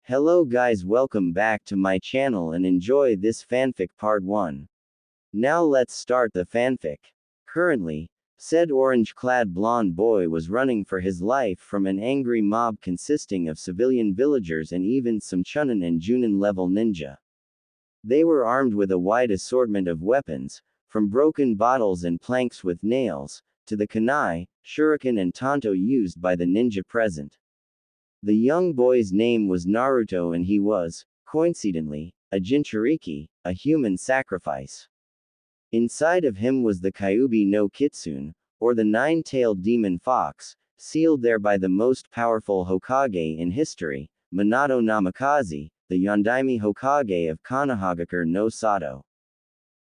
Hello guys, welcome back to my channel and enjoy this fanfic part 1. Now let's start the fanfic. Currently, said orange-clad blonde boy was running for his life from an angry mob consisting of civilian villagers and even some Chunin and Junin level ninja. They were armed with a wide assortment of weapons, from broken bottles and planks with nails, to the kunai, shuriken and tanto used by the ninja present. The young boy's name was Naruto and he was, coincidentally, a Jinchuriki, a human sacrifice. Inside of him was the Kyuubi no Kitsune, or the nine-tailed demon fox, sealed there by the most powerful Hokage in history, Minato Namikaze, the Yondaime Hokage of Konoha no Sato.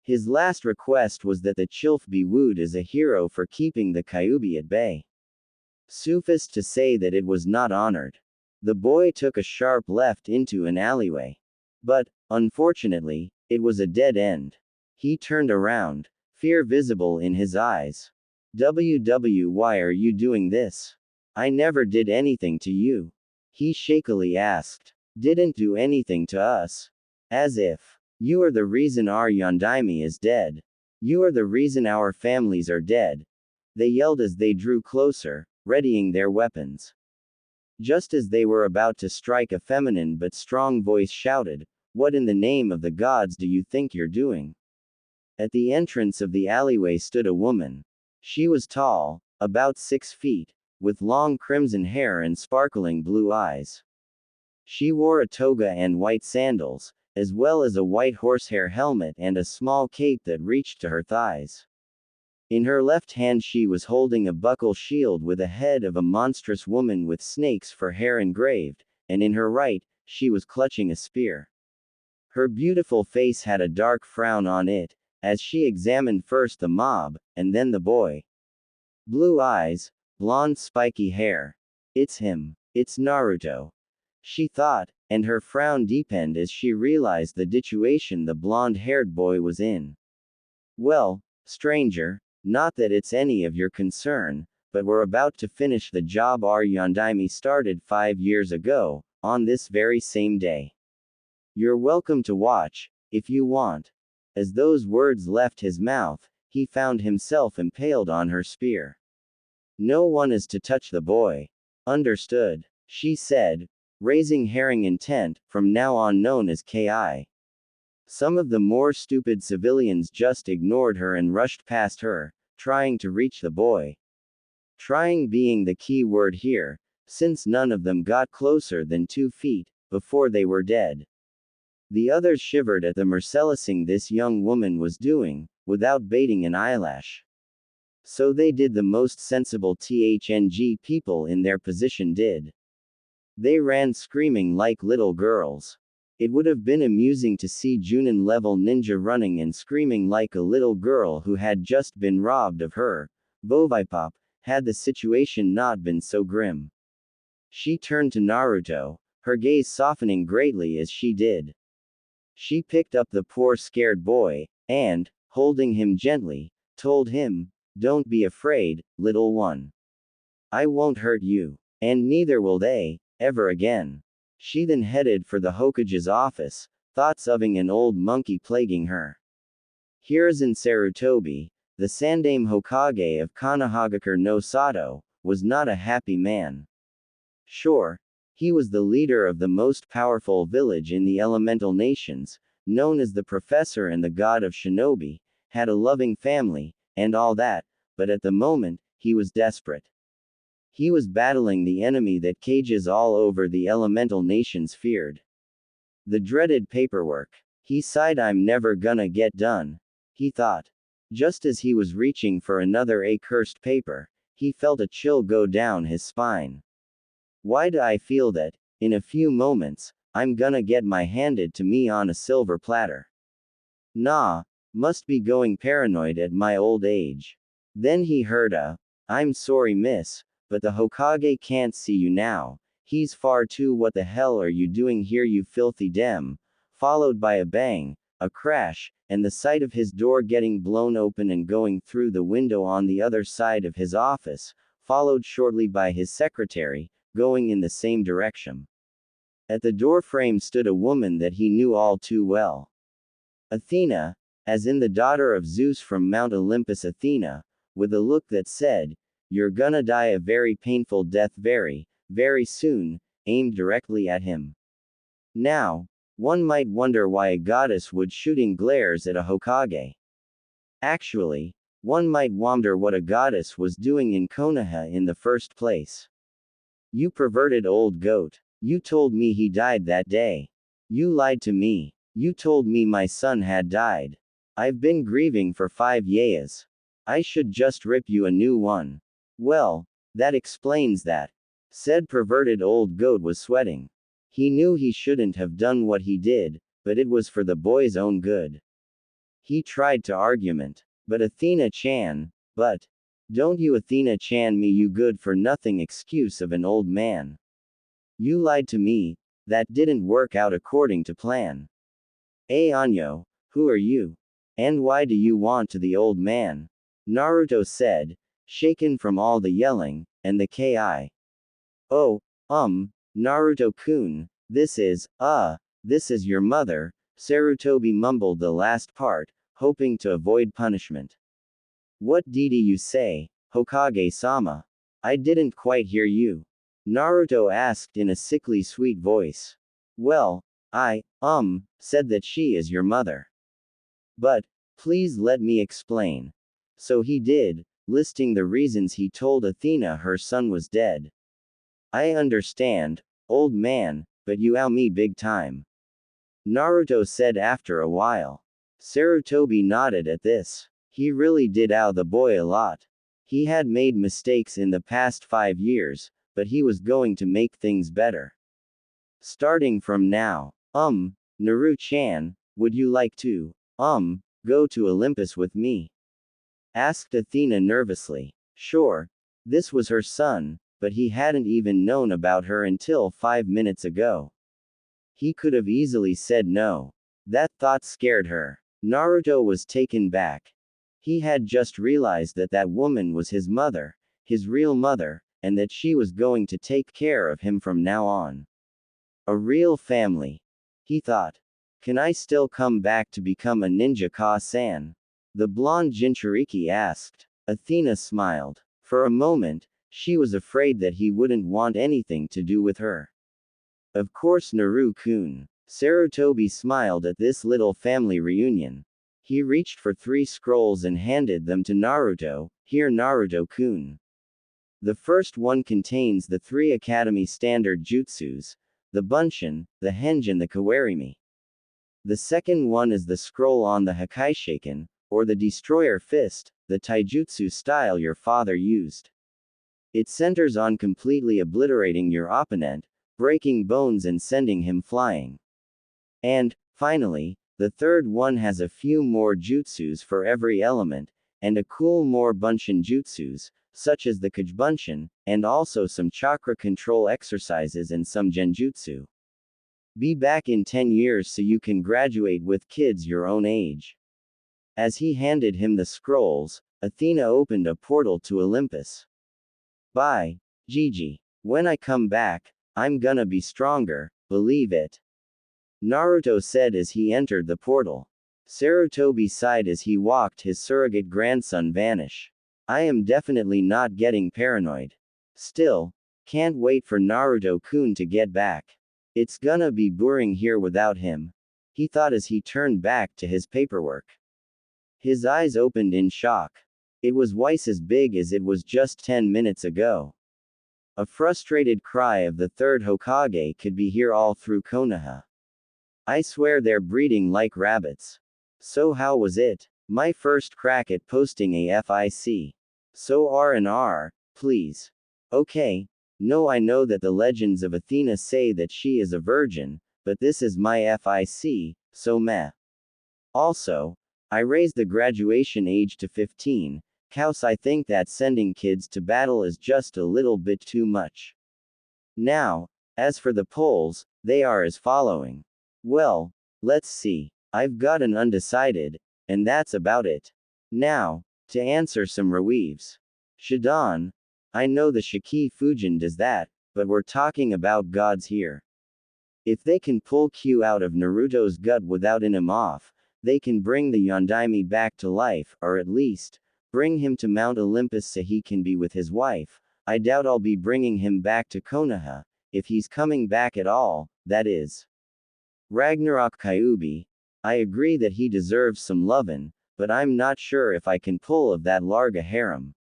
His last request was that the Chilf be wooed as a hero for keeping the Kyuubi at bay. Suffice to say that it was not honored. The boy took a sharp left into an alleyway. But, unfortunately, it was a dead end. He turned around, fear visible in his eyes. Why are you doing this? I never did anything to you. He shakily asked. Didn't do anything to us. As if. You are the reason our Yondaime is dead. You are the reason our families are dead. They yelled as they drew closer, readying their weapons. Just as they were about to strike, a feminine but strong voice shouted, "What in the name of the gods do you think you're doing?" At the entrance of the alleyway stood a woman. She was tall, about 6 feet, with long crimson hair and sparkling blue eyes. She wore a toga and white sandals, as well as a white horsehair helmet and a small cape that reached to her thighs. In her left hand she was holding a buckle shield with a head of a monstrous woman with snakes for hair engraved, and in her right, she was clutching a spear. Her beautiful face had a dark frown on it, as she examined first the mob, and then the boy. Blue eyes, blonde spiky hair. It's him. It's Naruto. She thought, and her frown deepened as she realized the situation the blonde-haired boy was in. Well, stranger, not that it's any of your concern, but we're about to finish the job our Yondaime started 5 years ago, on this very same day. You're welcome to watch, if you want. As those words left his mouth, he found himself impaled on her spear. No one is to touch the boy. Understood, she said, raising herring intent, from now on known as Ki. Some of the more stupid civilians just ignored her and rushed past her, trying to reach the boy. Trying being the key word here, since none of them got closer than 2 feet, before they were dead. The others shivered at the mercilessing this young woman was doing, without bating an eyelash. So they did the most sensible THNG people in their position did. They ran screaming like little girls. It would have been amusing to see Junin-level ninja running and screaming like a little girl who had just been robbed of her Vovipop, had the situation not been so grim. She turned to Naruto, her gaze softening greatly as she did. She picked up the poor scared boy, and, holding him gently, told him, "Don't be afraid, little one. I won't hurt you. And neither will they, ever again." She then headed for the Hokage's office, thoughts of an old monkey plaguing her. Hiruzen Sarutobi, the Sandaime Hokage of Konoha no Sato, was not a happy man. Sure, he was the leader of the most powerful village in the elemental nations, known as the Professor and the God of Shinobi, had a loving family, and all that, but at the moment, he was desperate. He was battling the enemy that cages all over the elemental nations feared. The dreaded paperwork. He sighed. I'm never gonna get done, he thought. Just as he was reaching for another accursed paper, he felt a chill go down his spine. Why do I feel that, in a few moments, I'm gonna get my handed to me on a silver platter? Nah, must be going paranoid at my old age. Then he heard a, "I'm sorry miss, but the Hokage can't see you now, he's far too. What the hell are you doing here you filthy dem," followed by a bang, a crash, and the sight of his door getting blown open and going through the window on the other side of his office, followed shortly by his secretary, going in the same direction. At the doorframe stood a woman that he knew all too well. Athena, as in the daughter of Zeus from Mount Olympus. Athena, with a look that said, "You're gonna die a very painful death very, very soon," aimed directly at him. Now, one might wonder why a goddess would shooting glares at a Hokage. Actually, one might wonder what a goddess was doing in Konoha in the first place. "You perverted old goat. You told me he died that day. You lied to me. You told me my son had died. I've been grieving for 5 years. I should just rip you a new one." "Well, that explains that." Said perverted old goat was sweating. He knew he shouldn't have done what he did, but it was for the boy's own good. He tried to argument. "But Athena-chan, but. Don't you Athena-chan me you good for nothing excuse of an old man. You lied to me, that didn't work out according to plan. Anyo, who are you? And why do you want to the old man?" Naruto said, shaken from all the yelling, and the ki. "Oh, Naruto-kun, this is your mother," Sarutobi mumbled the last part, hoping to avoid punishment. "What did you say, Hokage-sama? I didn't quite hear you." Naruto asked in a sickly sweet voice. "Well, I, said that she is your mother. But, please let me explain." So he did, listing the reasons he told Athena her son was dead. "I understand, old man, but you owe me big time," Naruto said after a while. Sarutobi nodded at this. He really did owe the boy a lot. He had made mistakes in the past 5 years, but he was going to make things better. "Starting from now, Naru-chan, would you like to, go to Olympus with me?" asked Athena nervously. Sure. This was her son, but he hadn't even known about her until 5 minutes ago. He could have easily said no. That thought scared her. Naruto was taken back. He had just realized that that woman was his mother, his real mother, and that she was going to take care of him from now on. A real family. He thought. "Can I still come back to become a ninja Ka-san?" the blonde Jinchuriki asked. Athena smiled. For a moment, she was afraid that he wouldn't want anything to do with her. "Of course Naru-kun." Sarutobi smiled at this little family reunion. He reached for 3 scrolls and handed them to Naruto. "Here Naruto-kun. The first one contains the 3 Academy standard jutsus, the Bunshin, the Henge and the Kawarimi. The second one is the scroll on the Hakaishaken, or the Destroyer Fist, the taijutsu style your father used. It centers on completely obliterating your opponent, breaking bones and sending him flying. And, finally, the third one has a few more jutsus for every element, and a cool more Bunshin jutsus, such as the Kajbunshin, and also some chakra control exercises and some genjutsu. Be back in 10 years so you can graduate with kids your own age." As he handed him the scrolls, Athena opened a portal to Olympus. "Bye, Gigi. When I come back, I'm gonna be stronger, believe it," Naruto said as he entered the portal. Sarutobi sighed as he watched his surrogate grandson vanish. "I am definitely not getting paranoid. Still, can't wait for Naruto-kun to get back. It's gonna be boring here without him," he thought as he turned back to his paperwork. His eyes opened in shock. It was twice as big as it was just 10 minutes ago. A frustrated cry of the third Hokage could be heard all through Konoha. "I swear they're breeding like rabbits. So how was it? My first crack at posting a FIC. So R&R, please. Okay. No, I know that the legends of Athena say that she is a virgin, but this is my FIC, so meh. Also, I raised the graduation age to 15, cause I think that sending kids to battle is just a little bit too much. Now, as for the polls, they are as following. Well, let's see. I've got an undecided, and that's about it. Now, to answer some reweaves. Shadon. I know the Shiki Fujin does that, but we're talking about gods here. If they can pull Q out of Naruto's gut without him off, they can bring the Yondaime back to life, or at least, bring him to Mount Olympus so he can be with his wife. I doubt I'll be bringing him back to Konoha, if he's coming back at all, that is. Ragnarok Kyuubi. I agree that he deserves some lovin', but I'm not sure if I can pull of that Larga harem.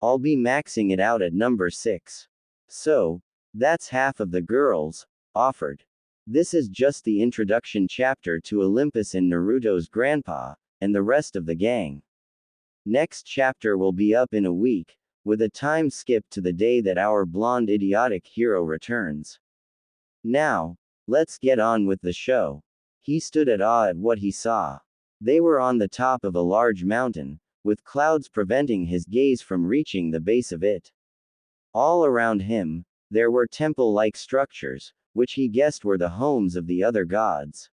I'll be maxing it out at number 6. So, that's half of the girls offered. This is just the introduction chapter to Olympus and Naruto's grandpa, and the rest of the gang. Next chapter will be up in a week, with a time skip to the day that our blonde idiotic hero returns. Now, let's get on with the show. He stood at awe at what he saw. They were on the top of a large mountain, with clouds preventing his gaze from reaching the base of it. All around him, there were temple-like structures, which he guessed were the homes of the other gods.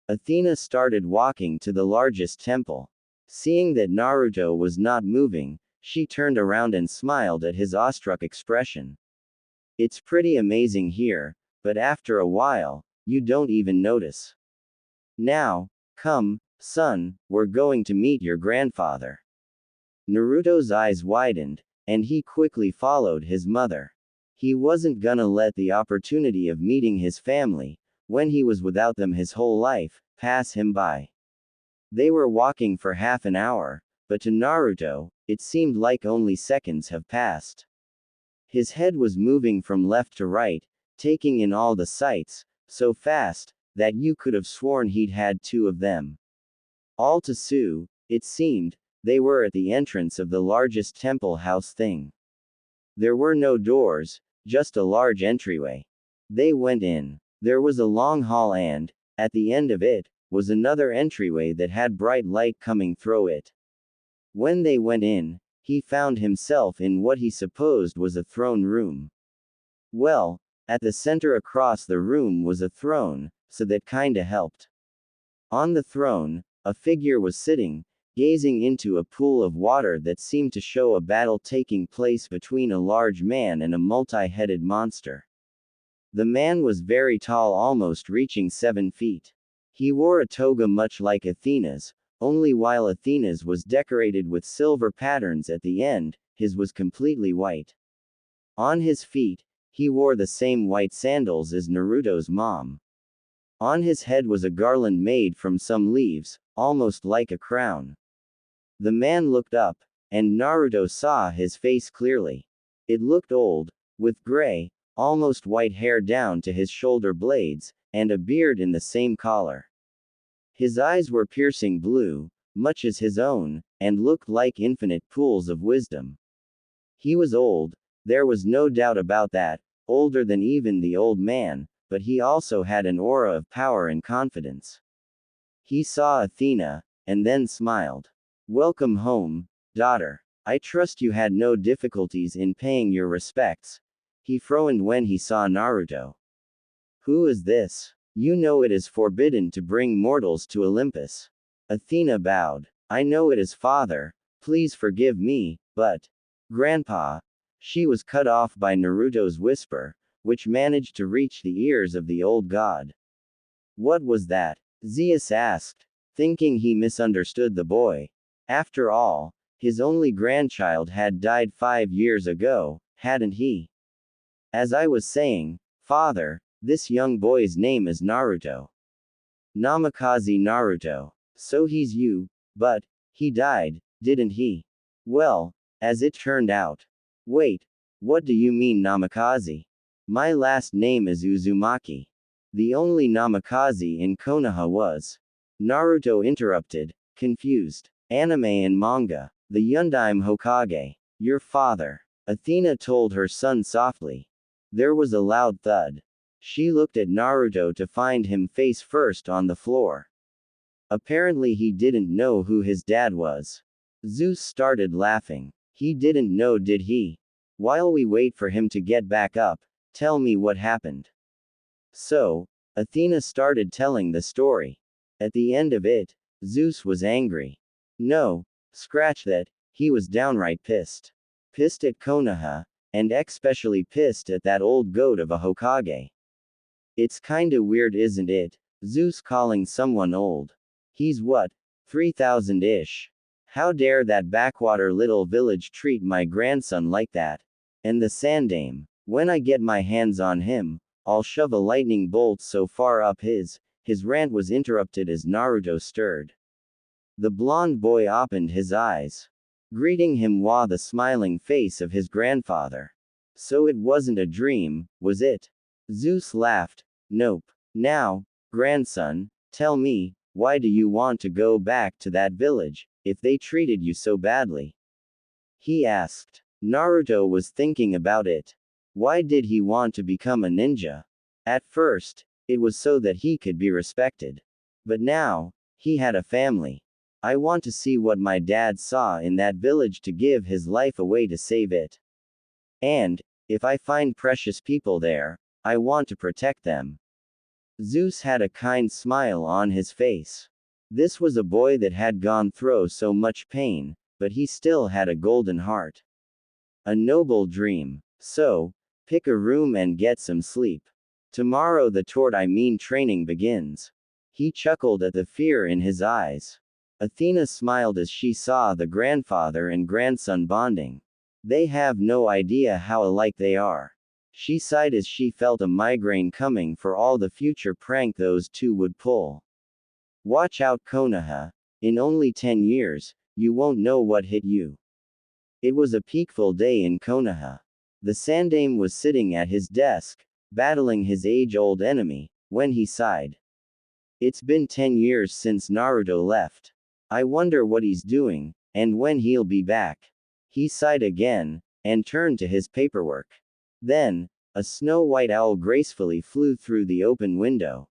Athena started walking to the largest temple. Seeing that Naruto was not moving, she turned around and smiled at his awestruck expression. It's pretty amazing here, but after a while, you don't even notice. Now, come, son, we're going to meet your grandfather. Naruto's eyes widened, and he quickly followed his mother. He wasn't gonna let the opportunity of meeting his family, when he was without them his whole life, pass him by. They were walking for half an hour, but to Naruto, it seemed like only seconds have passed. His head was moving from left to right, taking in all the sights, so fast, that you could have sworn he'd had 2 of them. All to Sue, it seemed, they were at the entrance of the largest temple house thing. There were no doors, just a large entryway. They went in. There was a long hall and, at the end of it, was another entryway that had bright light coming through it. When they went in, he found himself in what he supposed was a throne room. Well, at the center across the room was a throne, so that kinda helped. On the throne, a figure was sitting, gazing into a pool of water that seemed to show a battle taking place between a large man and a multi-headed monster. The man was very tall, almost reaching 7 feet. He wore a toga much like Athena's, only while Athena's was decorated with silver patterns at the end, his was completely white. On his feet, he wore the same white sandals as Naruto's mom. On his head was a garland made from some leaves, almost like a crown. The man looked up, and Naruto saw his face clearly. It looked old, with gray, almost white hair down to his shoulder blades, and a beard in the same color. His eyes were piercing blue, much as his own, and looked like infinite pools of wisdom. He was old, there was no doubt about that, older than even the old man, but he also had an aura of power and confidence. He saw Athena, and then smiled. Welcome home, daughter. I trust you had no difficulties in paying your respects. He frowned when he saw Naruto. Who is this? You know it is forbidden to bring mortals to Olympus. Athena bowed. I know it is father, please forgive me, but... Grandpa. She was cut off by Naruto's whisper, which managed to reach the ears of the old god. What was that? Zeus asked, thinking he misunderstood the boy. After all, his only grandchild had died 5 years ago, hadn't he? As I was saying, father, this young boy's name is Naruto. Namikaze Naruto. So he's you, but, he died, didn't he? Well, as it turned out. Wait, what do you mean Namikaze? My last name is Uzumaki. The only Namikaze in Konoha was. Naruto interrupted, confused. Anime and manga. The Yondaime Hokage. Your father. Athena told her son softly. There was a loud thud. She looked at Naruto to find him face first on the floor. Apparently he didn't know who his dad was. Zeus started laughing. He didn't know, did he? While we wait for him to get back up, tell me what happened. So, Athena started telling the story. At the end of it, Zeus was angry. No, scratch that, he was downright pissed. Pissed at Konoha, and especially pissed at that old goat of a Hokage. It's kinda weird, isn't it? Zeus calling someone old. He's what? 3,000-ish. How dare that backwater little village treat my grandson like that? And the Sandame. When I get my hands on him, I'll shove a lightning bolt so far up his rant was interrupted as Naruto stirred. The blond boy opened his eyes, greeting him with the smiling face of his grandfather. So it wasn't a dream, was it? Zeus laughed. Nope. Now, grandson, tell me, why do you want to go back to that village, if they treated you so badly? He asked. Naruto was thinking about it. Why did he want to become a ninja? At first, it was so that he could be respected. But now, he had a family. I want to see what my dad saw in that village to give his life away to save it. And, if I find precious people there, I want to protect them. Zeus had a kind smile on his face. This was a boy that had gone through so much pain, but he still had a golden heart. A noble dream. So, pick a room and get some sleep. Tomorrow the training begins. He chuckled at the fear in his eyes. Athena smiled as she saw the grandfather and grandson bonding. They have no idea how alike they are. She sighed as she felt a migraine coming for all the future prank those two would pull. Watch out, Konoha. In only 10 years, you won't know what hit you. It was a peaceful day in Konoha. The Sandame was sitting at his desk, battling his age-old enemy, when he sighed. It's been 10 years since Naruto left. I wonder what he's doing, and when he'll be back. He sighed again, and turned to his paperwork. Then, a snow-white owl gracefully flew through the open window.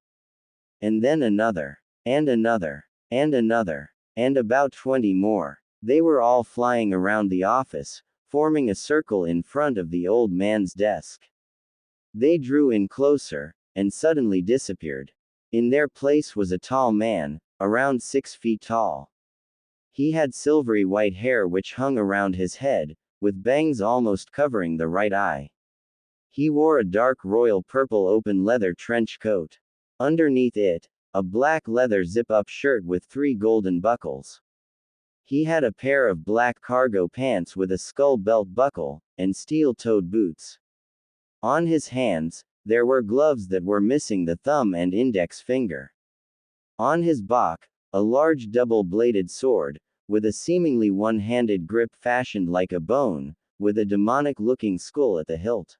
And then another, and another, and another, and about 20 more. They were all flying around the office, forming a circle in front of the old man's desk. They drew in closer, and suddenly disappeared. In their place was a tall man, around 6 feet tall. He had silvery white hair which hung around his head, with bangs almost covering the right eye. He wore a dark royal purple open leather trench coat. Underneath it, a black leather zip-up shirt with 3 golden buckles. He had a pair of black cargo pants with a skull belt buckle, and steel-toed boots. On his hands, there were gloves that were missing the thumb and index finger. On his back, a large double-bladed sword, with a seemingly one-handed grip fashioned like a bone, with a demonic-looking skull at the hilt.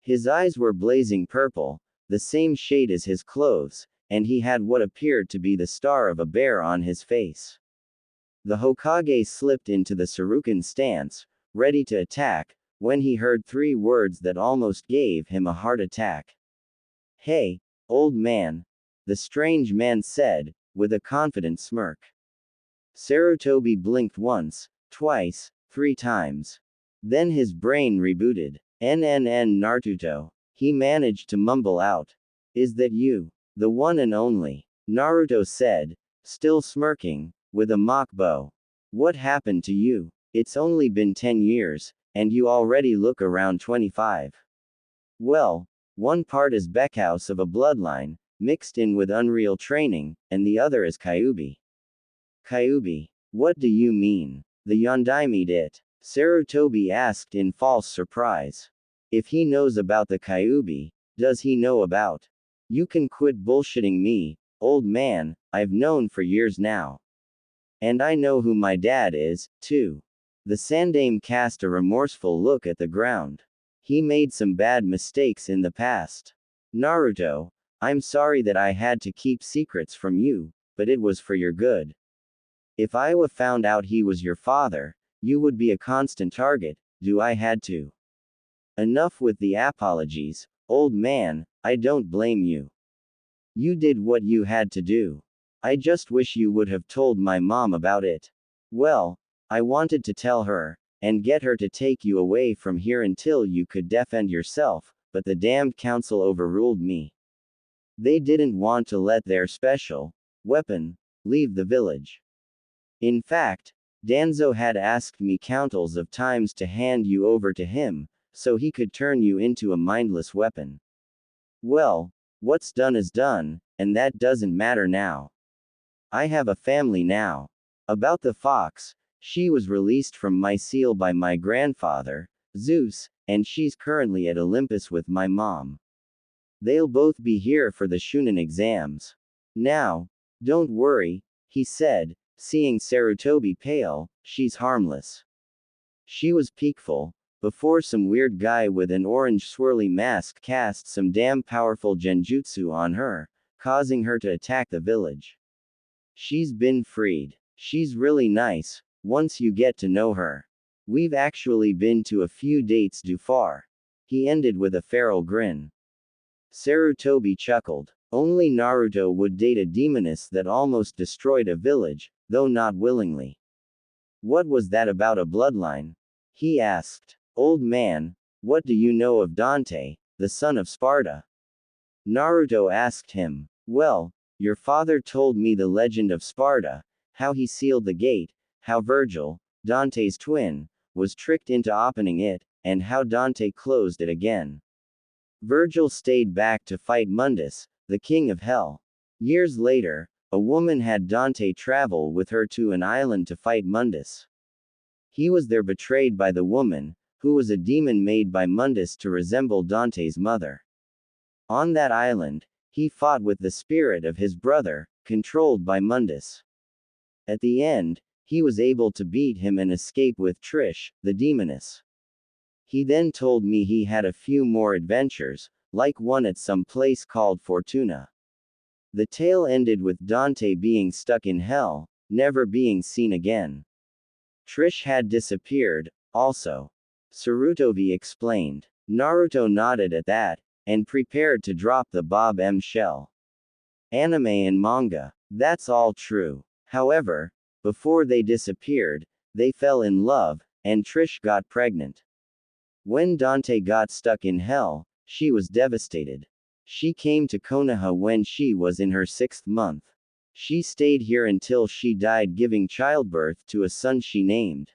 His eyes were blazing purple, the same shade as his clothes, and he had what appeared to be the star of a bear on his face. The Hokage slipped into the Surukan stance, ready to attack, when he heard 3 words that almost gave him a heart attack. Hey, old man, the strange man said, with a confident smirk. Sarutobi blinked once, twice, 3 times. Then his brain rebooted. Naruto. He managed to mumble out. Is that you? The one and only. Naruto said, still smirking, with a mock bow. What happened to you? It's only been 10 years, and you already look around 25. Well, one part is Beckhouse of a bloodline, mixed in with unreal training, and the other is Kyuubi. Kyuubi. What do you mean? The Yondaime it. Sarutobi asked in false surprise. If he knows about the Kyuubi, does he know about? You can quit bullshitting me, old man, I've known for years now. And I know who my dad is, too. The Sandame cast a remorseful look at the ground. He made some bad mistakes in the past. Naruto, I'm sorry that I had to keep secrets from you, but it was for your good. If Iwa found out he was your father, you would be a constant target, do I had to. Enough with the apologies, old man, I don't blame you. You did what you had to do. I just wish you would have told my mom about it. Well, I wanted to tell her, and get her to take you away from here until you could defend yourself, but the damned council overruled me. They didn't want to let their special weapon leave the village. In fact, Danzo had asked me countless of times to hand you over to him, so he could turn you into a mindless weapon. Well, What's done is done, and that doesn't matter now. I have a family now. About the fox, she was released from Mycele by my grandfather, Zeus, and she's currently at Olympus with my mom. They'll both be here for the Shunin exams. Now, don't worry, he said, seeing Sarutobi pale, she's harmless. She was peakful, before some weird guy with an orange swirly mask cast some damn powerful genjutsu on her, causing her to attack the village. She's been freed. She's really nice, once you get to know her. We've actually been to a few dates du far. He ended with a feral grin. Sarutobi chuckled. Only Naruto would date a demoness that almost destroyed a village, though not willingly. What was that about a bloodline? He asked. Old man, what do you know of Dante, the son of Sparta? Naruto asked him. Well, your father told me the legend of Sparta, how he sealed the gate, how Virgil, Dante's twin, was tricked into opening it, and how Dante closed it again. Virgil stayed back to fight Mundus, the king of hell. Years later, a woman had Dante travel with her to an island to fight Mundus. He was there betrayed by the woman, who was a demon made by Mundus to resemble Dante's mother. On that island, he fought with the spirit of his brother, controlled by Mundus. At the end, he was able to beat him and escape with Trish, the demoness. He then told me he had a few more adventures, like one at some place called Fortuna. The tale ended with Dante being stuck in hell, never being seen again. Trish had disappeared, also. Sarutobi explained. Naruto nodded at that, and prepared to drop the Bob M shell. Anime and manga. That's all true. However, before they disappeared, they fell in love, and Trish got pregnant. When Dante got stuck in hell, she was devastated. She came to Konoha when she was in her 6th month. She stayed here until she died, giving childbirth to a son she named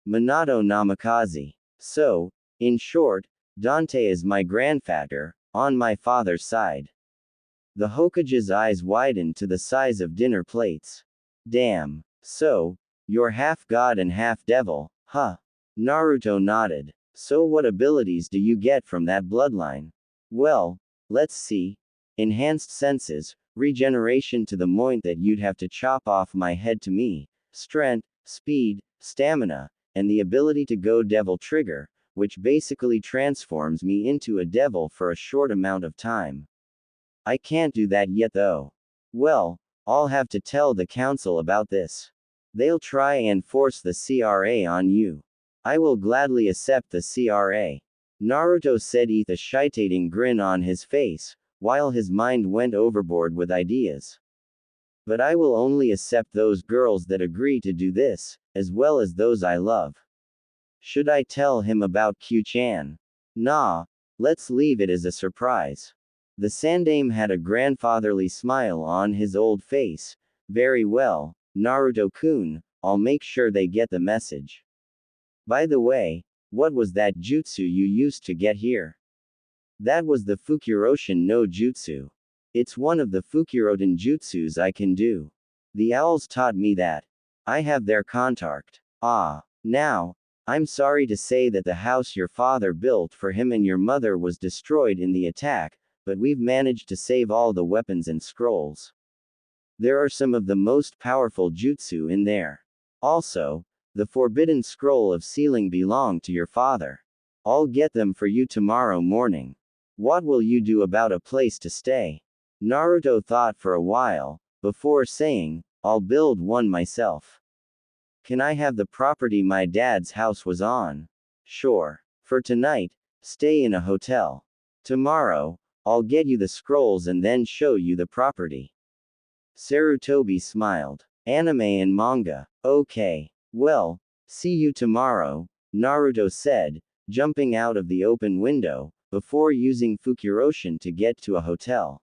Minato Namikaze. So, in short, Dante is my grandfather, on my father's side. The Hokage's eyes widened to the size of dinner plates. Damn. So, you're half god and half devil, huh? Naruto nodded. So what abilities do you get from that bloodline? Well, let's see. Enhanced senses, regeneration to the point that you'd have to chop off my head to me, strength, speed, stamina, and the ability to go devil trigger, which basically transforms me into a devil for a short amount of time. I can't do that yet though. Well, I'll have to tell the council about this. They'll try and force the CRA on you. I will gladly accept the CRA. Naruto said with a shitating grin on his face, while his mind went overboard with ideas. But I will only accept those girls that agree to do this, as well as those I love. Should I tell him about Q-chan? Nah, let's leave it as a surprise. The Sandaime had a grandfatherly smile on his old face. Very well, Naruto-kun, I'll make sure they get the message. By the way, what was that jutsu you used to get here? That was the Fukuroshin no Jutsu. It's one of the Fukuroten jutsus I can do. The owls taught me that. I have their contact. Ah. Now, I'm sorry to say that the house your father built for him and your mother was destroyed in the attack, but we've managed to save all the weapons and scrolls. There are some of the most powerful jutsu in there. Also, the forbidden scroll of sealing belonged to your father. I'll get them for you tomorrow morning. What will you do about a place to stay? Naruto thought for a while, before saying, I'll build one myself. Can I have the property my dad's house was on? Sure. For tonight, stay in a hotel. Tomorrow, I'll get you the scrolls and then show you the property. Sarutobi smiled. Anime and manga. Okay. Well, see you tomorrow, Naruto said, jumping out of the open window, before using Fukuroshin to get to a hotel.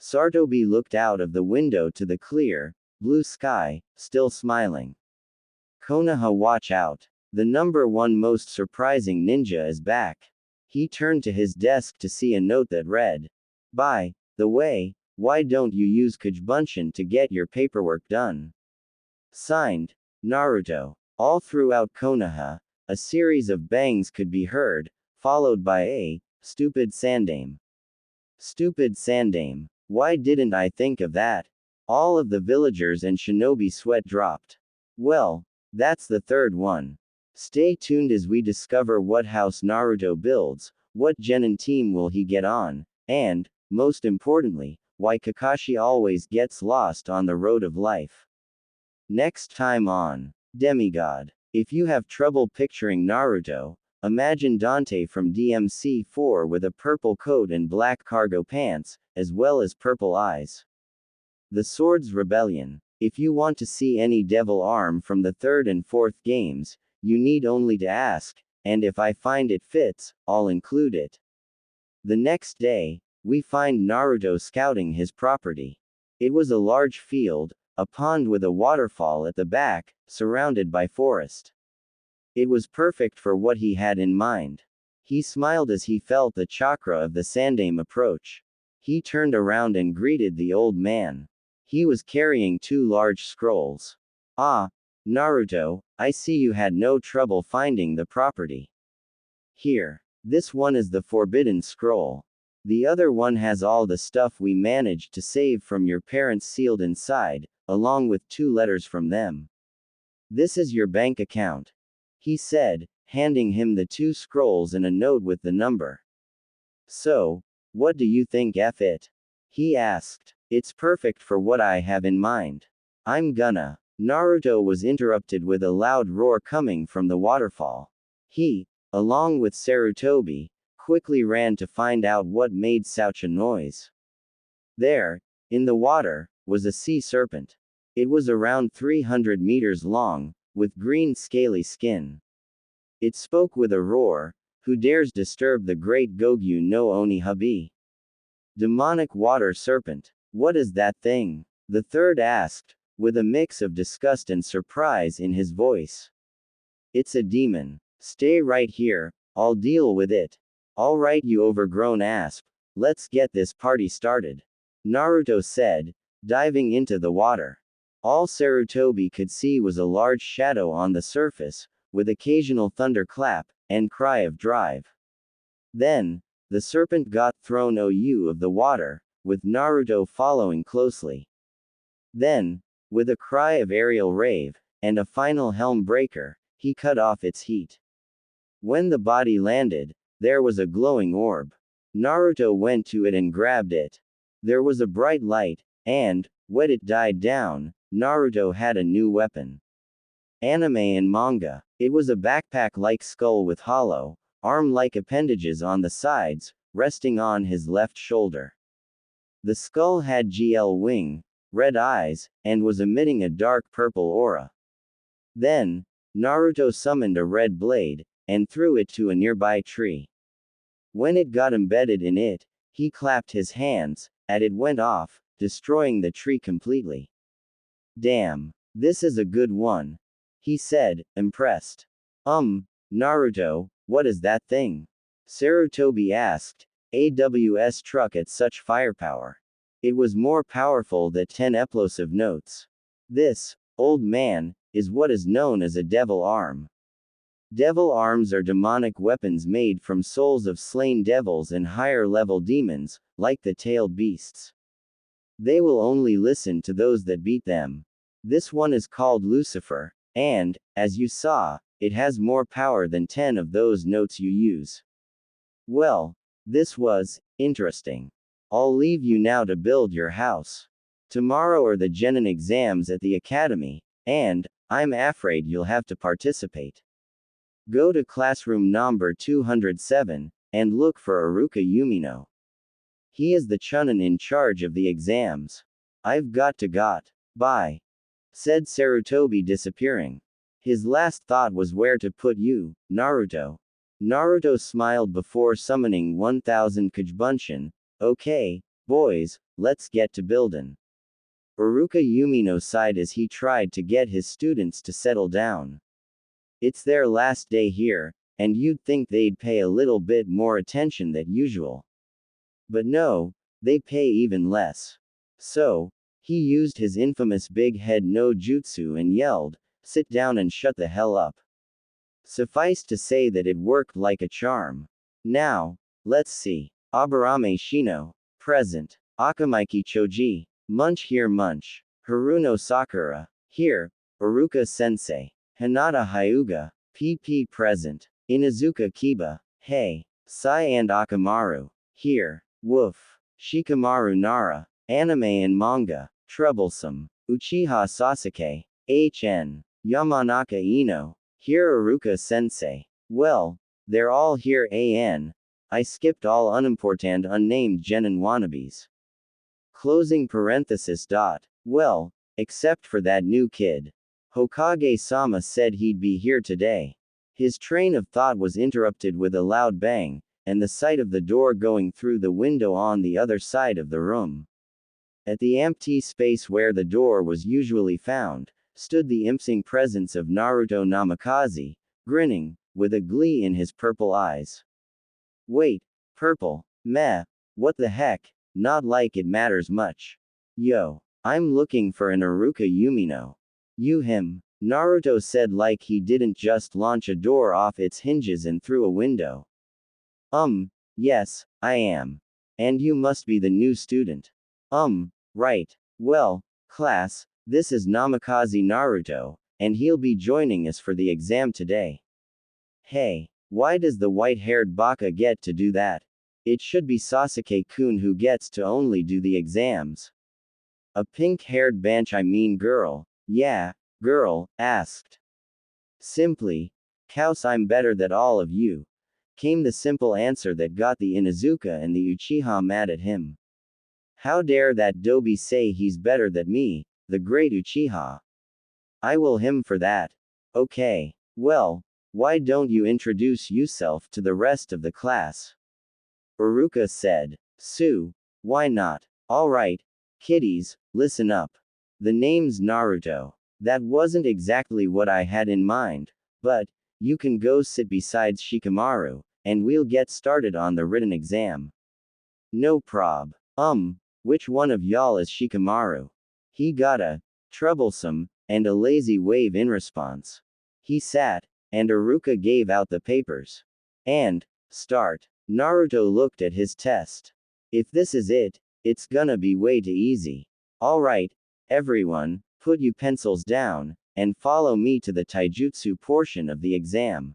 Sarutobi looked out of the window to the clear, blue sky, still smiling. Konoha, watch out. The #1 most surprising ninja is back. He turned to his desk to see a note that read, By the way, why don't you use Kujbunshin to get your paperwork done? Signed, Naruto. All throughout Konoha, a series of bangs could be heard, followed by a stupid Sandame. Stupid Sandame. Why didn't I think of that? All of the villagers and shinobi sweat dropped. Well, that's the third one. Stay tuned as we discover what house Naruto builds, what genin team will he get on, and, most importantly, why Kakashi always gets lost on the road of life. Next time on Demigod. If you have trouble picturing Naruto, imagine Dante from DMC4 with a purple coat and black cargo pants, as well as purple eyes. The Swords Rebellion. If you want to see any devil arm from the third and fourth games, you need only to ask, and if I find it fits, I'll include it. The next day, we find Naruto scouting his property. It was a large field, a pond with a waterfall at the back, surrounded by forest. It was perfect for what he had in mind. He smiled as he felt the chakra of the Sandame approach. He turned around and greeted the old man. He was carrying two large scrolls. Ah, Naruto, I see you had no trouble finding the property. Here. This one is the forbidden scroll. The other one has all the stuff we managed to save from your parents sealed inside, along with 2 letters from them. This is your bank account, he said, handing him the 2 scrolls and a note with the number. So, what do you think of it? He asked. It's perfect for what I have in mind. I'm gonna. Naruto was interrupted with a loud roar coming from the waterfall. He, along with Sarutobi, quickly ran to find out what made such a noise. There, in the water, was a sea serpent. It was around 300 meters long, with green scaly skin. It spoke with a roar, "Who dares disturb the great Gogyu no Onihabi? Demonic water serpent. What is that thing?" The third asked, with a mix of disgust and surprise in his voice. It's a demon. Stay right here, I'll deal with it. Alright, you overgrown asp, let's get this party started. Naruto said, diving into the water. All Sarutobi could see was a large shadow on the surface, with occasional thunderclap, and cry of drive. Then, the serpent got thrown out of the water, with Naruto following closely. Then, with a cry of aerial rave, and a final helm breaker, he cut off its heat. When the body landed, there was a glowing orb. Naruto went to it and grabbed it. There was a bright light, and, when it died down, Naruto had a new weapon. Anime and manga. It was a backpack-like skull with hollow, arm-like appendages on the sides, resting on his left shoulder. The skull had GL wing, red eyes, and was emitting a dark purple aura. Then, Naruto summoned a red blade, and threw it to a nearby tree. When it got embedded in it, he clapped his hands, and it went off, destroying the tree completely. Damn. This is a good one, he said, impressed. Naruto, what is that thing? Sarutobi asked. AWS truck at such firepower. It was more powerful than 10 explosive notes. This, old man, is what is known as a devil arm. Devil arms are demonic weapons made from souls of slain devils and higher-level demons, like the tailed beasts. They will only listen to those that beat them. This one is called Lucifer, and, as you saw, it has more power than 10 of those notes you use. Well, this was interesting. I'll leave you now to build your house. Tomorrow are the genin exams at the academy, and, I'm afraid you'll have to participate. Go to classroom number 207, and look for Iruka Yumino. He is the chunin in charge of the exams. I've got to got. Bye. Said Sarutobi disappearing. His last thought was where to put you, Naruto. Naruto smiled before summoning 1000 Kujbunshin. Okay, boys, let's get to buildin'. Iruka Yumino sighed as he tried to get his students to settle down. It's their last day here, and you'd think they'd pay a little bit more attention than usual. But no, They pay even less. So, he used his infamous big head no jutsu and yelled, "Sit down and shut the hell up." Suffice to say that it worked like a charm. Now, let's see. Aburame Shino. Present. Akamaiki Choji. Munch here munch. Haruno Sakura. Here. Uruka Sensei. Hinata Hyuga. PP present. Inazuka Kiba. Hey. Sai and Akamaru. Here. Woof. Shikamaru Nara. Anime and manga. Troublesome. Uchiha Sasuke. HN. Yamanaka Ino. Here Uruka Sensei. Well, they're all here I skipped all unimportant unnamed genin wannabes. Closing parenthesis dot. Well, except for that new kid. Hokage-sama said he'd be here today. His train of thought was interrupted with a loud bang, and the sight of the door going through the window on the other side of the room. At the empty space where the door was usually found, stood the impsing presence of Naruto Namikaze, grinning, with a glee in his purple eyes. Wait, purple? Meh, what the heck, not like it matters much. Yo, I'm looking for an Iruka Yumino. You him? Naruto said like he didn't just launch a door off its hinges and through a window. Yes, I am. And you must be the new student. Right. Well, class, this is Namikaze Naruto, and he'll be joining us for the exam today. Hey, why does the white-haired baka get to do that? It should be Sasuke-kun who gets to only do the exams. A pink-haired girl, yeah, girl, asked. Simply, "'Cause I'm better than all of you," came the simple answer that got the Inuzuka and the Uchiha mad at him. How dare that doby say he's better than me, the great Uchiha? I will him for that. Okay, well, why don't you introduce yourself to the rest of the class? Uruka said. Sue, why not? Alright, kiddies, listen up. The name's Naruto. That wasn't exactly what I had in mind, but, you can go sit beside Shikamaru, and we'll get started on the written exam. No prob. Which one of y'all is Shikamaru? He got a troublesome and a lazy wave in response. He sat, and Iruka gave out the papers. And, start. Naruto looked at his test. If this is it, it's gonna be way too easy. Alright, everyone, put your pencils down, and follow me to the taijutsu portion of the exam.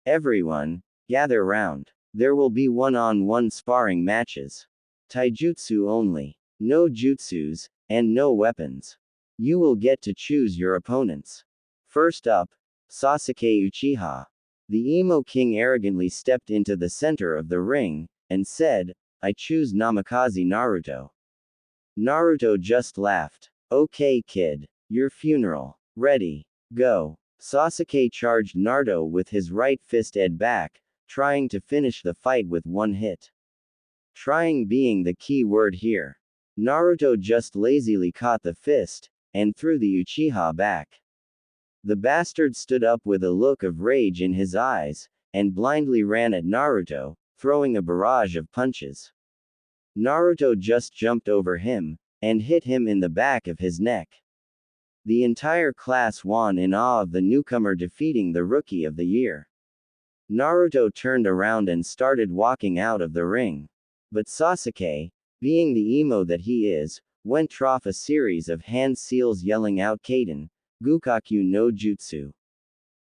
Everyone, gather round. There will be one-on-one sparring matches. Taijutsu only. No jutsus, and no weapons. You will get to choose your opponents. First up, Sasuke Uchiha. The emo king arrogantly stepped into the center of the ring, and said, I choose Namikaze Naruto. Naruto just laughed. Okay kid. Your funeral. Ready. Go. Sasuke charged Naruto with his right fist back, trying to finish the fight with one hit. Trying being the key word here. Naruto just lazily caught the fist, and threw the Uchiha back. The bastard stood up with a look of rage in his eyes, and blindly ran at Naruto, throwing a barrage of punches. Naruto just jumped over him, and hit him in the back of his neck. The entire class won in awe of the newcomer defeating the Rookie of the Year. Naruto turned around and started walking out of the ring. But Sasuke, being the emo that he is, went off a series of hand seals yelling out Kaden, Gukaku no Jutsu.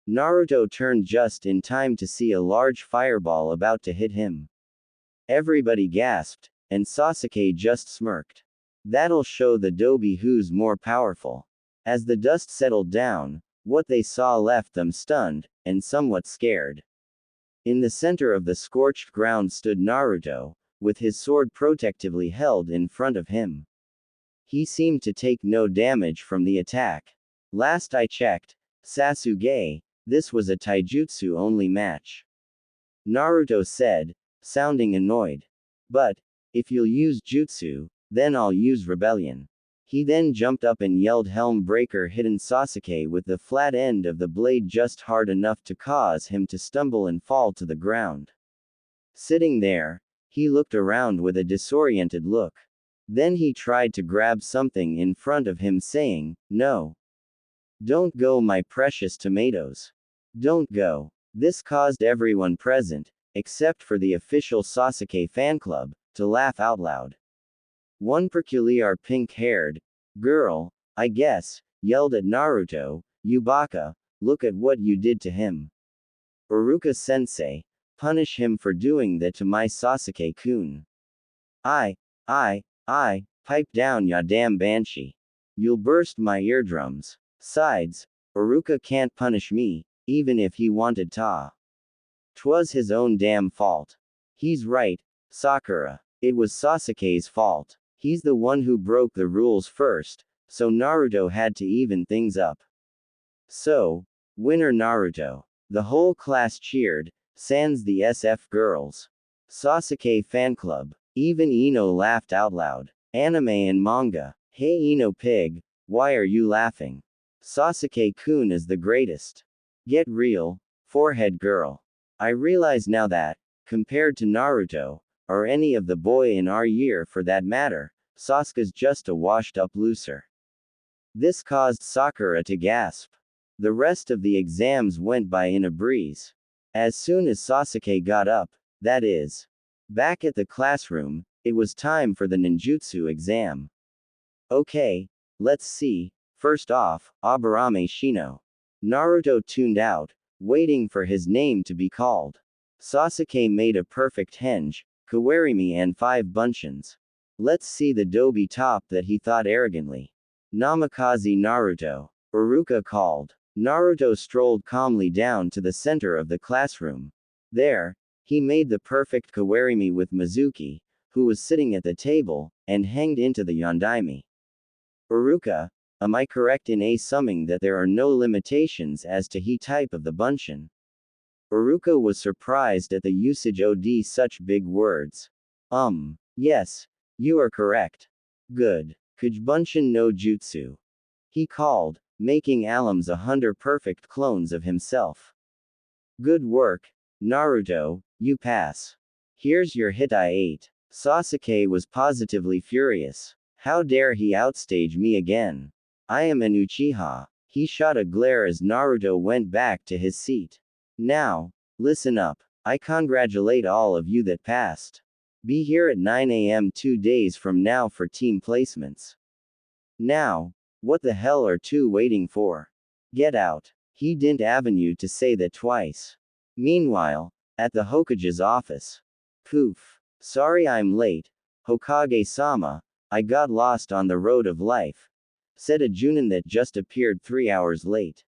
Naruto turned just in time to see a large fireball about to hit him. Everybody gasped, and Sasuke just smirked. That'll show the doby who's more powerful. As the dust settled down, what they saw left them stunned, and somewhat scared. In the center of the scorched ground stood Naruto, with his sword protectively held in front of him. He seemed to take no damage from the attack. Last I checked, Sasuke, this was a taijutsu-only match. Naruto said, sounding annoyed. But, if you'll use jutsu, then I'll use rebellion. He then jumped up and yelled Helm Breaker, hitting Sasuke with the flat end of the blade just hard enough to cause him to stumble and fall to the ground. Sitting there, He looked around with a disoriented look. Then he tried to grab something in front of him, saying, "No. Don't go, my precious tomatoes. Don't go." This caused everyone present, except for the official Sasuke fan club, to laugh out loud. One peculiar pink-haired girl, I guess, yelled at Naruto, "You baka, look at what you did to him. Uruka-sensei, punish him for doing that to my Sasuke-kun." I, pipe down ya damn banshee. You'll burst my eardrums. Sides, Uruka can't punish me, even if he wanted to. 'Twas his own damn fault. He's right, Sakura. It was Sasuke's fault. He's the one who broke the rules first, so Naruto had to even things up. So, winner Naruto. The whole class cheered, sans the SF girls. Sasuke fan club. Even Ino laughed out loud. Anime and manga. Hey Ino pig, why are you laughing? Sasuke-kun is the greatest. Get real, forehead girl. I realize now that, compared to Naruto, or any of the boy in our year for that matter, Sasuke's just a washed-up loser. This caused Sakura to gasp. The rest of the exams went by in a breeze. As soon as Sasuke got up, that is, back at the classroom, it was time for the ninjutsu exam. Okay, let's see. First off, Aburame Shino. Naruto tuned out, waiting for his name to be called. Sasuke made a perfect henge, kawarimi and 5 bunchins. Let's see the doby top that he thought arrogantly. Namikaze Naruto. Uruka called. Naruto strolled calmly down to the center of the classroom. There, he made the perfect kawarimi with Mizuki, who was sitting at the table, and hanged into the yondaime. Uruka, am I correct in assuming that there are no limitations as to he type of the bunshin? Uruka was surprised at the usage of such big words. Yes, you are correct. Good. Kujbunshin no jutsu. He called, making alums 100 perfect clones of himself. Good work, Naruto, you pass. Here's your hit I ate. Sasuke was positively furious. How dare he outstage me again? I am an Uchiha. He shot a glare as Naruto went back to his seat. Now, listen up. I congratulate all of you that passed. Be here at 9 a.m. 2 days from now for team placements. Now, what the hell are two waiting for? Get out. He didn't avenue to say that twice. Meanwhile, at the Hokage's office. Poof. Sorry I'm late, Hokage-sama, I got lost on the road of life, said a Junin that just appeared 3 hours late.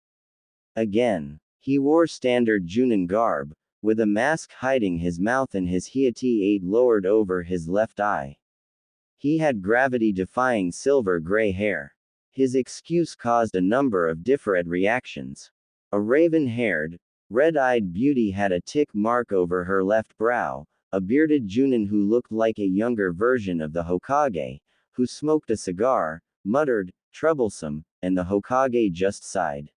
Again. He wore standard Junin garb, with a mask hiding his mouth and his Hiati-8 lowered over his left eye. He had gravity-defying silver-gray hair. His excuse caused a number of different reactions. A raven-haired, red-eyed beauty had a tick mark over her left brow, a bearded Junin who looked like a younger version of the Hokage, who smoked a cigar, muttered, "Troublesome," and the Hokage just sighed.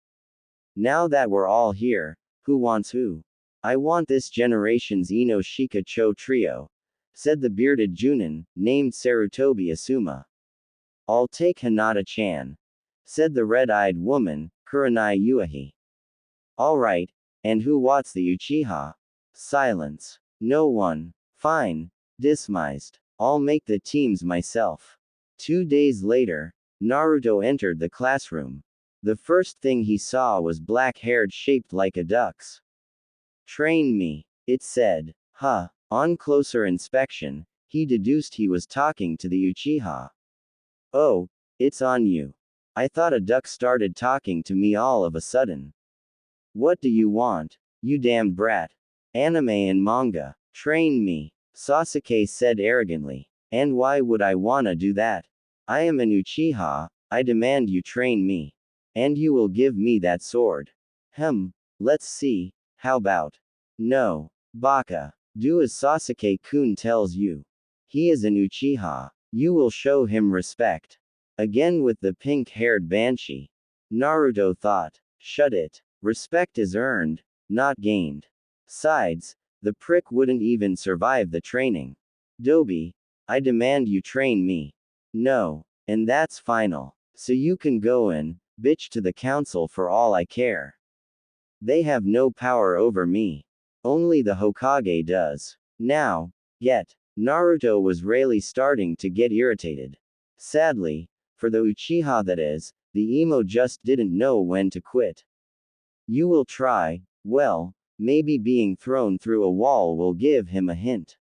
Now that we're all here, who wants who? I want this generation's Ino Shika Cho trio, said the bearded Junin, named Sarutobi Asuma. I'll take Hinata-chan, said the red-eyed woman, Kurenai Uehi. Alright, and who wants the Uchiha? Silence. No one. Fine. Dismissed. I'll make the teams myself. 2 days later, Naruto entered the classroom. The first thing he saw was black-haired shaped like a duck's. Train me, it said. On closer inspection, he deduced he was talking to the Uchiha. Oh, it's on you. I thought a duck started talking to me all of a sudden. What do you want, you damned brat? Anime and manga. Train me, Sasuke said arrogantly. And why would I wanna do that? I am an Uchiha, I demand you train me. And you will give me that sword. Let's see, how about? No. Baka. Do as Sasuke-kun tells you. He is an Uchiha. You will show him respect. Again with the pink-haired banshee. Naruto thought. Shut it. Respect is earned, not gained. Sides, the prick wouldn't even survive the training. Dobi, I demand you train me. No. And that's final. So you can go and bitch to the council for all I care. They have no power over me. Only the Hokage does. Now, get. Naruto was really starting to get irritated. Sadly, for the Uchiha that is, the emo just didn't know when to quit. You will try, well, maybe being thrown through a wall will give him a hint.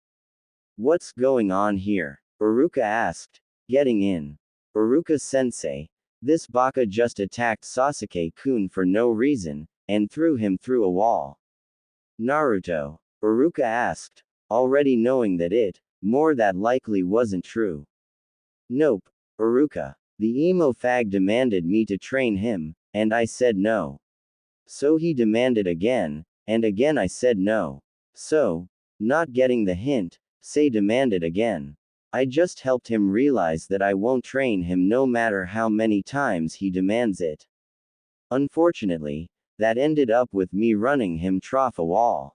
What's going on here? Uruka asked, getting in. Uruka-sensei, this baka just attacked Sasuke-kun for no reason, and threw him through a wall. Naruto, Uruka asked, already knowing that it, more that likely wasn't true. Nope, Uruka. The emo fag demanded me to train him, and I said no. So he demanded again, and again I said no. So, not getting the hint, say demanded again. I just helped him realize that I won't train him no matter how many times he demands it. Unfortunately, that ended up with me running him trough a wall.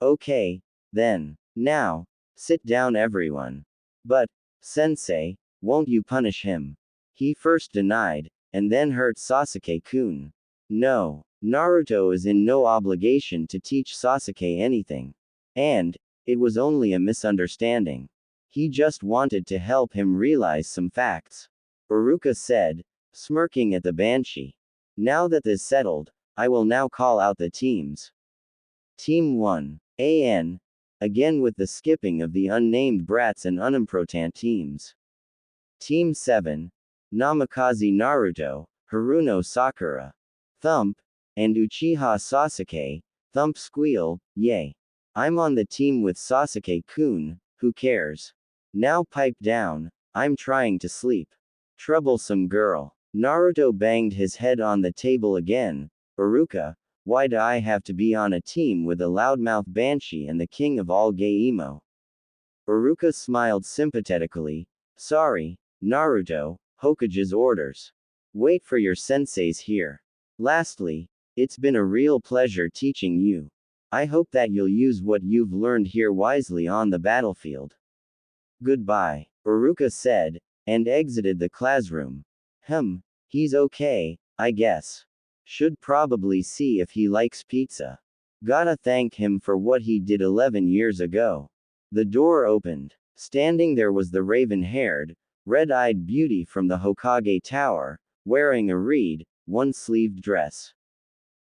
Okay, then. Now, sit down everyone. But, sensei, won't you punish him? He first denied, and then hurt Sasuke-kun. No, Naruto is in no obligation to teach Sasuke anything. And, it was only a misunderstanding. He just wanted to help him realize some facts. Uruka said, smirking at the Banshee. Now that this settled, I will now call out the teams. Team 1. AN. Again with the skipping of the unnamed brats and unimportant teams. Team 7. Namikaze Naruto, Haruno Sakura. Thump. And Uchiha Sasuke, Thump Squeal, yay. I'm on the team with Sasuke-kun, who cares? Now pipe down, I'm trying to sleep. Troublesome girl. Naruto banged his head on the table again. Uruka, why do I have to be on a team with a loudmouth Banshee and the king of all gay emo? Uruka smiled sympathetically. Sorry, Naruto, Hokage's orders. Wait for your senseis here. Lastly, it's been a real pleasure teaching you. I hope that you'll use what you've learned here wisely on the battlefield. Goodbye, Uruka said, and exited the classroom. He's okay, I guess. Should probably see if he likes pizza. Gotta thank him for what he did 11 years ago. The door opened. Standing there was the raven-haired, red-eyed beauty from the Hokage Tower, wearing a reed, one-sleeved dress.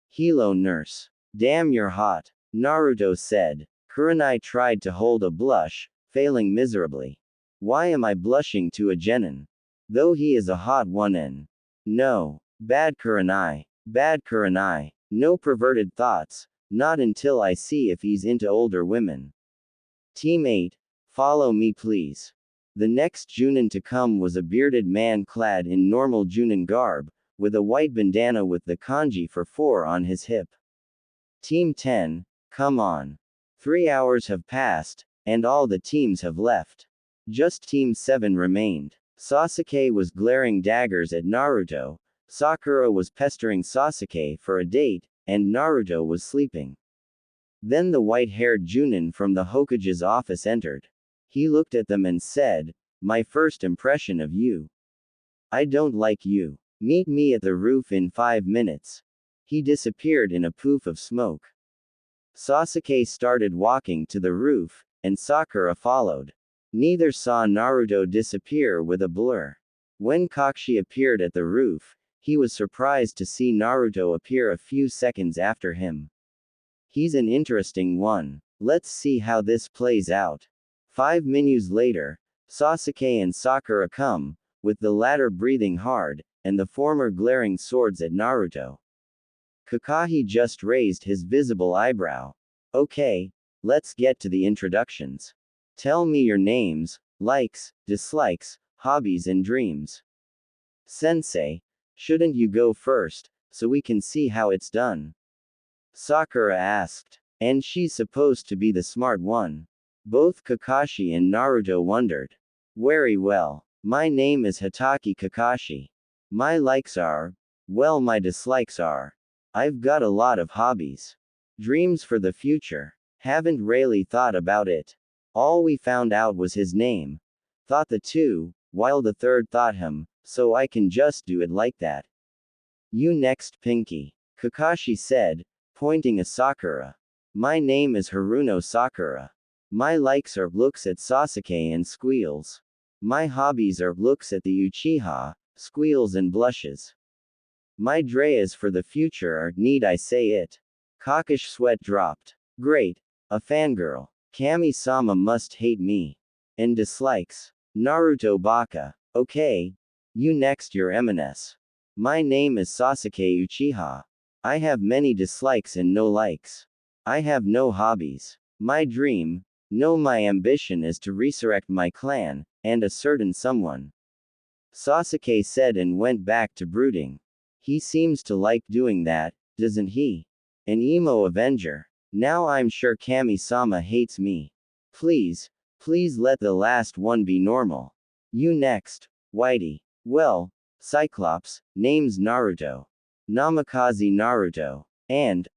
Hello nurse. Damn you're hot, Naruto said. Kurenai tried to hold a blush, failing miserably. Why am I blushing to a genin? Though he is a hot one and. No. Bad Kurenai. Bad Kurenai. No perverted thoughts, not until I see if he's into older women. Team 8, follow me please. The next Junin to come was a bearded man clad in normal Junin garb, with a white bandana with the kanji for 4 on his hip. Team 10, come on. 3 hours have passed, and all the teams have left. Just Team 7 remained. Sasuke was glaring daggers at Naruto, Sakura was pestering Sasuke for a date, and Naruto was sleeping. Then the white-haired Junin from the Hokage's office entered. He looked at them and said, my first impression of you. I don't like you. Meet me at the roof in 5 minutes. He disappeared in a poof of smoke. Sasuke started walking to the roof, and Sakura followed. Neither saw Naruto disappear with a blur. When Kakashi appeared at the roof, he was surprised to see Naruto appear a few seconds after him. He's an interesting one. Let's see how this plays out. 5 minutes later, Sasuke and Sakura come, with the latter breathing hard, and the former glaring swords at Naruto. Kakashi just raised his visible eyebrow. Okay, let's get to the introductions. Tell me your names, likes, dislikes, hobbies and dreams. Sensei, shouldn't you go first, so we can see how it's done? Sakura asked. And she's supposed to be the smart one. Both Kakashi and Naruto wondered. Very well. My name is Hatake Kakashi. My likes are, well, my dislikes are. I've got a lot of hobbies. Dreams for the future. Haven't really thought about it. All we found out was his name. Thought the two, while the third thought him, so I can just do it like that. You next, Pinky. Kakashi said, pointing at Sakura. My name is Haruno Sakura. My likes are looks at Sasuke and squeals. My hobbies are looks at the Uchiha, squeals and blushes. My dreas for the future are, need I say it? Kakashi sweat dropped. Great. A fangirl. Kami-sama must hate me. And dislikes. Naruto Baka. Okay. You next, your eminence. My name is Sasuke Uchiha. I have many dislikes and no likes. I have no hobbies. My dream, no, my ambition is to resurrect my clan, and a certain someone. Sasuke said and went back to brooding. He seems to like doing that, doesn't he? An emo Avenger. Now I'm sure Kami-sama hates me. Please, please let the last one be normal. You next, Whitey. Well, Cyclops, name's Naruto. Namikaze Naruto. And,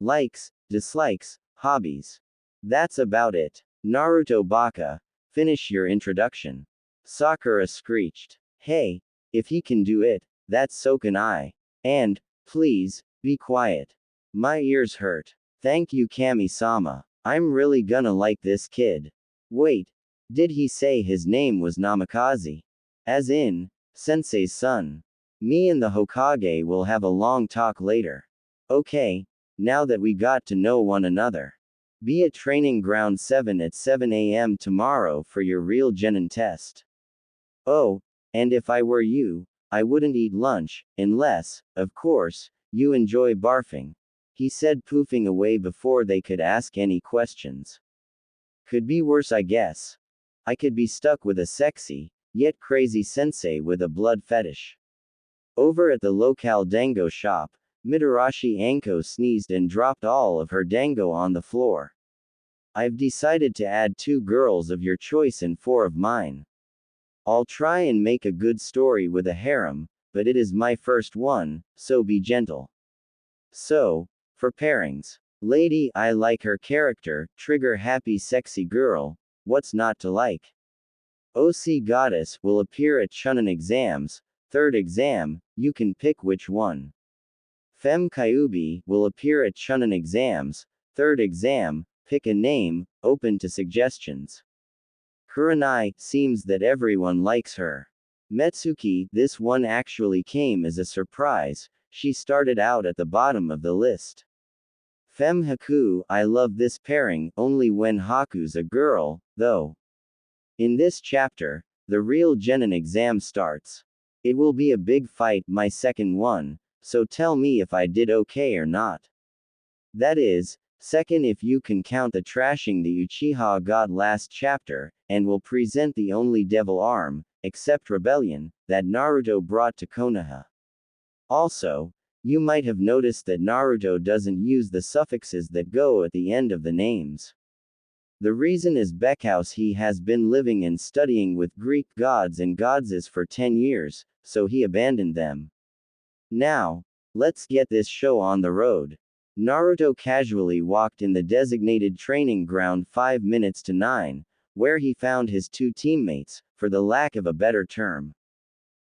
likes, dislikes, hobbies. That's about it. Naruto Baka, finish your introduction. Sakura screeched. Hey, if he can do it, that's so can I. And, please, be quiet. My ears hurt. Thank you, Kami-sama. I'm really gonna like this kid. Wait, did he say his name was Namikaze? As in, Sensei's son. Me and the Hokage will have a long talk later. Okay, now that we got to know one another. Be at Training Ground 7 at 7 a.m. tomorrow for your real genin test. Oh, and if I were you, I wouldn't eat lunch, unless, of course, you enjoy barfing. He said, poofing away before they could ask any questions. Could be worse, I guess. I could be stuck with a sexy, yet crazy sensei with a blood fetish. Over at the local dango shop, Mitarashi Anko sneezed and dropped all of her dango on the floor. I've decided to add 2 girls of your choice and 4 of mine. I'll try and make a good story with a harem, but it is my first one, so be gentle. So, for pairings. Lady, I like her character, trigger happy sexy girl, what's not to like? OC Goddess will appear at Chunin exams, 3rd exam, you can pick which one. Femme Kyuubi will appear at Chunin exams, 3rd exam, pick a name, open to suggestions. Kurenai, seems that everyone likes her. Metsuki, this one actually came as a surprise, she started out at the bottom of the list. Femme Haku, I love this pairing, only when Haku's a girl, though. In this chapter, the real genin exam starts. It will be a big fight, my second one, so tell me if I did okay or not. That is, second if you can count the trashing the Uchiha got last chapter, and will present the only devil arm, except rebellion, that Naruto brought to Konoha. Also, you might have noticed that Naruto doesn't use the suffixes that go at the end of the names. The reason is because he has been living and studying with Greek gods and goddesses for 10 years, so he abandoned them. Now, let's get this show on the road. Naruto casually walked in the designated training ground 5 minutes to 9, where he found his 2 teammates, for the lack of a better term.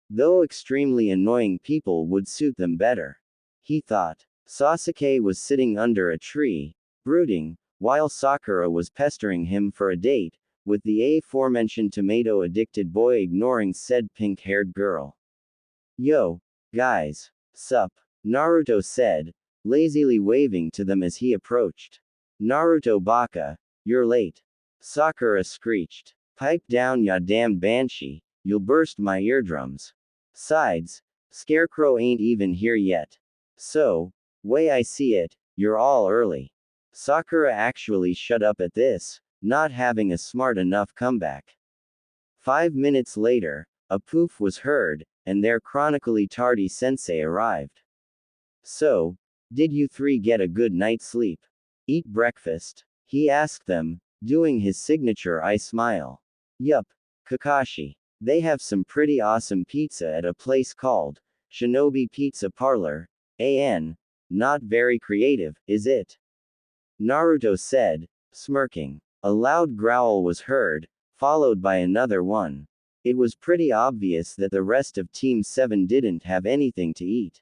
Though extremely annoying people would suit them better. He thought. Sasuke was sitting under a tree, brooding, while Sakura was pestering him for a date, with the aforementioned tomato-addicted boy ignoring said pink-haired girl. Yo, guys. Sup? Naruto said, lazily waving to them as he approached. Naruto Baka, you're late. Sakura screeched. Pipe down ya damn banshee, you'll burst my eardrums. Sides, Scarecrow ain't even here yet. So, way I see it, you're all early. Sakura actually shut up at this, not having a smart enough comeback. 5 minutes later, a poof was heard, and their chronically tardy sensei arrived. So, did you 3 get a good night's sleep? Eat breakfast? He asked them, doing his signature eye smile. Yup, Kakashi. They have some pretty awesome pizza at a place called Shinobi Pizza Parlor. Not very creative, is it? Naruto said, smirking. A loud growl was heard, followed by another one. It was pretty obvious that the rest of Team 7 didn't have anything to eat.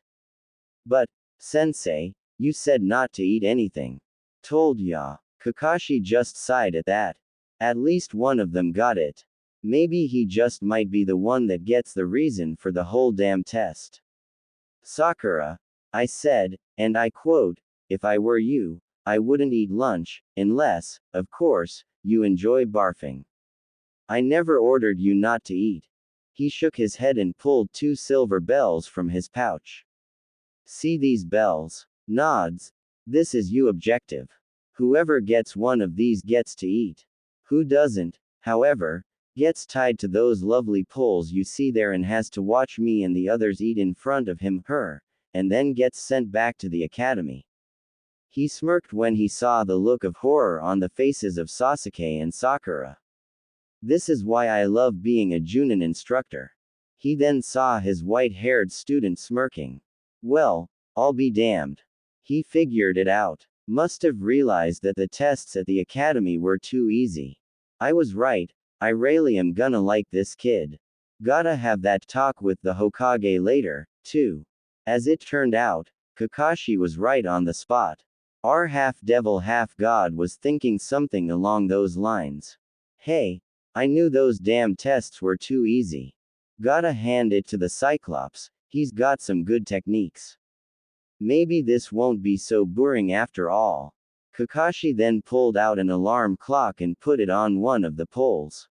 But, Sensei, you said not to eat anything. Told ya. Kakashi just sighed at that. At least one of them got it. Maybe he just might be the one that gets the reason for the whole damn test. Sakura, I said, and I quote, if I were you, I wouldn't eat lunch, unless, of course, you enjoy barfing. I never ordered you not to eat. He shook his head and pulled 2 silver bells from his pouch. See these bells? Nods. This is your objective. Whoever gets one of these gets to eat. Who doesn't, however, gets tied to those lovely poles you see there and has to watch me and the others eat in front of him, her, and then gets sent back to the academy. He smirked when he saw the look of horror on the faces of Sasuke and Sakura. This is why I love being a Junin instructor. He then saw his white-haired student smirking. Well, I'll be damned. He figured it out. Must have realized that the tests at the academy were too easy. I was right, I really am gonna like this kid. Gotta have that talk with the Hokage later, too. As it turned out, Kakashi was right on the spot. Our half-devil half-god was thinking something along those lines. Hey, I knew those damn tests were too easy. Gotta hand it to the Cyclops, he's got some good techniques. Maybe this won't be so boring after all. Kakashi then pulled out an alarm clock and put it on one of the poles.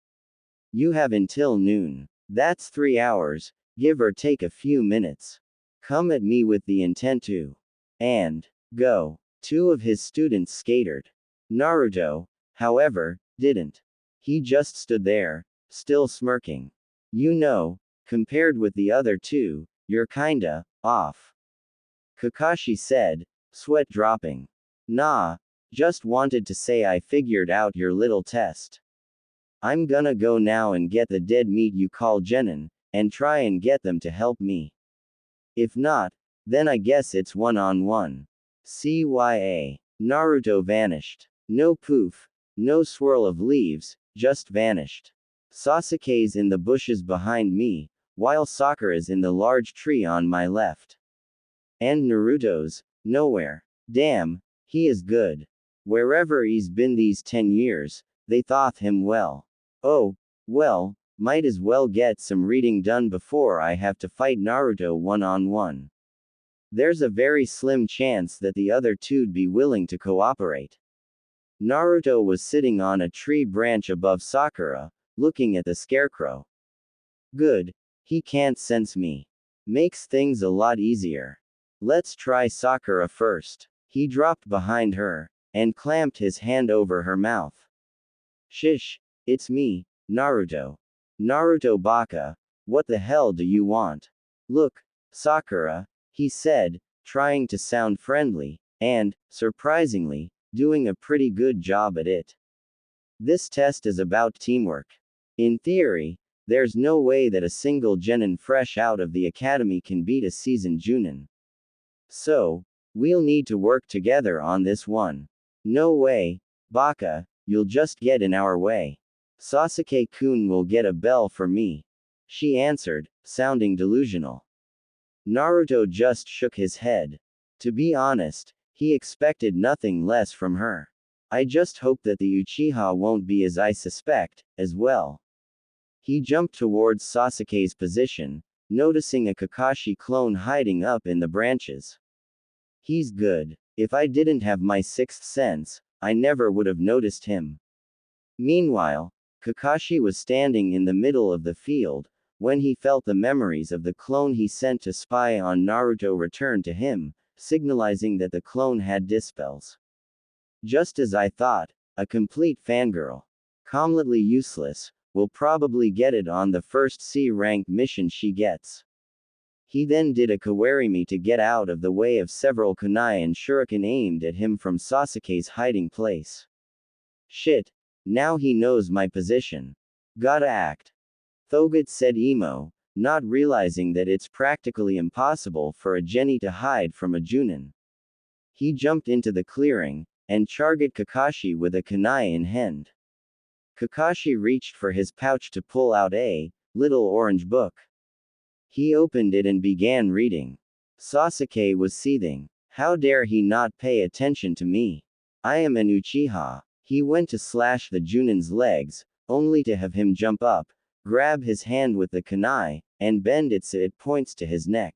You have until noon. That's 3 hours, give or take a few minutes. Come at me with the intent to. And. Go. 2 of his students skated. Naruto, however, didn't. He just stood there, still smirking. You know, compared with the other 2, you're kinda off. Kakashi said, sweat dropping. Nah, just wanted to say I figured out your little test. I'm gonna go now and get the dead meat you call genin, and try and get them to help me. If not, then I guess it's one-on-one. CYA. Naruto vanished. No poof, no swirl of leaves, just vanished. Sasuke's in the bushes behind me, while Sakura's in the large tree on my left. And Naruto's, nowhere. Damn, he is good. Wherever he's been these 10 years, they thought him well. Oh, well, might as well get some reading done before I have to fight Naruto one-on-one. There's a very slim chance that the other 2'd be willing to cooperate. Naruto was sitting on a tree branch above Sakura, looking at the scarecrow. Good, he can't sense me. Makes things a lot easier. Let's try Sakura first. He dropped behind her, and clamped his hand over her mouth. Shish, it's me, Naruto. Naruto Baka, what the hell do you want? Look, Sakura, he said, trying to sound friendly, and, surprisingly, doing a pretty good job at it. This test is about teamwork. In theory, there's no way that a single genin fresh out of the academy can beat a seasoned Junin. So, we'll need to work together on this one. No way, Baka, you'll just get in our way. Sasuke-kun will get a bell for me. She answered, sounding delusional. Naruto just shook his head. To be honest, he expected nothing less from her. I just hope that the Uchiha won't be as I suspect, as well. He jumped towards Sasuke's position, noticing a Kakashi clone hiding up in the branches. He's good. If I didn't have my 6th sense, I never would have noticed him. Meanwhile, Kakashi was standing in the middle of the field, when he felt the memories of the clone he sent to spy on Naruto return to him, signalizing that the clone had dispels. Just as I thought, a complete fangirl. Completely useless, will probably get it on the first C-rank mission she gets. He then did a kawarimi to get out of the way of several kunai and shuriken aimed at him from Sasuke's hiding place. Shit. Now he knows my position. Gotta act. Thogut said emo, not realizing that it's practically impossible for a geni to hide from a Junin. He jumped into the clearing, and charged Kakashi with a kunai in hand. Kakashi reached for his pouch to pull out a little orange book. He opened it and began reading. Sasuke was seething. How dare he not pay attention to me? I am an Uchiha. He went to slash the Junin's legs, only to have him jump up, grab his hand with the kunai, and bend it so it points to his neck.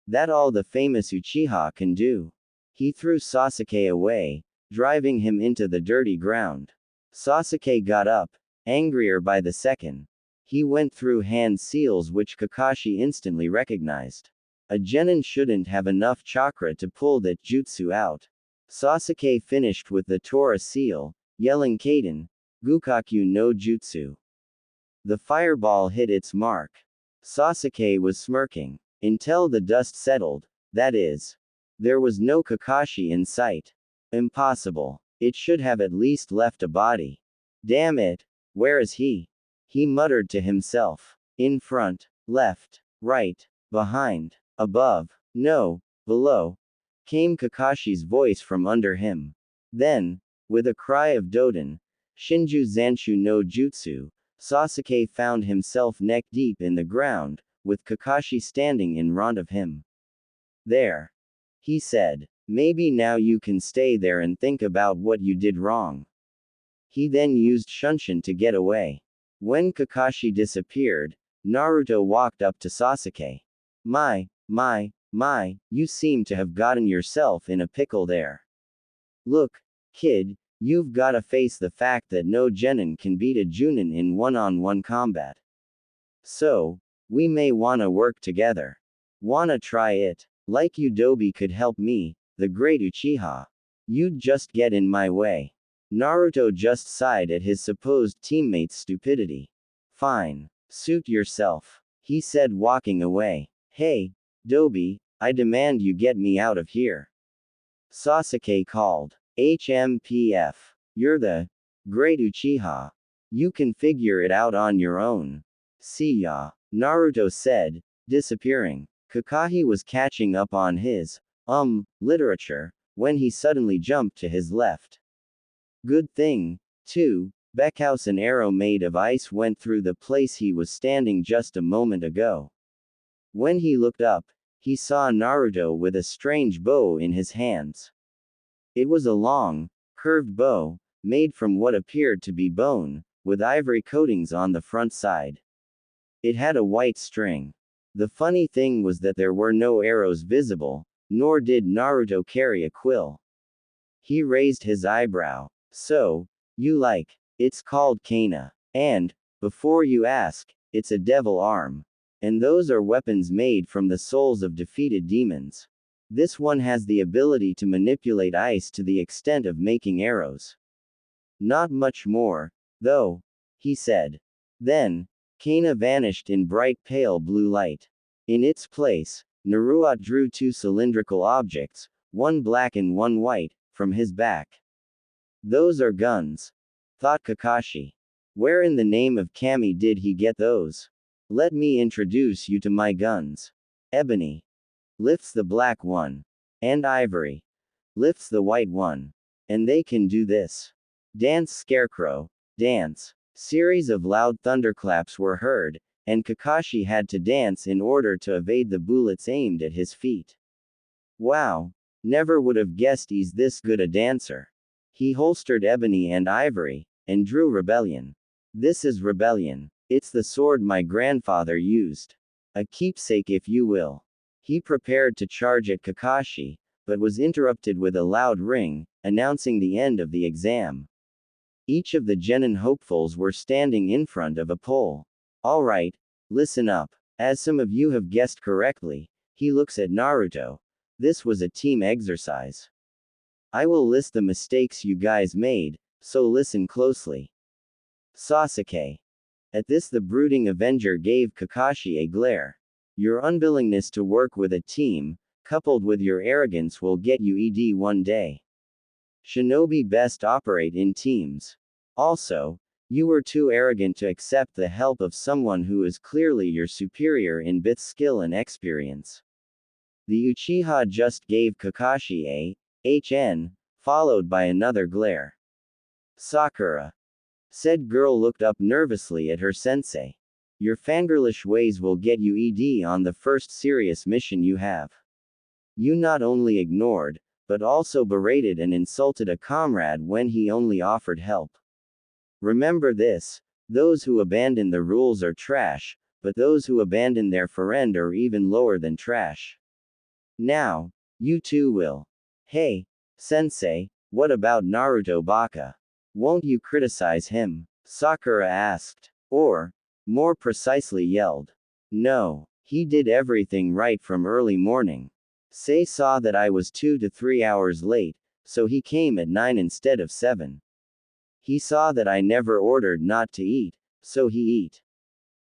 That all the famous Uchiha can do. He threw Sasuke away, driving him into the dirty ground. Sasuke got up, angrier by the second. He went through hand seals which Kakashi instantly recognized. A genin shouldn't have enough chakra to pull that jutsu out. Sasuke finished with the Tora seal, yelling Kaden, Gukaku no Jutsu. The fireball hit its mark. Sasuke was smirking. Until the dust settled, that is. There was no Kakashi in sight. Impossible. It should have at least left a body. Damn it, where is he? He muttered to himself. In front, left, right, behind, above, no, below, came Kakashi's voice from under him. Then, with a cry of Doden, Shinju Zanshu no Jutsu, Sasuke found himself neck deep in the ground, with Kakashi standing in front of him. There. He said, maybe now you can stay there and think about what you did wrong. He then used Shunshin to get away. When Kakashi disappeared, Naruto walked up to Sasuke. My, you seem to have gotten yourself in a pickle there. Look, kid, you've gotta face the fact that no genin can beat a Junin in one-on-one combat. So, we may wanna work together. Wanna try it? Like Udobi could help me, the great Uchiha. You'd just get in my way. Naruto just sighed at his supposed teammate's stupidity. Fine. Suit yourself, he said, walking away. Hey, Dobi, I demand you get me out of here. Sasuke called. HMPF. You're the great Uchiha. You can figure it out on your own. See ya, Naruto said, disappearing. Kakashi was catching up on his literature when he suddenly jumped to his left. Good thing, too, Beckhouse an arrow made of ice went through the place he was standing just a moment ago. When he looked up, he saw Naruto with a strange bow in his hands. It was a long, curved bow, made from what appeared to be bone, with ivory coatings on the front side. It had a white string. The funny thing was that there were no arrows visible, nor did Naruto carry a quill. He raised his eyebrow. So, you like, it's called Kana. And, before you ask, it's a devil arm. And those are weapons made from the souls of defeated demons. This one has the ability to manipulate ice to the extent of making arrows. Not much more, though, he said. Then, Kana vanished in bright pale blue light. In its place, Naruto drew two cylindrical objects, one black and one white, from his back. Those are guns, thought Kakashi. Where in the name of Kami did he get those? Let me introduce you to my guns. Ebony lifts the black one, and Ivory lifts the white one. And they can do this. Dance, Scarecrow, dance. Series of loud thunderclaps were heard, and Kakashi had to dance in order to evade the bullets aimed at his feet. Wow, never would have guessed he's this good a dancer. He holstered Ebony and Ivory, and drew Rebellion. This is Rebellion. It's the sword my grandfather used. A keepsake, if you will. He prepared to charge at Kakashi, but was interrupted with a loud ring, announcing the end of the exam. Each of the genin hopefuls were standing in front of a pole. Alright, listen up. As some of you have guessed correctly, he looks at Naruto. This was a team exercise. I will list the mistakes you guys made, so listen closely. Sasuke. At this, the brooding Avenger gave Kakashi a glare. Your unwillingness to work with a team, coupled with your arrogance, will get you ED one day. Shinobi best operate in teams. Also, you were too arrogant to accept the help of someone who is clearly your superior in both skill and experience. The Uchiha just gave Kakashi a HN followed by another glare. Sakura. Said girl looked up nervously at her sensei. Your fangirlish ways will get you ED on the first serious mission you have. You not only ignored, but also berated and insulted a comrade when he only offered help. Remember this, those who abandon the rules are trash, but those who abandon their friend are even lower than trash. Now, you too will. Hey, sensei, what about Naruto Baka? Won't you criticize him? Sakura asked. Or, more precisely yelled. No, he did everything right from early morning. Sei saw that I was 2 to 3 hours late, so he came at 9 instead of 7. He saw that I never ordered not to eat, so he eat.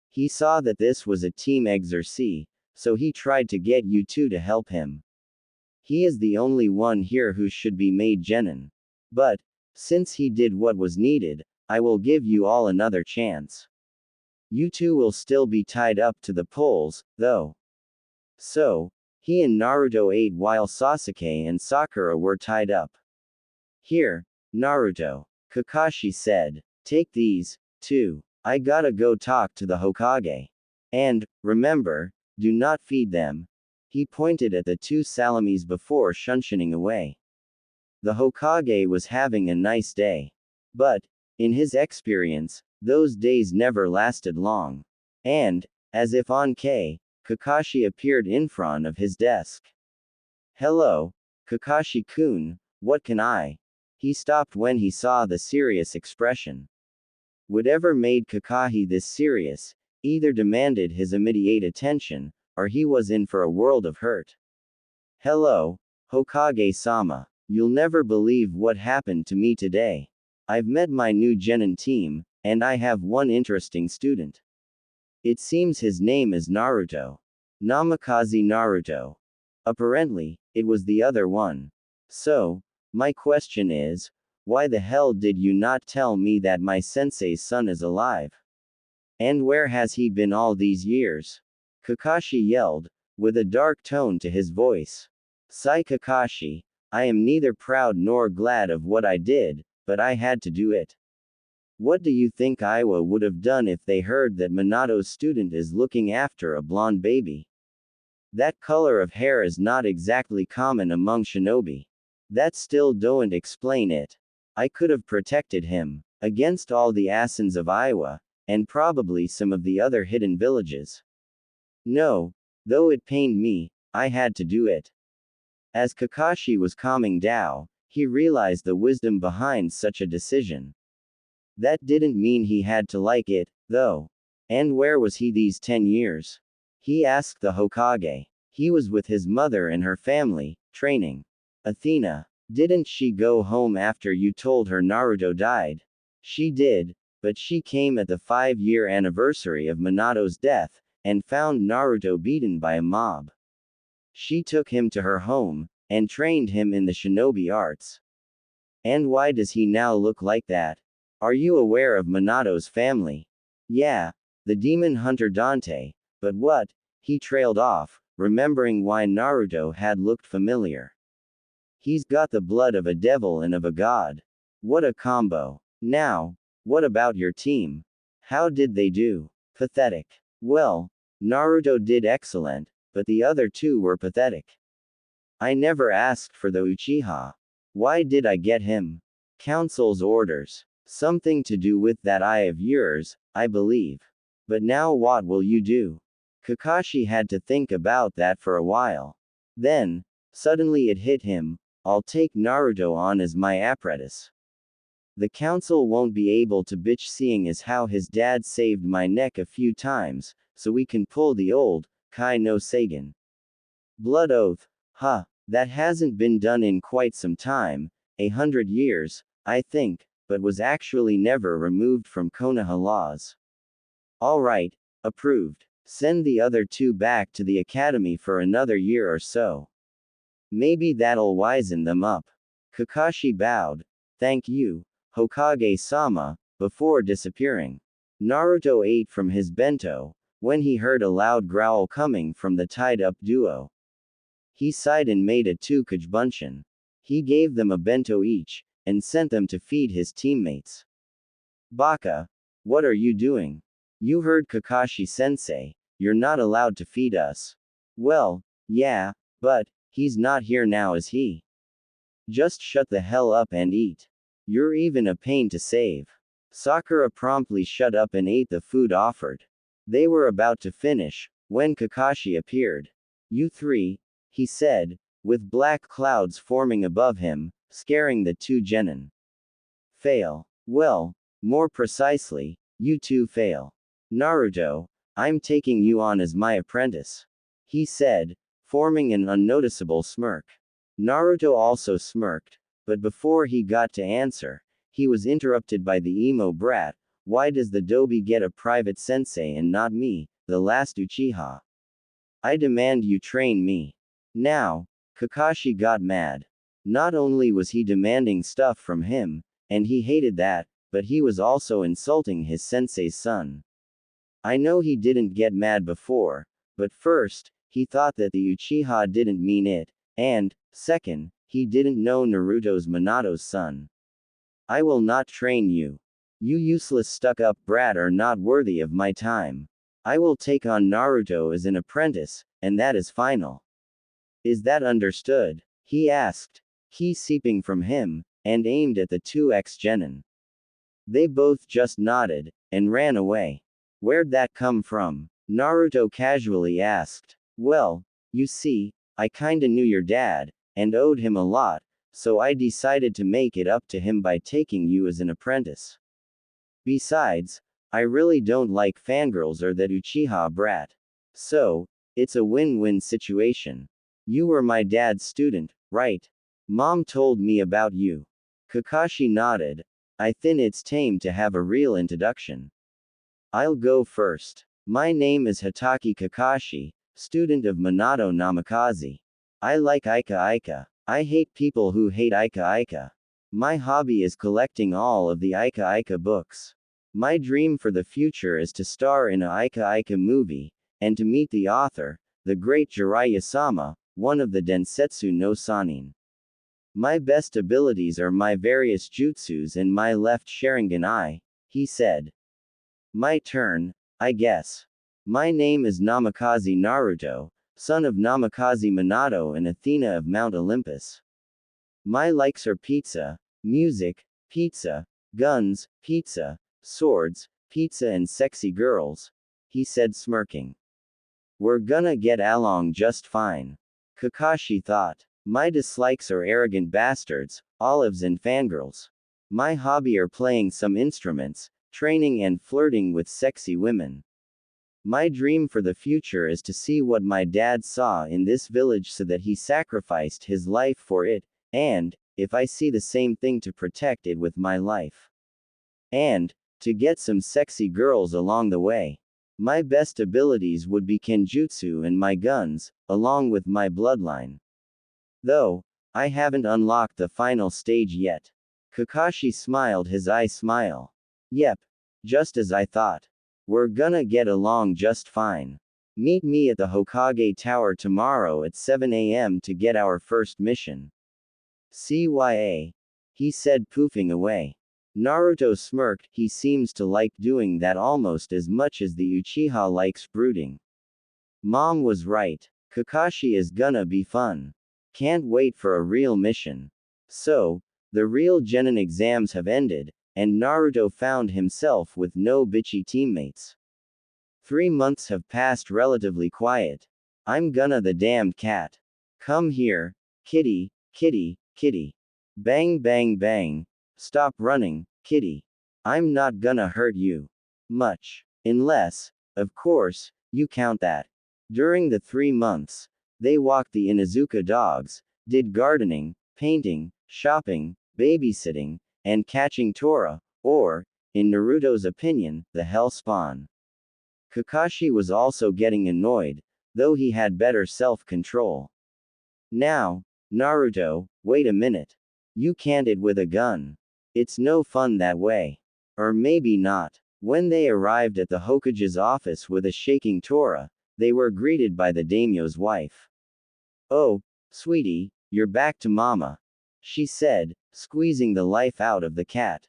He saw that this was a team exercise, so he tried to get you two to help him. He is the only one here who should be made genin. But, since he did what was needed, I will give you all another chance. You two will still be tied up to the poles, though. So, he and Naruto ate while Sasuke and Sakura were tied up. Here, Naruto, Kakashi said, take these, too. I gotta go talk to the Hokage. And, remember, do not feed them. He pointed at the two salamis before shunshining away. The Hokage was having a nice day. But, in his experience, those days never lasted long. And, as if on Kakashi appeared in front of his desk. Hello, Kakashi-kun, what can I? He stopped when he saw the serious expression. Whatever made Kakashi this serious, either demanded his immediate attention, or he was in for a world of hurt. Hello, Hokage-sama. You'll never believe what happened to me today. I've met my new genin team, and I have one interesting student. It seems his name is Naruto. Namikaze Naruto. Apparently, it was the other one. So, my question is, why the hell did you not tell me that my sensei's son is alive? And where has he been all these years? Kakashi yelled, with a dark tone to his voice. Sai Kakashi, I am neither proud nor glad of what I did, but I had to do it. What do you think Iwa would have done if they heard that Minato's student is looking after a blonde baby? That color of hair is not exactly common among shinobi. That still don't explain it. I could have protected him, against all the assassins of Iwa, and probably some of the other hidden villages. No, though it pained me, I had to do it. As Kakashi was calming down, he realized the wisdom behind such a decision. That didn't mean he had to like it, though. And where was he these 10 years? He asked the Hokage. He was with his mother and her family, training. Athena, didn't she go home after you told her Naruto died? She did, but she came at the 5-year anniversary of Minato's death, and found Naruto beaten by a mob. She took him to her home, and trained him in the shinobi arts. And why does he now look like that? Are you aware of Minato's family? Yeah, the demon hunter Dante, but what? He trailed off, remembering why Naruto had looked familiar. He's got the blood of a devil and of a god. What a combo. Now, what about your team? How did they do? Pathetic. Well, Naruto did excellent, but the other two were pathetic. I never asked for the Uchiha. Why did I get him? Council's orders. Something to do with that eye of yours, I believe. But now what will you do? Kakashi had to think about that for a while. Then, suddenly it hit him, I'll take Naruto on as my apprentice. The council won't be able to bitch seeing as how his dad saved my neck a few times, so we can pull the old, Kai no Seigen. Blood oath, huh, that hasn't been done in quite some time, 100 years, I think, but was actually never removed from Konoha laws. Alright, approved. Send the other two back to the academy for another year or so. Maybe that'll wizen them up. Kakashi bowed. Thank you, Hokage-sama, before disappearing. Naruto ate from his bento, when he heard a loud growl coming from the tied-up duo. He sighed and made a 2 bunshin. He gave them a bento each, and sent them to feed his teammates. Baka, what are you doing? You heard Kakashi-sensei, you're not allowed to feed us. Well, yeah, but, he's not here now, is he? Just shut the hell up and eat. You're even a pain to save. Sakura promptly shut up and ate the food offered. They were about to finish, when Kakashi appeared. You three, he said, with black clouds forming above him, scaring the two genin. Fail. Well, more precisely, you two fail. Naruto, I'm taking you on as my apprentice. He said, forming an unnoticeable smirk. Naruto also smirked, but before he got to answer, he was interrupted by the emo brat. Why does the Dobi get a private sensei and not me, the last Uchiha? I demand you train me. Now, Kakashi got mad. Not only was he demanding stuff from him, and he hated that, but he was also insulting his sensei's son. I know he didn't get mad before, but first, he thought that the Uchiha didn't mean it, and, second, he didn't know Naruto's Minato's son. I will not train you. You useless stuck-up brat are not worthy of my time. I will take on Naruto as an apprentice, and that is final. Is that understood? He asked, ki seeping from him, and aimed at the two ex-genin. They both just nodded, and ran away. Where'd that come from? Naruto casually asked. Well, you see, I kinda knew your dad, and owed him a lot, so I decided to make it up to him by taking you as an apprentice. Besides, I really don't like fangirls or that Uchiha brat. So, it's a win-win situation. You were my dad's student, right? Mom told me about you. Kakashi nodded. I think it's tame to have a real introduction. I'll go first. My name is Hatake Kakashi, student of Minato Namikaze. I like Ika Ika. I hate people who hate Ika Ika. My hobby is collecting all of the Ika Ika books. My dream for the future is to star in a Ika Ika movie, and to meet the author, the great Jiraiya-sama, one of the Densetsu no Sanin. My best abilities are my various jutsus and my left Sharingan eye, he said. My turn, I guess. My name is Namikaze Naruto, son of Namikaze Minato and Athena of Mount Olympus. My likes are pizza, music, pizza, guns, pizza, swords, pizza and sexy girls, he said smirking. We're gonna get along just fine. Kakashi thought. My dislikes are arrogant bastards, olives and fangirls. My hobby are playing some instruments, training and flirting with sexy women. My dream for the future is to see what my dad saw in this village so that he sacrificed his life for it, and, if I see the same thing, to protect it with my life. And, to get some sexy girls along the way. My best abilities would be kenjutsu and my guns, along with my bloodline. Though, I haven't unlocked the final stage yet. Kakashi smiled his eye smile. Yep. Just as I thought. We're gonna get along just fine. Meet me at the Hokage Tower tomorrow at 7 a.m. to get our first mission. CYA. He said, poofing away. Naruto smirked. He seems to like doing that almost as much as the Uchiha likes brooding. Mom was right. Kakashi is gonna be fun. Can't wait for a real mission. So, the real Genin exams have ended, and Naruto found himself with no bitchy teammates. 3 months have passed relatively quiet. I'm gonna the damned cat. Come here, kitty, kitty, kitty. Bang bang bang. Stop running, kitty. I'm not gonna hurt you. Much. Unless, of course, you count that. During the 3 months, they walked the Inuzuka dogs, did gardening, painting, shopping, babysitting, and catching Tora, or, in Naruto's opinion, the hell spawn. Kakashi was also getting annoyed, though he had better self-control. Now, Naruto, wait a minute. You can't it with a gun. It's no fun that way. Or maybe not. When they arrived at the Hokage's office with a shaking Tora, they were greeted by the daimyo's wife. Oh, sweetie, you're back to mama. she said, squeezing the life out of the cat.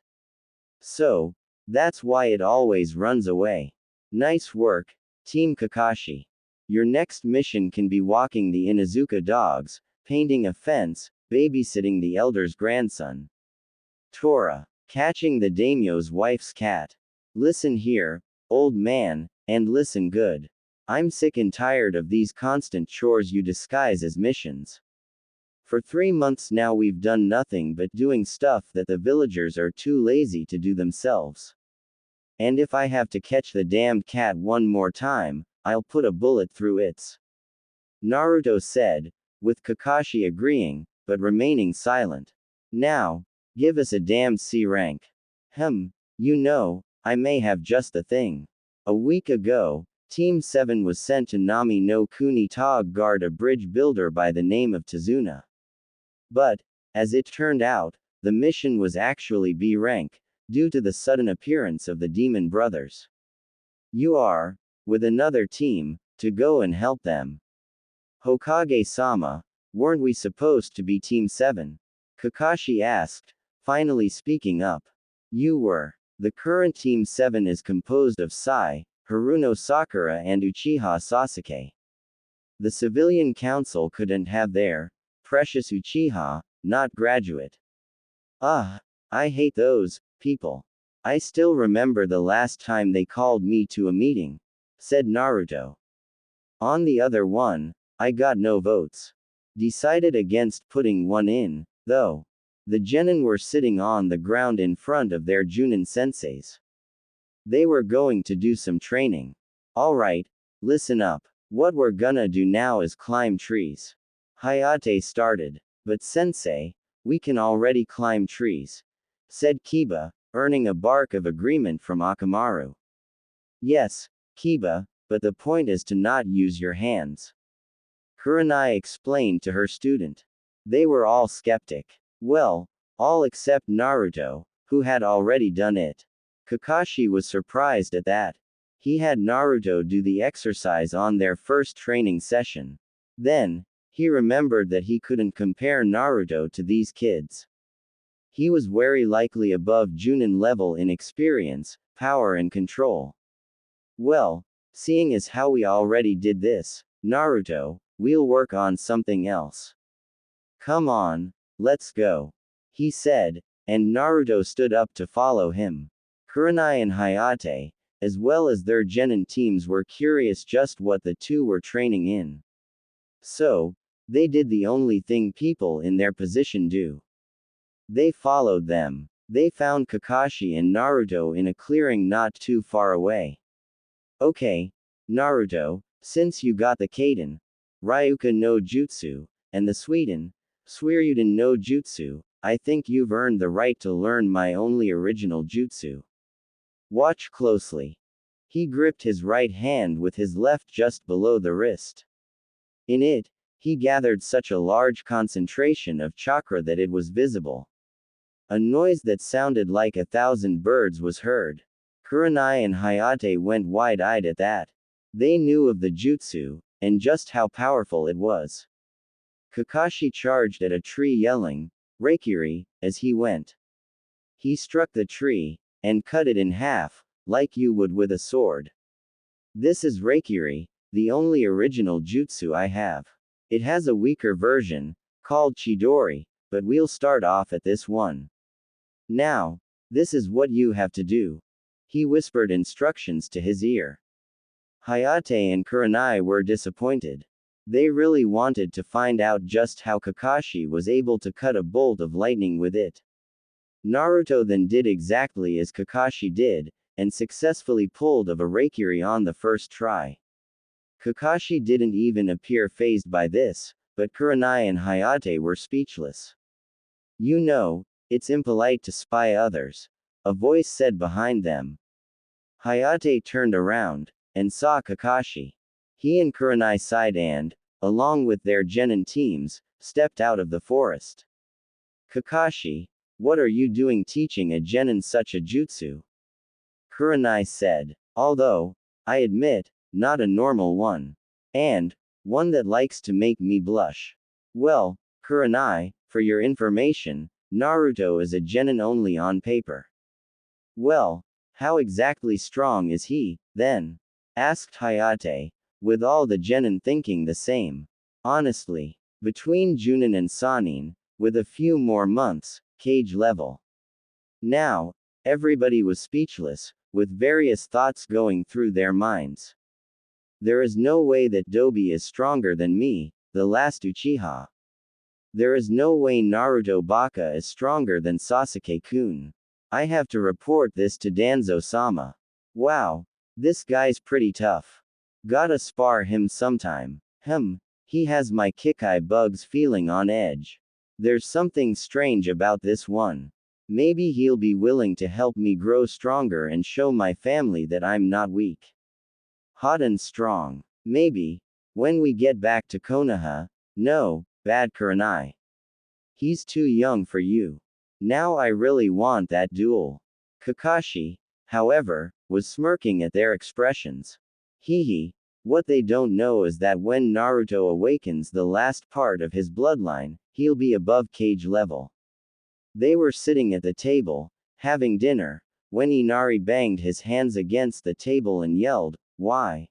So, that's why it always runs away. Nice work, Team Kakashi. Your next mission can be walking the Inuzuka dogs, painting a fence, babysitting the elder's grandson. Tora, catching the daimyo's wife's cat. Listen here, old man, and listen good. I'm sick and tired of these constant chores you disguise as missions. For 3 months now we've done nothing but doing stuff that the villagers are too lazy to do themselves. And if I have to catch the damned cat one more time, I'll put a bullet through its. Naruto said, with Kakashi agreeing, but remaining silent. Now, give us a damned C rank. You know, I may have just the thing. A week ago, Team 7 was sent to Nami no Kuni to guard a bridge builder by the name of Tazuna. But, as it turned out, the mission was actually B rank, due to the sudden appearance of the demon brothers. You are, with another team, to go and help them. Hokage-sama, weren't we supposed to be Team 7? Kakashi asked, finally speaking up. You were. The current Team 7 is composed of Sai, Haruno Sakura and Uchiha Sasuke. The civilian council couldn't have their precious Uchiha, not graduate. I hate those people. I still remember the last time they called me to a meeting, said Naruto. On the other one, I got no votes. Decided against putting one in, though. The genin were sitting on the ground in front of their Junin senseis. They were going to do some training. Alright, listen up. What we're gonna do now is climb trees. Hayate started. But sensei, we can already climb trees, said Kiba, earning a bark of agreement from Akamaru. Yes, Kiba, but the point is to not use your hands. Kurenai explained to her student. They were all skeptic. Well, all except Naruto, who had already done it. Kakashi was surprised at that. He had Naruto do the exercise on their first training session. Then, he remembered that he couldn't compare Naruto to these kids. He was very likely above Junin level in experience, power and control. Well, seeing as how we already did this, Naruto, we'll work on something else. Come on, let's go. He said, and Naruto stood up to follow him. Kurenai and Hayate, as well as their genin teams were curious just what the two were training in. So, they did the only thing people in their position do. They followed them. They found Kakashi and Naruto in a clearing not too far away. Okay, Naruto, since you got the Kaden, Ryuka no Jutsu, and the Suiryuden no Jutsu, I think you've earned the right to learn my only original jutsu. Watch closely. He gripped his right hand with his left just below the wrist. In it, he gathered such a large concentration of chakra that it was visible. A noise that sounded like 1,000 birds was heard. Kurenai and Hayate went wide-eyed at that. They knew of the jutsu, and just how powerful it was. Kakashi charged at a tree yelling, "Reikiri," as he went. He struck the tree, and cut it in half, like you would with a sword. This is Reikiri, the only original jutsu I have. It has a weaker version, called Chidori, but we'll start off at this one. Now, this is what you have to do. He whispered instructions to his ear. Hayate and Kurenai were disappointed. They really wanted to find out just how Kakashi was able to cut a bolt of lightning with it. Naruto then did exactly as Kakashi did, and successfully pulled of a Reikiri on the first try. Kakashi didn't even appear fazed by this, but Kurenai and Hayate were speechless. You know, it's impolite to spy others, a voice said behind them. Hayate turned around, and saw Kakashi. He and Kurenai sighed and, along with their genin teams, stepped out of the forest. Kakashi, what are you doing teaching a genin such a jutsu? Kurenai said. Although, I admit, not a normal one. And, one that likes to make me blush. Well, Kurenai, For your information, Naruto is a genin only on paper. Well, how exactly strong is he, then? Asked Hayate, with all the genin thinking the same. Honestly, between Junin and Sanin, with a few more months, cage level. Now, everybody was speechless, with various thoughts going through their minds. There is no way that Dobi is stronger than me, the last Uchiha. There is no way Naruto Baka is stronger than Sasuke-kun. I have to report this to Danzo-sama. Wow, this guy's pretty tough. Gotta spar him sometime. He has my Kikai bugs feeling on edge. There's something strange about this one. Maybe he'll be willing to help me grow stronger and show my family that I'm not weak. Hot and strong. Maybe. When we get back to Konoha. No, bad Kurenai. He's too young for you. Now I really want that duel. Kakashi, however, was smirking at their expressions. Hee. What they don't know is that when Naruto awakens the last part of his bloodline, he'll be above cage level. They were sitting at the table, having dinner, when Inari banged his hands against the table and yelled, "Why?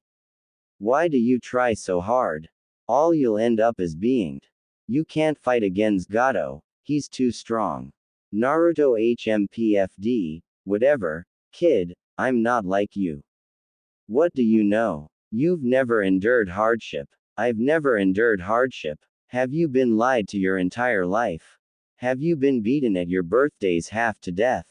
Why do you try so hard? All you'll end up is being. You can't fight against Gato, he's too strong. Naruto HMPFD, whatever, kid, I'm not like you. What do you know? You've never endured hardship. I've never endured hardship. Have you been lied to your entire life? Have you been beaten at your birthdays half to death?"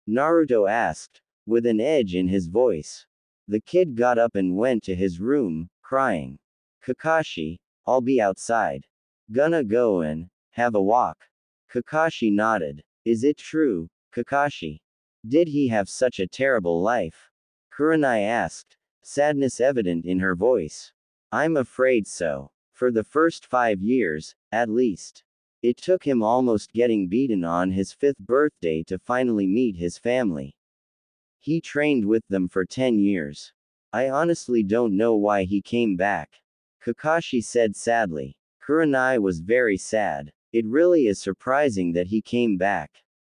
Naruto asked, with an edge in his voice. The kid got up and went to his room, crying. Kakashi, I'll be outside. Gonna go and have a walk. Kakashi nodded. Is it true, Kakashi? Did he have such a terrible life? Kurenai asked, sadness evident in her voice. I'm afraid so. For the first 5 years, at least. It took him almost getting beaten on his 5th birthday to finally meet his family. He trained with them for 10 years. I honestly don't know why he came back. Kakashi said sadly. Kurenai was very sad. It really is surprising that he came back.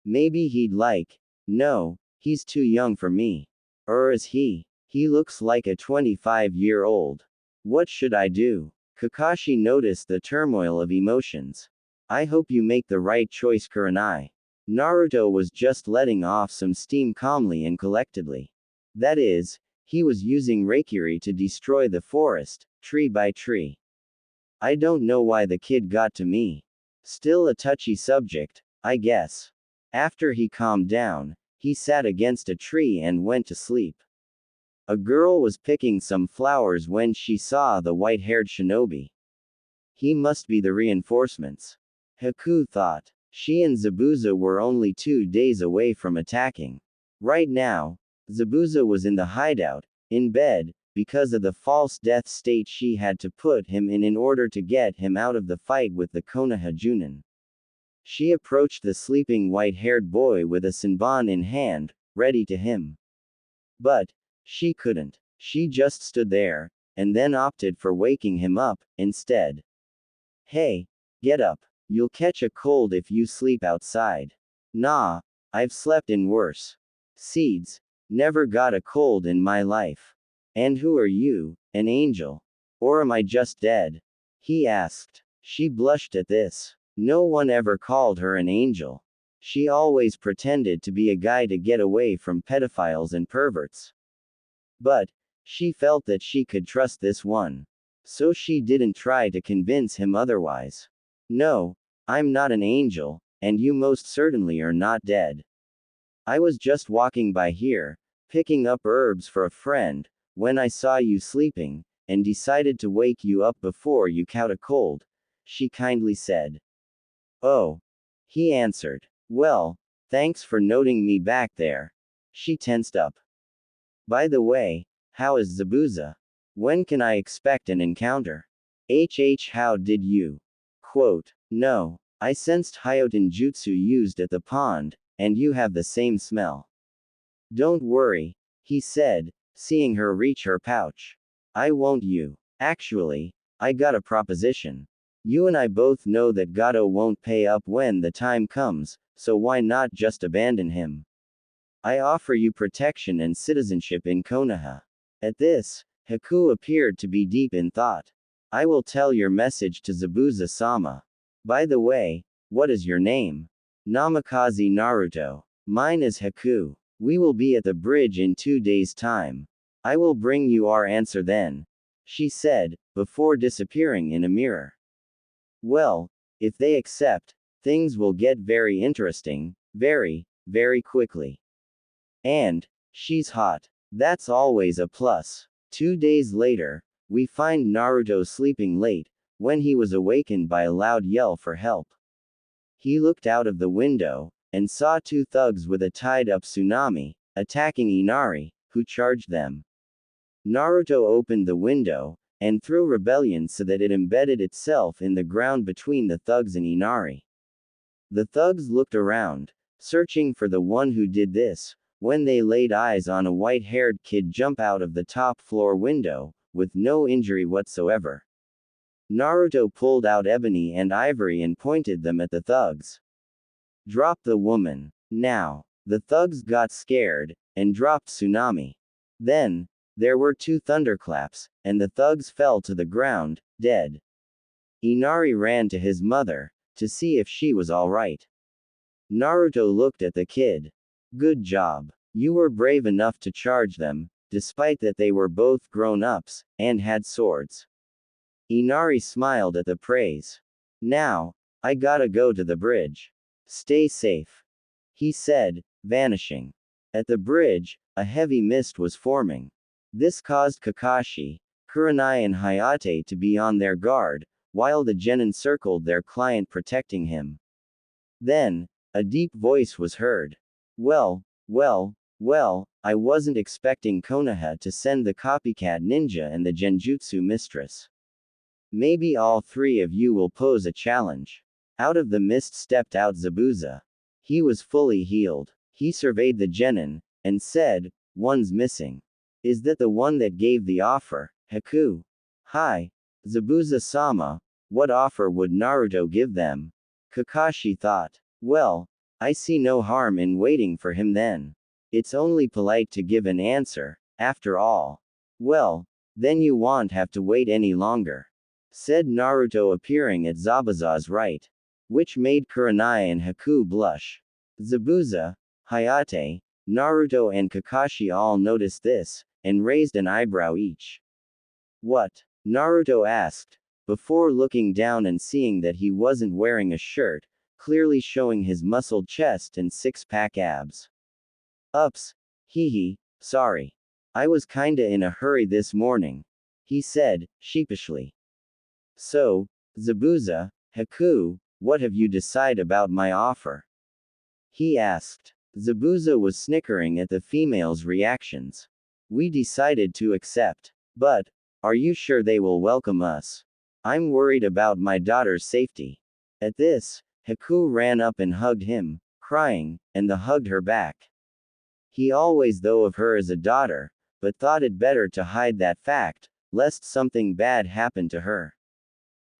Maybe he'd like. No, he's too young for me. Or is he? He looks like a 25-year-old. What should I do? Kakashi noticed the turmoil of emotions. I hope you make the right choice, Kurenai. Naruto was just letting off some steam calmly and collectedly. That is, he was using Reikiri to destroy the forest, tree by tree. I don't know why the kid got to me. Still a touchy subject, I guess. After he calmed down, he sat against a tree and went to sleep. A girl was picking some flowers when she saw the white-haired shinobi. He must be the reinforcements. Haku thought. She and Zabuza were only 2 days away from attacking. Right now, Zabuza was in the hideout, in bed, because of the false death state she had to put him in order to get him out of the fight with the Konoha Junin. She approached the sleeping white-haired boy with a senbon in hand, ready to him. But she couldn't. She just stood there, and then opted for waking him up, instead. Hey, get up. You'll catch a cold if you sleep outside. Nah, I've slept in worse. Seeds. Never got a cold in my life. And who are you, an angel? Or am I just dead? He asked. She blushed at this. No one ever called her an angel. She always pretended to be a guy to get away from pedophiles and perverts. But she felt that she could trust this one. So she didn't try to convince him otherwise. No, I'm not an angel, and you most certainly are not dead. I was just walking by here, picking up herbs for a friend, when I saw you sleeping, and decided to wake you up before you caught a cold, she kindly said. Oh. He answered. Well, thanks for noting me back there. She tensed up. By the way, how is Zabuza? When can I expect an encounter? How did you? Quote. No, I sensed Hyoten Jutsu used at the pond, and you have the same smell. Don't worry, he said, seeing her reach her pouch. I won't you. Actually, I got a proposition. You and I both know that Gato won't pay up when the time comes, so why not just abandon him? I offer you protection and citizenship in Konoha. At this, Haku appeared to be deep in thought. I will tell your message to Zabuza-sama. By the way, what is your name? Namikaze Naruto. Mine is Haku. We will be at the bridge in 2 days' time. I will bring you our answer then, she said, before disappearing in a mirror. Well, if they accept, things will get very interesting, very, very quickly. And, she's hot. That's always a plus. 2 days later, we find Naruto sleeping late, when he was awakened by a loud yell for help. He looked out of the window, and saw 2 thugs with a tied-up tsunami, attacking Inari, who charged them. Naruto opened the window, and threw rebellion so that it embedded itself in the ground between the thugs and Inari. The thugs looked around, searching for the one who did this, when they laid eyes on a white-haired kid jump out of the top-floor window, with no injury whatsoever. Naruto pulled out ebony and ivory and pointed them at the thugs. Drop the woman. Now. The thugs got scared, and dropped tsunami. Then, there were 2 thunderclaps, and the thugs fell to the ground, dead. Inari ran to his mother, to see if she was alright. Naruto looked at the kid. Good job. You were brave enough to charge them, despite that they were both grown-ups, and had swords. Inari smiled at the praise. Now, I gotta go to the bridge. Stay safe, he said, vanishing. At the bridge, a heavy mist was forming. This caused Kakashi, Kurenai and Hayate to be on their guard, while the genin circled their client protecting him. Then, a deep voice was heard. Well, I wasn't expecting Konoha to send the copycat ninja and the genjutsu mistress. Maybe all 3 of you will pose a challenge. Out of the mist stepped out Zabuza. He was fully healed. He surveyed the genin, and said, one's missing. Is that the one that gave the offer, Haku? Hi, Zabuza-sama, what offer would Naruto give them? Kakashi thought. Well, I see no harm in waiting for him then. It's only polite to give an answer, after all. Well, then you won't have to wait any longer, said Naruto appearing at Zabuza's right. Which made Kurenai and Haku blush. Zabuza, Hayate, Naruto and Kakashi all noticed this, and raised an eyebrow each. What? Naruto asked, before looking down and seeing that he wasn't wearing a shirt, clearly showing his muscled chest and 6-pack abs. Ups. Hee, sorry. I was kinda in a hurry this morning, he said, sheepishly. So, Zabuza, Haku, what have you decided about my offer? He asked. Zabuza was snickering at the female's reactions. We decided to accept. But, are you sure they will welcome us? I'm worried about my daughter's safety. At this, Haku ran up and hugged him, crying, and the hugged her back. He always thought of her as a daughter, but thought it better to hide that fact, lest something bad happen to her.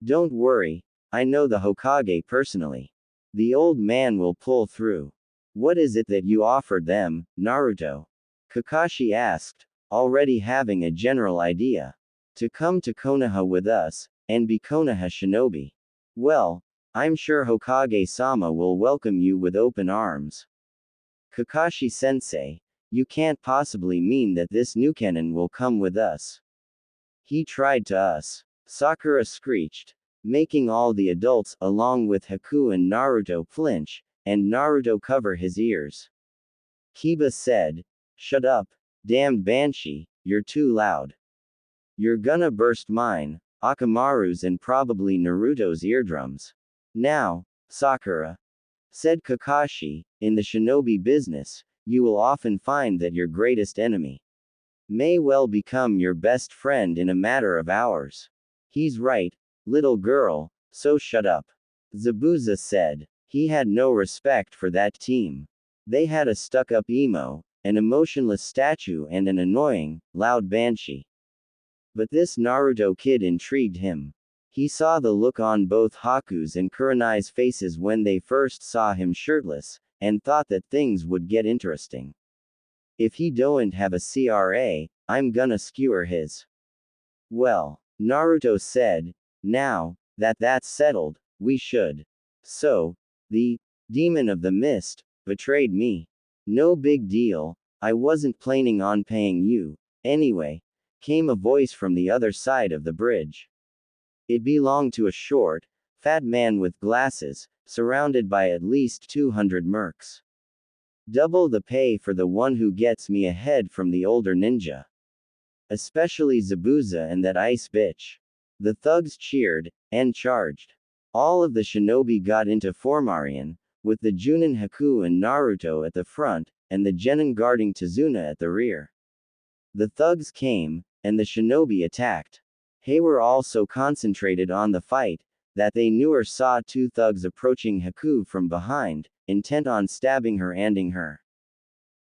Don't worry, I know the Hokage personally. The old man will pull through. What is it that you offered them, Naruto? Kakashi asked, already having a general idea. To come to Konoha with us, and be Konoha shinobi. Well, I'm sure Hokage-sama will welcome you with open arms. Kakashi-sensei, you can't possibly mean that this Nukenin will come with us. He tried to us. Sakura screeched, making all the adults, along with Haku and Naruto flinch, and Naruto cover his ears. Kiba said, shut up, damned Banshee, you're too loud. You're gonna burst mine, Akamaru's and probably Naruto's eardrums. Now, Sakura, said Kakashi, in the shinobi business, you will often find that your greatest enemy may well become your best friend in a matter of hours. He's right, little girl, so shut up. Zabuza said. He had no respect for that team. They had a stuck-up emo, an emotionless statue and an annoying, loud banshee. But this Naruto kid intrigued him. He saw the look on both Haku's and Kurenai's faces when they first saw him shirtless, and thought that things would get interesting. If he don't have a CRA, I'm gonna skewer his. Well, Naruto said, now that that's settled, we should. So, the demon of the mist betrayed me. No big deal, I wasn't planning on paying you, anyway, came a voice from the other side of the bridge. It belonged to a short, fat man with glasses, surrounded by at least 200 mercs. Double the pay for the one who gets me ahead from the older ninja. Especially Zabuza and that ice bitch. The thugs cheered, and charged. All of the shinobi got into formation, with the Junin Haku and Naruto at the front, and the genin guarding Tazuna at the rear. The thugs came, and the shinobi attacked. They were all so concentrated on the fight, that they never saw two thugs approaching Haku from behind, intent on stabbing her and ending her.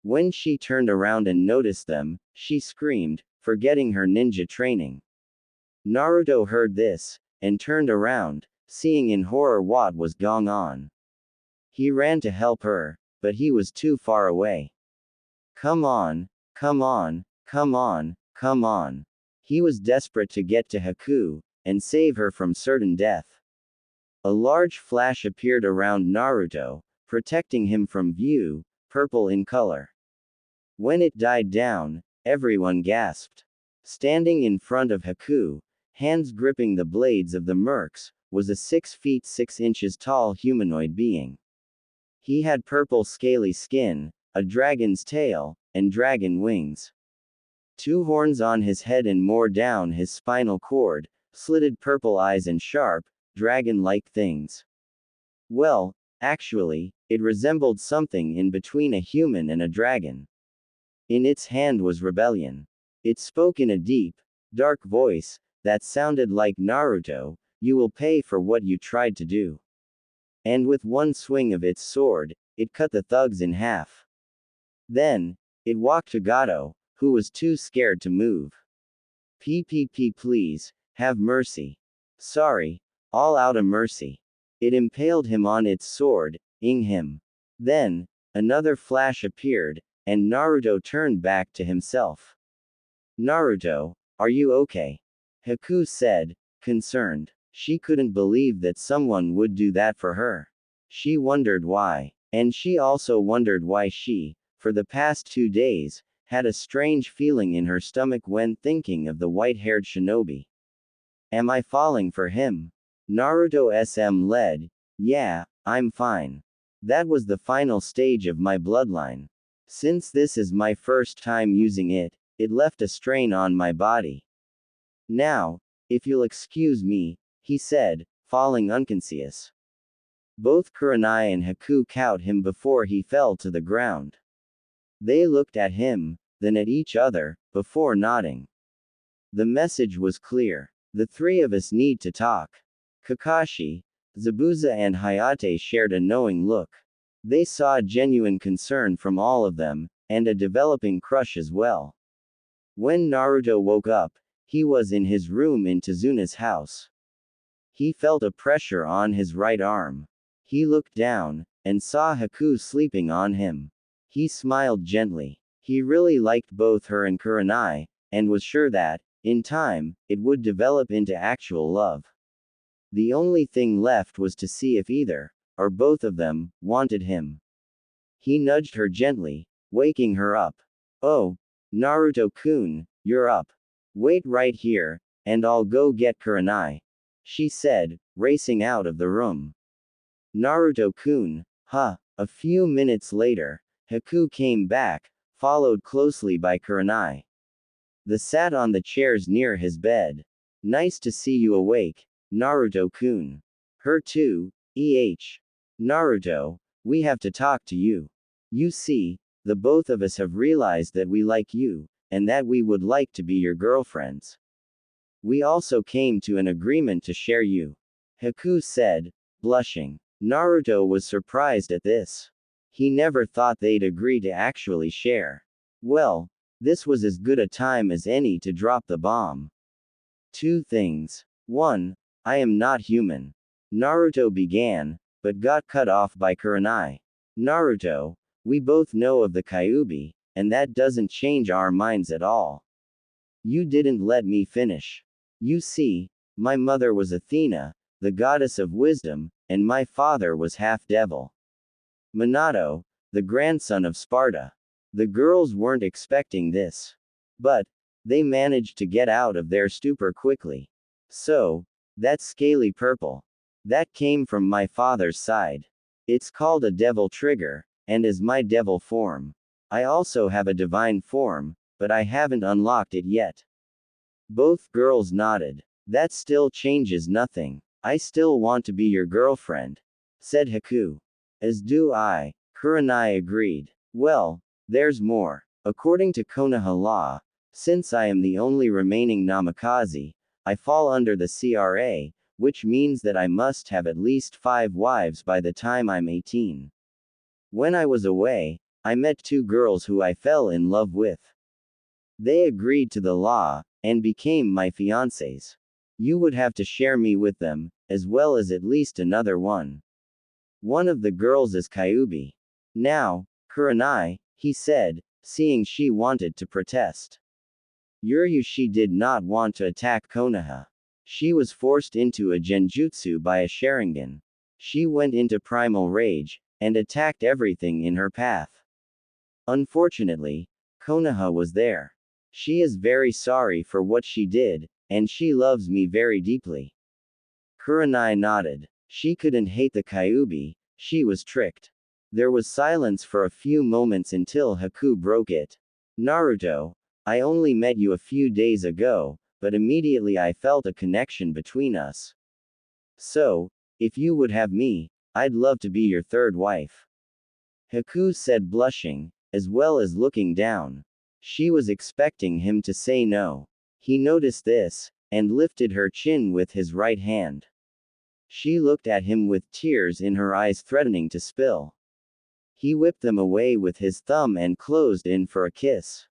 When she turned around and noticed them, she screamed, forgetting her ninja training. Naruto heard this, and turned around, seeing in horror what was going on. He ran to help her, but he was too far away. Come on, come on, come on, come on. He was desperate to get to Haku, and save her from certain death. A large flash appeared around Naruto, protecting him from view, purple in color. When it died down, everyone gasped. Standing in front of Haku, hands gripping the blades of the mercs, was a 6 feet 6 inches tall humanoid being. He had purple scaly skin, a dragon's tail, and dragon wings. 2 horns on his head and more down his spinal cord, slitted purple eyes and sharp, dragon-like things. Well, actually, it resembled something in between a human and a dragon. In its hand was rebellion. It spoke in a deep, dark voice, that sounded like Naruto, you will pay for what you tried to do. And with one swing of its sword, it cut the thugs in half. Then, it walked to Gato, who was too scared to move. PPP please, have mercy. Sorry, all out of mercy. It impaled him on its sword, ing him. Then, another flash appeared, and Naruto turned back to himself. Naruto, are you okay? Haku said, concerned. She couldn't believe that someone would do that for her. She wondered why. And she also wondered why she, for the past 2 days, had a strange feeling in her stomach when thinking of the white-haired shinobi. Am I falling for him? Naruto SM led, yeah, I'm fine. That was the final stage of my bloodline. Since this is my first time using it, it left a strain on my body. Now, if you'll excuse me, he said, falling unconscious. Both Kurenai and Haku caught him before he fell to the ground. They looked at him, then at each other, before nodding. The message was clear. The 3 of us need to talk. Kakashi, Zabuza and Hayate shared a knowing look. They saw genuine concern from all of them, and a developing crush as well. When Naruto woke up, he was in his room in Tazuna's house. He felt a pressure on his right arm. He looked down, and saw Haku sleeping on him. He smiled gently. He really liked both her and Kurenai, and was sure that, in time, it would develop into actual love. The only thing left was to see if either, or both of them, wanted him. He nudged her gently, waking her up. Oh, Naruto-kun, you're up. Wait right here, and I'll go get Kurenai, she said, racing out of the room. Naruto-kun, huh? A few minutes later, Haku came back, followed closely by Kurenai. They sat on the chairs near his bed. Nice to see you awake, Naruto-kun. Her too, Naruto, we have to talk to you. You see, the both of us have realized that we like you, and that we would like to be your girlfriends. We also came to an agreement to share you. Haku said, blushing. Naruto was surprised at this. He never thought they'd agree to actually share. Well, this was as good a time as any to drop the bomb. 2 things. 1. I am not human. Naruto began, but got cut off by Kurenai. Naruto, we both know of the Kyuubi, and that doesn't change our minds at all. You didn't let me finish. You see, my mother was Athena, the goddess of wisdom, and my father was half-devil. Minato, the grandson of Sparta. The girls weren't expecting this. But, they managed to get out of their stupor quickly. So, that scaly purple. That came from my father's side. It's called a devil trigger, and is my devil form. I also have a divine form, but I haven't unlocked it yet. Both girls nodded. That still changes nothing. I still want to be your girlfriend, said Haku. As do I, Kurenai agreed. Well, there's more. According to Konoha law, since I am the only remaining Namikaze, I fall under the CRA, which means that I must have at least 5 wives by the time I'm 18. When I was away, I met 2 girls who I fell in love with. They agreed to the law, and became my fiancés. You would have to share me with them, as well as at least another one. One of the girls is Kyuubi. Now, Kurenai, he said, seeing she wanted to protest. Yuryushi did not want to attack Konoha. She was forced into a genjutsu by a Sharingan. She went into primal rage, and attacked everything in her path. Unfortunately, Konoha was there. She is very sorry for what she did, and she loves me very deeply. Kurenai nodded. She couldn't hate the Kyuubi, she was tricked. There was silence for a few moments until Haku broke it. Naruto, I only met you a few days ago, but immediately I felt a connection between us. So, if you would have me, I'd love to be your third wife. Haku said, blushing, as well as looking down. She was expecting him to say no. He noticed this, and lifted her chin with his right hand. She looked at him with tears in her eyes threatening to spill. He whipped them away with his thumb and closed in for a kiss.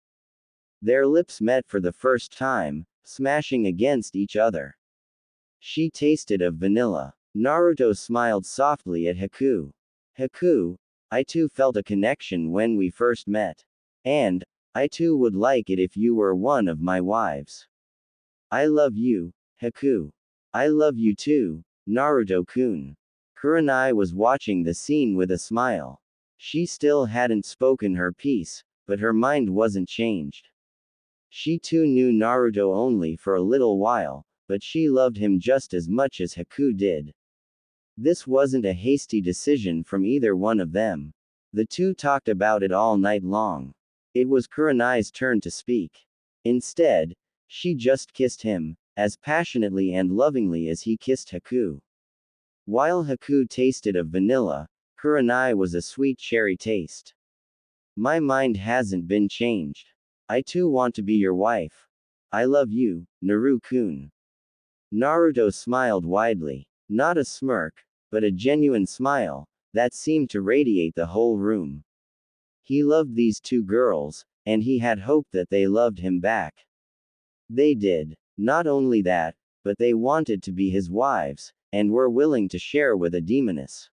Their lips met for the first time, smashing against each other. She tasted of vanilla. Naruto smiled softly at Haku. Haku, I too felt a connection when we first met. And, I too would like it if you were one of my wives. I love you, Haku. I love you too, Naruto-kun. Kurenai was watching the scene with a smile. She still hadn't spoken her piece, but her mind wasn't changed. She too knew Naruto only for a little while, but she loved him just as much as Haku did. This wasn't a hasty decision from either one of them. The two talked about it all night long. It was Kurenai's turn to speak. Instead, she just kissed him, as passionately and lovingly as he kissed Haku. While Haku tasted of vanilla, Kurenai was a sweet cherry taste. My mind hasn't been changed. I too want to be your wife. I love you, Naru-kun. Naruto smiled widely. Not a smirk, but a genuine smile, that seemed to radiate the whole room. He loved these 2 girls, and he had hoped that they loved him back. They did. Not only that, but they wanted to be his wives, and were willing to share with a demoness.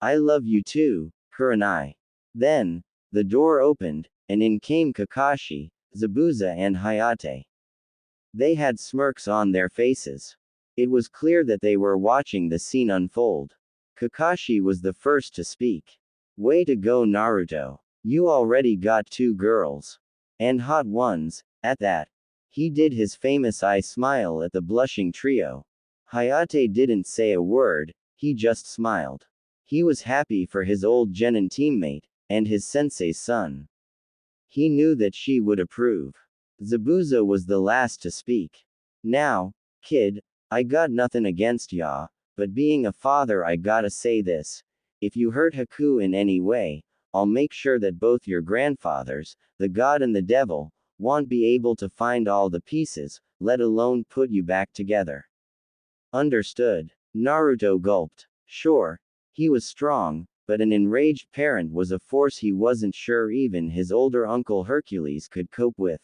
I love you too, Kurenai. Then, the door opened, and in came Kakashi, Zabuza and Hayate. They had smirks on their faces. It was clear that they were watching the scene unfold. Kakashi was the first to speak. Way to go, Naruto. You already got 2 girls. And hot ones, at that. He did his famous eye smile at the blushing trio. Hayate didn't say a word, he just smiled. He was happy for his old genin teammate, and his sensei's son. He knew that she would approve. Zabuza was the last to speak. Now, kid, I got nothing against ya, but being a father I gotta say this. If you hurt Haku in any way, I'll make sure that both your grandfathers, the god and the devil, won't be able to find all the pieces, let alone put you back together. Understood. Naruto gulped. Sure. He was strong, but an enraged parent was a force he wasn't sure even his older uncle Hercules could cope with.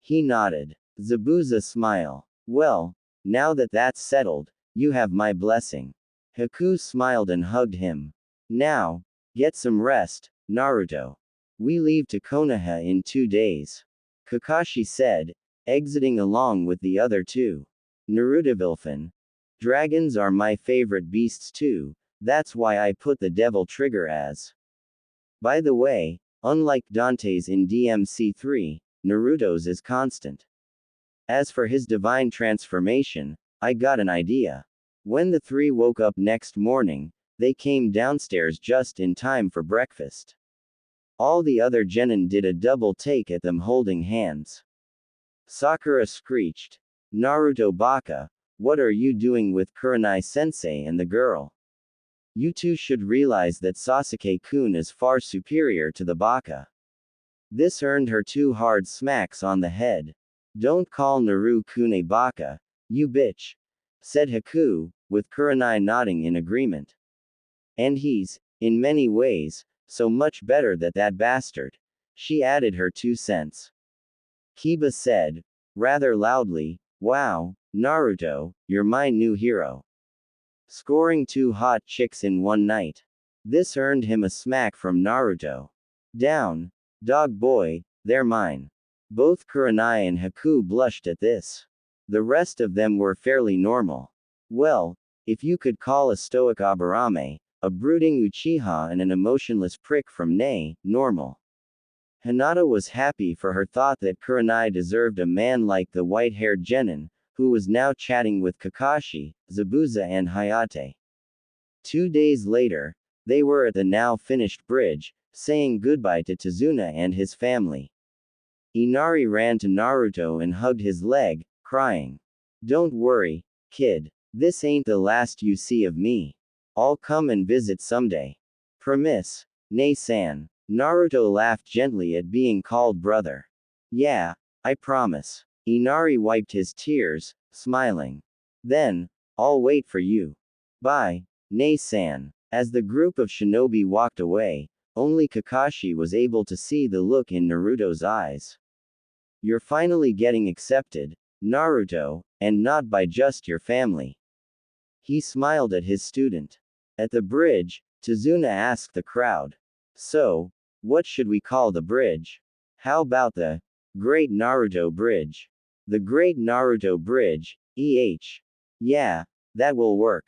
He nodded. Zabuza smiled. Well, Now that that's settled, you have my blessing. Haku smiled and hugged him. Now, get some rest, Naruto. We leave to Konoha in 2 days. Kakashi said, exiting along with the other two. Narutovilfin. Dragons are my favorite beasts too, that's why I put the devil trigger as. By the way, unlike Dante's in DMC3, Naruto's is constant. As for his divine transformation, I got an idea. When the three woke up next morning, they came downstairs just in time for breakfast. All the other genin did a double take at them holding hands. Sakura screeched, Naruto Baka, what are you doing with Kurenai-sensei and the girl? You two should realize that Sasuke-kun is far superior to the Baka. This earned her 2 hard smacks on the head. Don't call Naru-kun a Baka, you bitch, said Haku, with Kurenai nodding in agreement. And he's, in many ways, so much better than that bastard. She added her 2 cents. Kiba said, rather loudly, wow, Naruto, you're my new hero. Scoring 2 hot chicks in one night. This earned him a smack from Naruto. Down, dog boy, they're mine. Both Kurenai and Haku blushed at this. The rest of them were fairly normal. Well, if you could call a stoic Aburame, a brooding Uchiha and an emotionless prick from Nei, normal. Hinata was happy for her thought that Kurenai deserved a man like the white-haired genin, who was now chatting with Kakashi, Zabuza and Hayate. 2 days later, they were at the now finished bridge, saying goodbye to Tazuna and his family. Inari ran to Naruto and hugged his leg, crying. Don't worry, kid. This ain't the last you see of me. I'll come and visit someday. Promise, Nei-san. Naruto laughed gently at being called brother. Yeah, I promise. Inari wiped his tears, smiling. Then, I'll wait for you. Bye, Nei-san. As the group of shinobi walked away, only Kakashi was able to see the look in Naruto's eyes. You're finally getting accepted, Naruto, and not by just your family. He smiled at his student. At the bridge, Tazuna asked the crowd. So, what should we call the bridge? How about the Great Naruto Bridge? The Great Naruto Bridge, Yeah, that will work.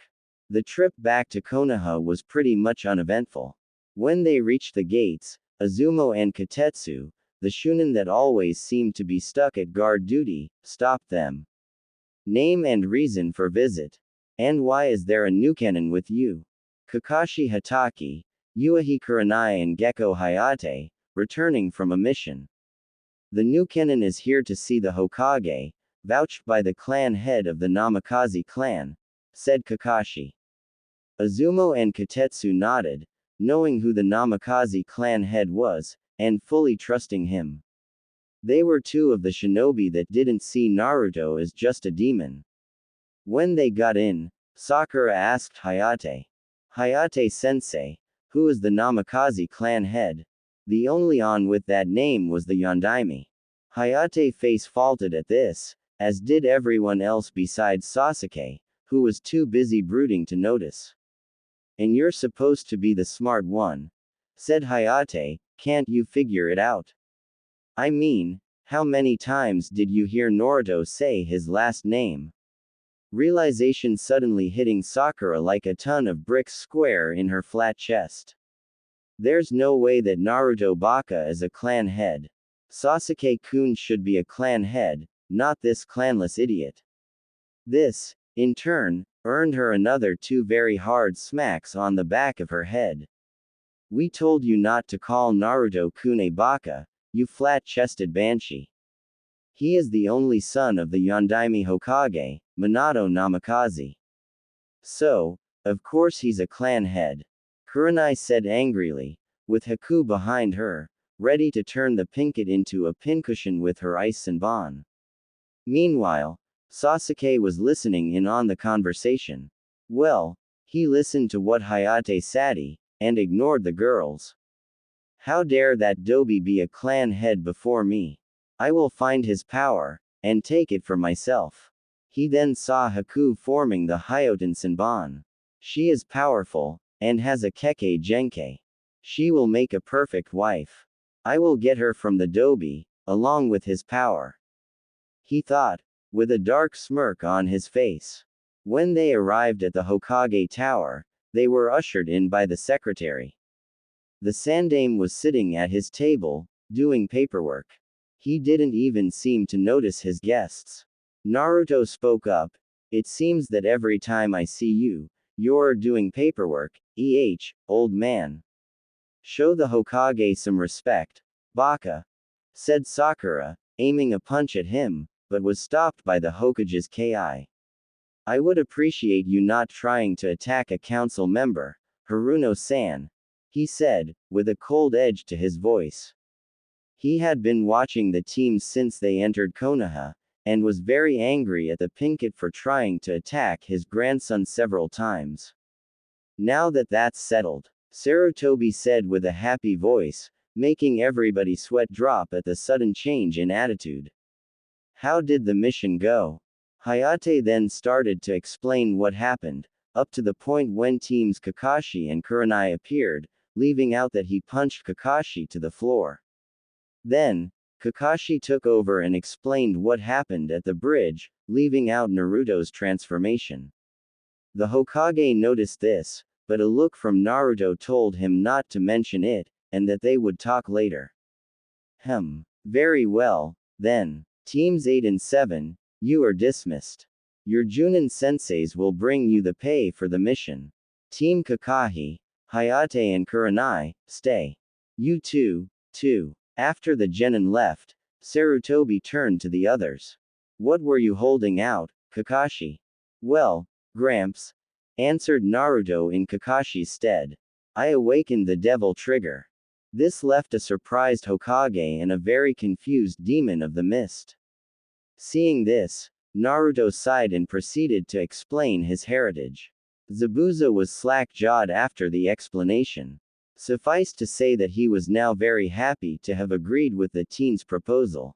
The trip back to Konoha was pretty much uneventful. When they reached the gates, Azumo and Katetsu, the shunin that always seemed to be stuck at guard duty, stopped them. Name and reason for visit. And why is there a Nukenin with you? Kakashi Hatake, Yuahi Kurenai and Gecko Hayate, returning from a mission. The Nukenin is here to see the Hokage, vouched by the clan head of the Namikaze clan, said Kakashi. Azumo and Katetsu nodded, knowing who the Namikaze clan head was, and fully trusting him. They were 2 of the shinobi that didn't see Naruto as just a demon. When they got in, Sakura asked Hayate. Hayate-sensei, who is the Namikaze clan head? The only on with that name was the Yondaime. Hayate face faulted at this, as did everyone else besides Sasuke, who was too busy brooding to notice. And you're supposed to be the smart one, said Hayate, can't you figure it out? I mean, how many times did you hear Naruto say his last name? Realization suddenly hitting Sakura like a ton of bricks square in her flat chest. There's no way that Naruto Baka is a clan head. Sasuke-kun should be a clan head, not this clanless idiot. This, in turn, earned her another 2 very hard smacks on the back of her head. We told you not to call Naruto-kun a Baka, you flat-chested banshee. He is the only son of the Yondaime Hokage, Minato Namikaze. So, of course he's a clan head. Kurenai said angrily, with Haku behind her, ready to turn the pinkett into a pincushion with her ice Senbon. Meanwhile, Sasuke was listening in on the conversation. Well, he listened to what Hayate said, and ignored the girls. How dare that Dobi be a clan head before me? I will find his power, and take it for myself. He then saw Haku forming the Hyoten Senbon. She is powerful, and has a Kekkei Genkei. She will make a perfect wife. I will get her from the Dobi, along with his power. He thought, with a dark smirk on his face. When they arrived at the Hokage Tower, they were ushered in by the secretary. The Sandaime was sitting at his table, doing paperwork. He didn't even seem to notice his guests. Naruto spoke up. It seems that every time I see you, you're doing paperwork, old man. Show the Hokage some respect, Baka, said Sakura, aiming a punch at him, but was stopped by the Hokage's Ki. I would appreciate you not trying to attack a council member, Haruno-san, he said, with a cold edge to his voice. He had been watching the teams since they entered Konoha, and was very angry at the Pinkett for trying to attack his grandson several times. Now that that's settled, Sarutobi said with a happy voice, making everybody sweat drop at the sudden change in attitude. How did the mission go? Hayate then started to explain what happened, up to the point when teams Kakashi and Kurenai appeared, leaving out that he punched Kakashi to the floor. Then, Kakashi took over and explained what happened at the bridge, leaving out Naruto's transformation. The Hokage noticed this, but a look from Naruto told him not to mention it, and that they would talk later. Very well, then. Teams 8 and 7, you are dismissed. Your Junin senseis will bring you the pay for the mission. Team Kakahi, Hayate and Kurenai, stay. You too. After the genin left, Sarutobi turned to the others. What were you holding out, Kakashi? Well, Gramps, answered Naruto in Kakashi's stead. I awakened the devil trigger. This left a surprised Hokage and a very confused demon of the mist. Seeing this, Naruto sighed and proceeded to explain his heritage. Zabuza was slack-jawed after the explanation. Suffice to say that he was now very happy to have agreed with the teen's proposal.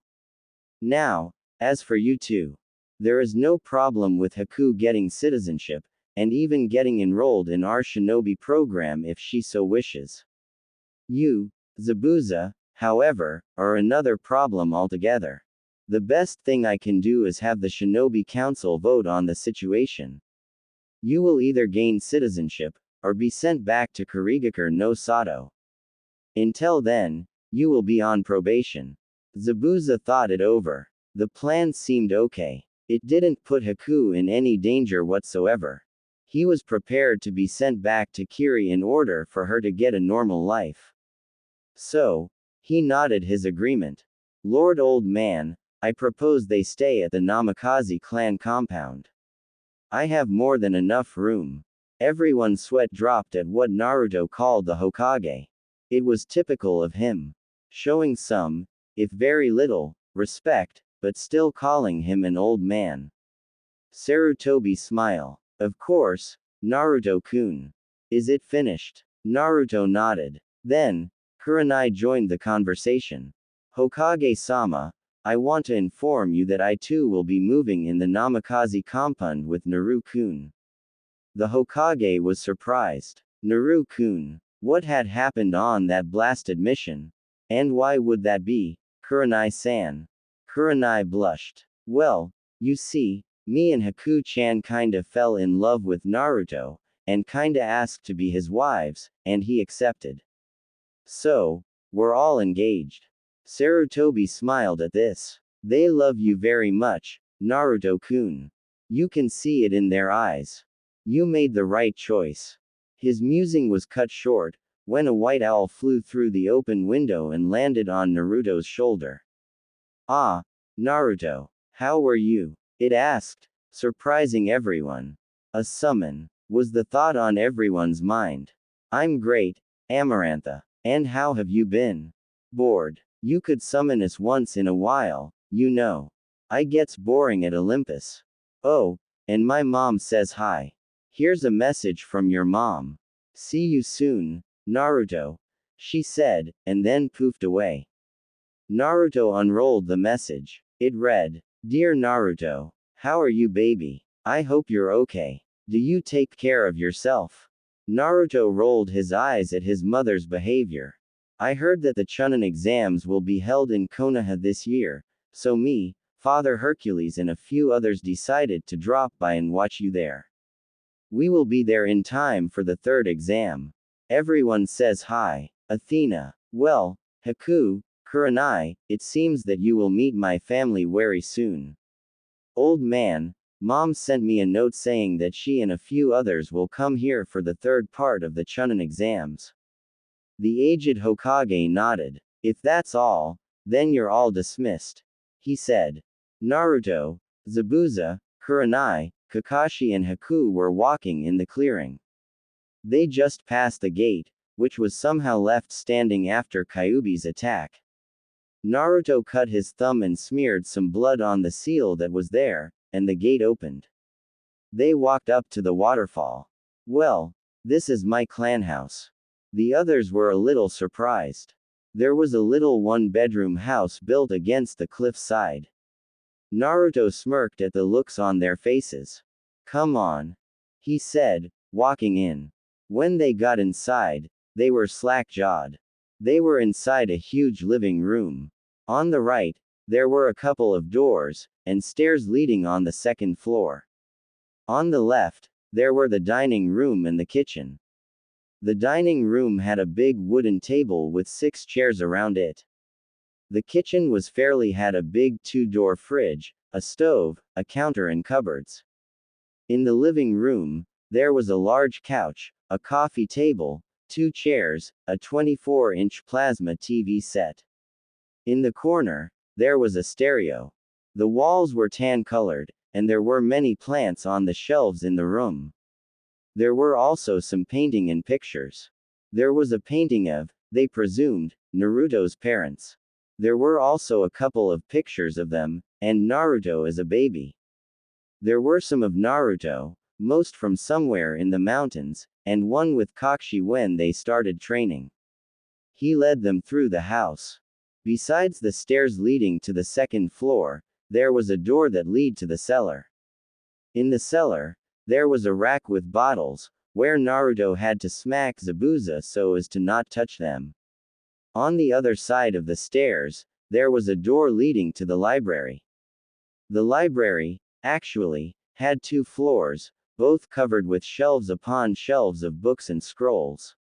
Now, as for you two, there is no problem with Haku getting citizenship, and even getting enrolled in our shinobi program if she so wishes. You, Zabuza, however, are another problem altogether. The best thing I can do is have the Shinobi Council vote on the situation. You will either gain citizenship, or be sent back to Kurigakure no Sato. Until then, you will be on probation. Zabuza thought it over. The plan seemed okay. It didn't put Haku in any danger whatsoever. He was prepared to be sent back to Kiri in order for her to get a normal life. So, he nodded his agreement. Lord Old Man, I propose they stay at the Namikaze clan compound. I have more than enough room. Everyone's sweat dropped at what Naruto called the Hokage. It was typical of him. Showing some, if very little, respect, but still calling him an old man. Sarutobi smile. Of course, Naruto-kun. Is it finished? Naruto nodded. Then, Kurenai joined the conversation. Hokage-sama, I want to inform you that I too will be moving in the Namikaze compound with Naru-kun. The Hokage was surprised. Naru-kun. What had happened on that blasted mission? And why would that be, Kurenai-san? Kurenai blushed. Well, you see, me and Haku-chan kinda fell in love with Naruto, and kinda asked to be his wives, and he accepted. So, we're all engaged. Sarutobi smiled at this. They love you very much, Naruto-kun. You can see it in their eyes. You made the right choice. His musing was cut short, when a white owl flew through the open window and landed on Naruto's shoulder. Ah, Naruto, how were you? It asked, surprising everyone. A summon, was the thought on everyone's mind. I'm great, Amarantha. And how have you been? Bored. You could summon us once in a while, you know. I gets boring at Olympus. Oh, and my mom says hi. Here's a message from your mom. See you soon, Naruto, she said, and then poofed away. Naruto unrolled the message. It read, Dear Naruto, How are you, baby? I hope you're okay. Do you take care of yourself? Naruto rolled his eyes at his mother's behavior. I heard that the Chunin exams will be held in Konoha this year, so me, Father Hercules and a few others decided to drop by and watch you there. We will be there in time for the third exam. Everyone says hi. Athena. Well, Haku, Kurenai, it seems that you will meet my family very soon. Old man, Mom sent me a note saying that she and a few others will come here for the third part of the Chunin exams. The aged Hokage nodded. If that's all, then you're all dismissed. He said. Naruto, Zabuza, Kurenai, Kakashi and Haku were walking in the clearing. They just passed the gate, which was somehow left standing after Kyuubi's attack. Naruto cut his thumb and smeared some blood on the seal that was there, and the gate opened. They walked up to the waterfall. Well, this is my clan house. The others were a little surprised. There was a little one-bedroom house built against the cliff side. Naruto smirked at the looks on their faces. Come on, he said, walking in. When they got inside, they were slack-jawed. They were inside a huge living room. On the right, there were a couple of doors, and stairs leading on the second floor. On the left, there were the dining room and the kitchen. The dining room had a big wooden table with 6 chairs around it. The kitchen had a big 2-door fridge, a stove, a counter and cupboards. In the living room, there was a large couch, a coffee table, 2 chairs, a 24-inch plasma TV set. In the corner, there was a stereo. The walls were tan-colored, and there were many plants on the shelves in the room. There were also some painting and pictures. There was a painting of, they presumed, Naruto's parents. There were also a couple of pictures of them, and Naruto as a baby. There were some of Naruto, most from somewhere in the mountains, and one with Kakashi when they started training. He led them through the house. Besides the stairs leading to the second floor, there was a door that led to the cellar. In the cellar, there was a rack with bottles, where Naruto had to smack Zabuza so as to not touch them. On the other side of the stairs, there was a door leading to the library. The library, actually, had 2 floors, both covered with shelves upon shelves of books and scrolls.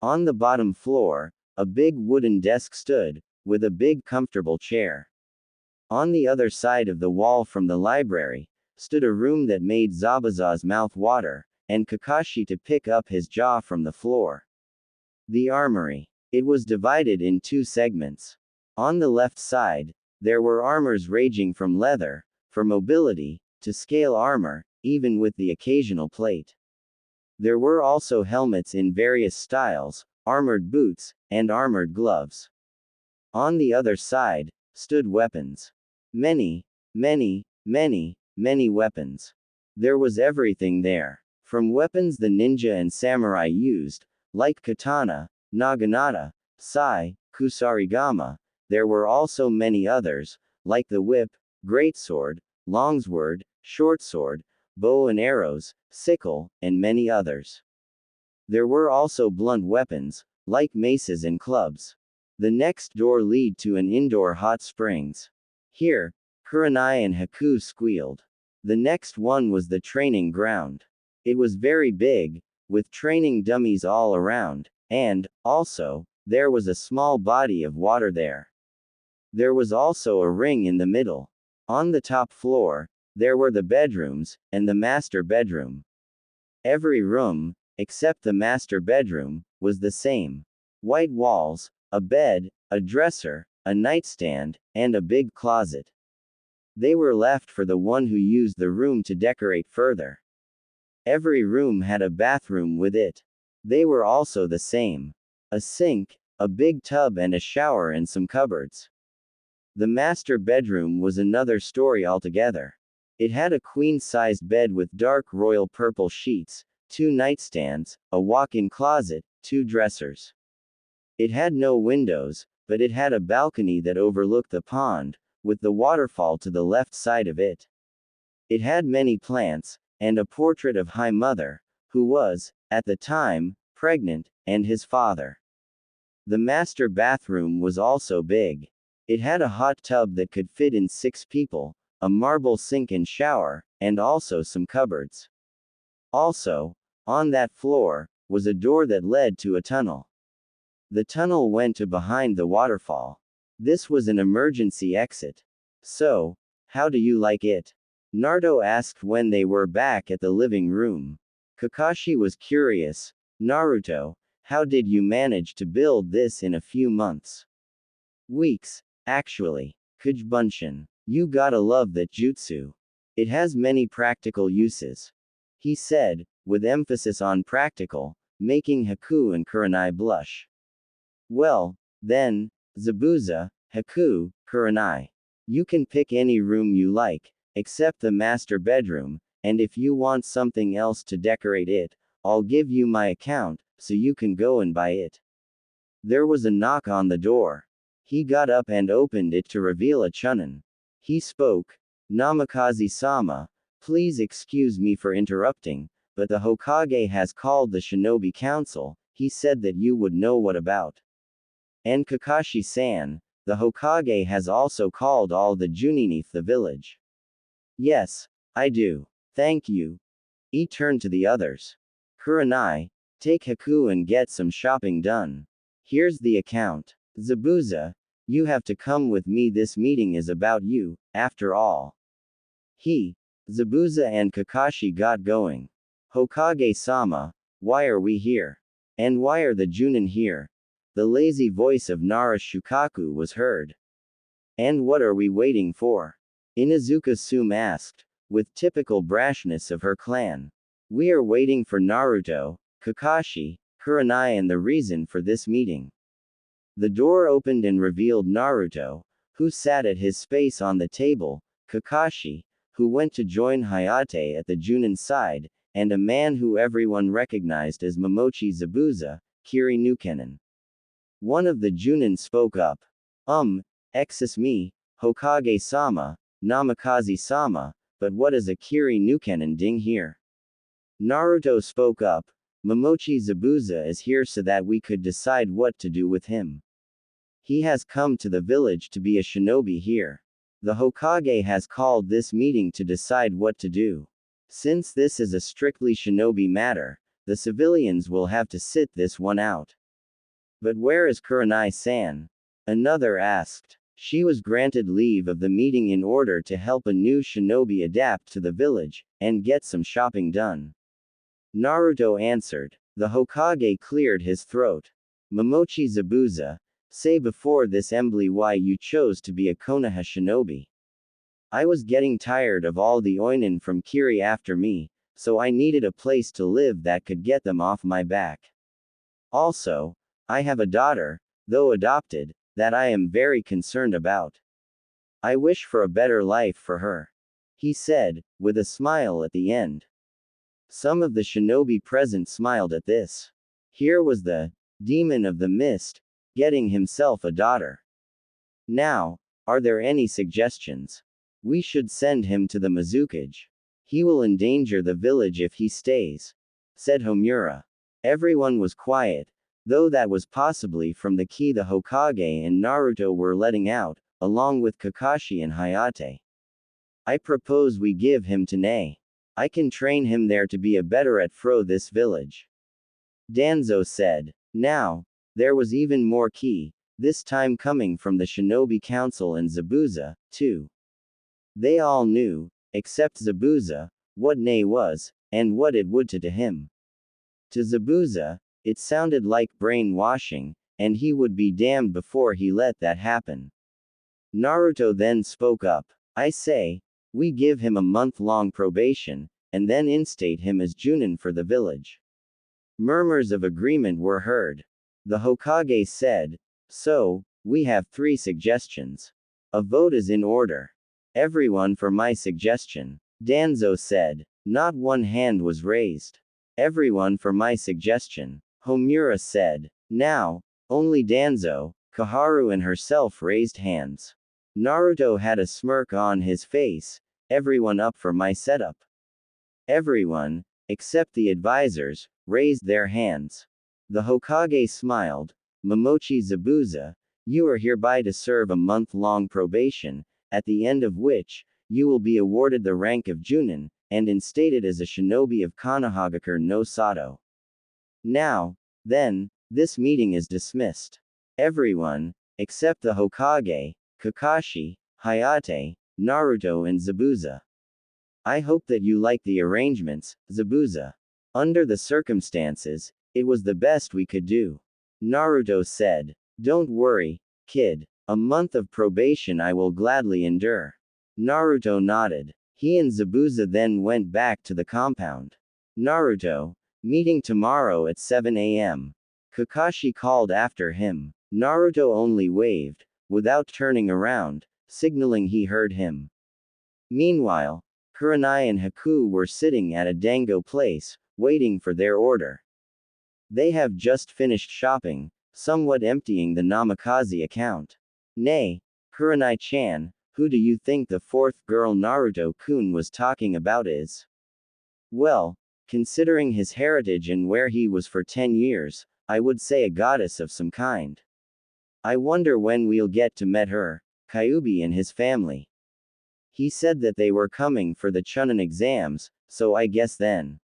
On the bottom floor, a big wooden desk stood, with a big comfortable chair. On the other side of the wall from the library, stood a room that made Zabuza's mouth water, and Kakashi to pick up his jaw from the floor. The armory. It was divided in 2 segments. On the left side, there were armors ranging from leather, for mobility, to scale armor, even with the occasional plate. There were also helmets in various styles, armored boots, and armored gloves. On the other side, stood weapons. Many weapons. There was everything there. From weapons the ninja and samurai used, like katana, naginata, sai, kusarigama, there were also many others, like the whip, greatsword, longsword, shortsword, bow and arrows, sickle, and many others. There were also blunt weapons, like maces and clubs. The next door led to an indoor hot springs. Here, Kurenai and Haku squealed. The next one was the training ground. It was very big, with training dummies all around, and, also, there was a small body of water there. There was also a ring in the middle. On the top floor, there were the bedrooms, and the master bedroom. Every room, except the master bedroom, was the same. White walls, a bed, a dresser, a nightstand, and a big closet. They were left for the one who used the room to decorate further. Every room had a bathroom with it. They were also the same. A sink, a big tub and a shower and some cupboards. The master bedroom was another story altogether. It had a queen-sized bed with dark royal purple sheets, 2 nightstands, a walk-in closet, 2 dressers. It had no windows, but it had a balcony that overlooked the pond, with the waterfall to the left side of it. It had many plants, and a portrait of High Mother, who was, at the time, pregnant, and his father. The master bathroom was also big. It had a hot tub that could fit in 6 people, a marble sink and shower, and also some cupboards. Also, on that floor, was a door that led to a tunnel. The tunnel went to behind the waterfall. This was an emergency exit. So, how do you like it? Naruto asked when they were back at the living room. Kakashi was curious. Naruto, how did you manage to build this in a few months? Weeks, actually. Kujbunshin. You gotta love that jutsu. It has many practical uses. He said, with emphasis on practical, making Haku and Kurenai blush. Well, then, Zabuza, Haku, Kurenai. You can pick any room you like, except the master bedroom, and if you want something else to decorate it, I'll give you my account, so you can go and buy it. There was a knock on the door. He got up and opened it to reveal a Chunin. He spoke, Namikaze-sama, please excuse me for interrupting, but the Hokage has called the Shinobi Council, he said that you would know what about. And Kakashi-san, the Hokage has also called all the Juninith the village. Yes, I do. Thank you. He turned to the others. Kurenai, take Haku and get some shopping done. Here's the account. Zabuza, you have to come with me, this meeting is about you, after all. Zabuza and Kakashi got going. Hokage-sama, why are we here? And why are the Junin here? The lazy voice of Nara Shukaku was heard. And what are we waiting for? Inuzuka Sume asked, with typical brashness of her clan. We are waiting for Naruto, Kakashi, Kurenai, and the reason for this meeting. The door opened and revealed Naruto, who sat at his space on the table, Kakashi, who went to join Hayate at the Junin side, and a man who everyone recognized as Momochi Zabuza, Kiri Nukenin. One of the Junin spoke up. Excuse me, Hokage-sama, Namikaze-sama, but what is a Kiri Nukenin ding here? Naruto spoke up. Momochi Zabuza is here so that we could decide what to do with him. He has come to the village to be a shinobi here. The Hokage has called this meeting to decide what to do. Since this is a strictly shinobi matter, the civilians will have to sit this one out. But where is Kurenai-san? Another asked. She was granted leave of the meeting in order to help a new shinobi adapt to the village, and get some shopping done. Naruto answered. The Hokage cleared his throat. Momochi Zabuza, say before this embly why you chose to be a Konoha shinobi. I was getting tired of all the oinin from Kiri after me, so I needed a place to live that could get them off my back. Also, I have a daughter, though adopted, that I am very concerned about. I wish for a better life for her. He said, with a smile at the end. Some of the shinobi present smiled at this. Here was the demon of the mist, getting himself a daughter. Now, are there any suggestions? We should send him to the Mizukage. He will endanger the village if he stays, said Homura. Everyone was quiet, though that was possibly from the key the Hokage and Naruto were letting out, along with Kakashi and Hayate. I propose we give him to Nae. I can train him there to be a better at this village. Danzo said. Now, there was even more key, this time coming from the Shinobi Council and Zabuza, too. They all knew, except Zabuza, what Nae was, and what it would to him. To Zabuza, it sounded like brainwashing, and he would be damned before he let that happen. Naruto then spoke up. I say, we give him a month-long probation, and then instate him as Junin for the village. Murmurs of agreement were heard. The Hokage said, so, we have 3 suggestions. A vote is in order. Everyone for my suggestion. Danzo said. Not one hand was raised. Everyone for my suggestion. Homura said. Now, only Danzo, Kaharu and herself raised hands. Naruto had a smirk on his face, everyone up for my setup? Everyone, except the advisors, raised their hands. The Hokage smiled. Momochi Zabuza, you are hereby to serve a month-long probation, at the end of which, you will be awarded the rank of Junin, and instated as a shinobi of Konohagakure no Sato. Now, then, this meeting is dismissed. Everyone, except the Hokage, Kakashi, Hayate, Naruto and Zabuza. I hope that you like the arrangements, Zabuza. Under the circumstances, it was the best we could do. Naruto said. Don't worry, kid. A month of probation I will gladly endure. Naruto nodded. He and Zabuza then went back to the compound. Naruto, meeting tomorrow at 7 a.m. Kakashi called after him. Naruto only waved, without turning around, signaling he heard him. Meanwhile, Kurenai and Haku were sitting at a dango place, waiting for their order. They have just finished shopping, somewhat emptying the Namikaze account. Nay, Kurenai-chan, who do you think the fourth girl Naruto-kun was talking about is? Well, considering his heritage and where he was for 10 years, I would say a goddess of some kind. I wonder when we'll get to meet her, Kyuubi and his family. He said that they were coming for the Chunin exams, so I guess then.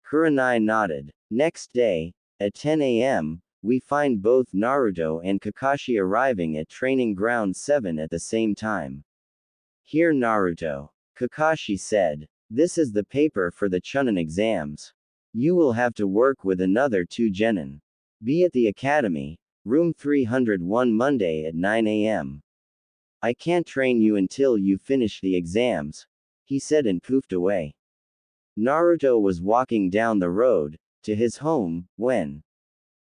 Kurenai nodded. Next day, at 10 a.m., we find both Naruto and Kakashi arriving at Training Ground 7 at the same time. Here Naruto. Kakashi said. This is the paper for the Chunin exams. You will have to work with another 2 genin. Be at the academy, room 301 Monday at 9 a.m. I can't train you until you finish the exams, he said and poofed away. Naruto was walking down the road, to his home, when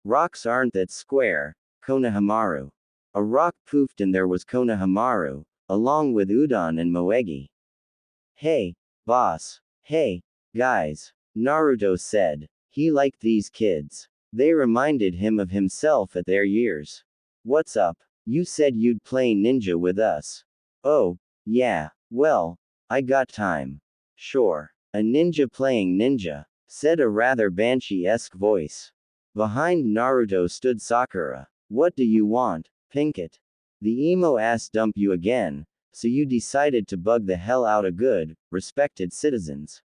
rocks aren't that square, Konohamaru. A rock poofed and there was Konohamaru, along with Udon and Moegi. Hey, boss. Hey, guys. Naruto said. He liked these kids. They reminded him of himself at their years. What's up? You said you'd play ninja with us. Oh, yeah, well, I got time. Sure. A ninja playing ninja, said a rather banshee-esque voice. Behind Naruto stood Sakura. What do you want, Pinkett? The emo ass dumped you again, so you decided to bug the hell out of good, respected citizens.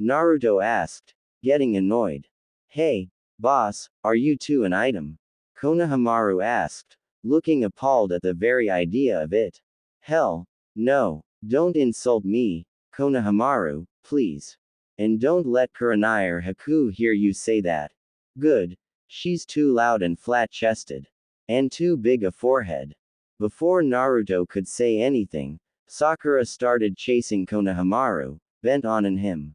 Naruto asked, getting annoyed. Hey, boss, are you too an item? Konohamaru asked, looking appalled at the very idea of it. Hell, no, don't insult me, Konohamaru, please. And don't let Kurenai or Haku hear you say that. Good. She's too loud and flat-chested. And too big a forehead. Before Naruto could say anything, Sakura started chasing Konohamaru, bent on him.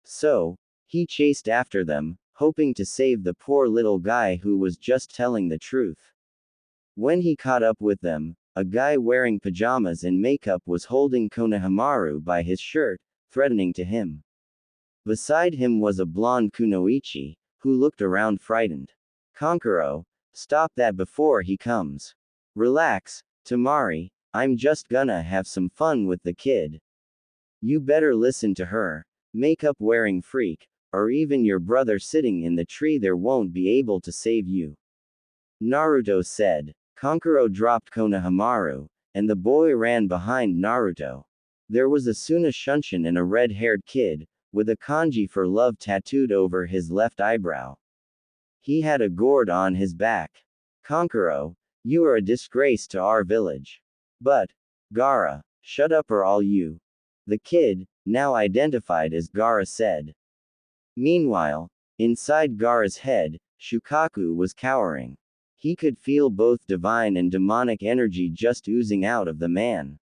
So, he chased after them, hoping to save the poor little guy who was just telling the truth. When he caught up with them, a guy wearing pajamas and makeup was holding Konohamaru by his shirt, threatening to him. Beside him was a blonde kunoichi, who looked around frightened. Kankuro, stop that before he comes. Relax, Tamari, I'm just gonna have some fun with the kid. You better listen to her, makeup wearing freak, or even your brother sitting in the tree there won't be able to save you. Naruto said. Kankuro dropped Konohamaru, and the boy ran behind Naruto. There was a Suna Shunshin and a red-haired kid, with a kanji for love tattooed over his left eyebrow. He had a gourd on his back. Kankuro, you are a disgrace to our village. But, Gaara, shut up or all you. The kid, now identified as Gaara said. Meanwhile, inside Gaara's head, Shukaku was cowering. He could feel both divine and demonic energy just oozing out of the man.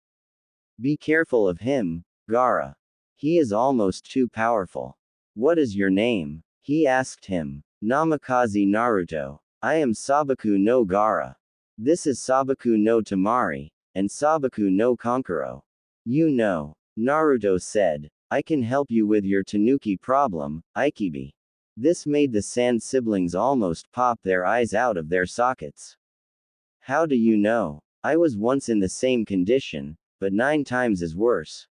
Be careful of him, Gaara. He is almost too powerful. What is your name? He asked him. Namikaze Naruto. I am Sabaku no Gaara. This is Sabaku no Tamari, and Sabaku no Kankuro. You know, Naruto said, I can help you with your Tanuki problem, Ikibi. This made the Sand siblings almost pop their eyes out of their sockets. How do you know? I was once in the same condition, but 9 times as worse.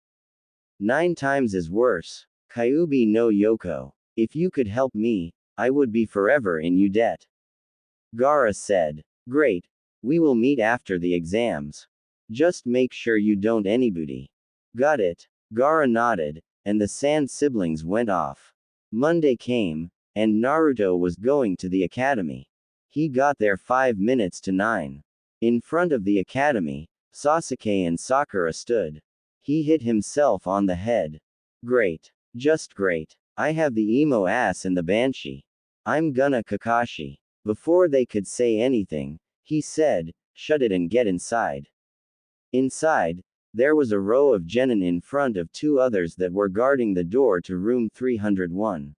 9 times as worse. Kyuubi no Yoko. If you could help me, I would be forever in you debt. Gaara said. Great. We will meet after the exams. Just make sure you don't anybody. Got it. Gaara nodded, and the Sand siblings went off. Monday came, and Naruto was going to the academy. He got there 5 minutes to 9. In front of the academy, Sasuke and Sakura stood. He hit himself on the head. Great. Just great. I have the emo ass and the banshee. I'm gonna Kakashi. Before they could say anything, he said, shut it and get inside. Inside, there was a row of genin in front of 2 others that were guarding the door to room 301.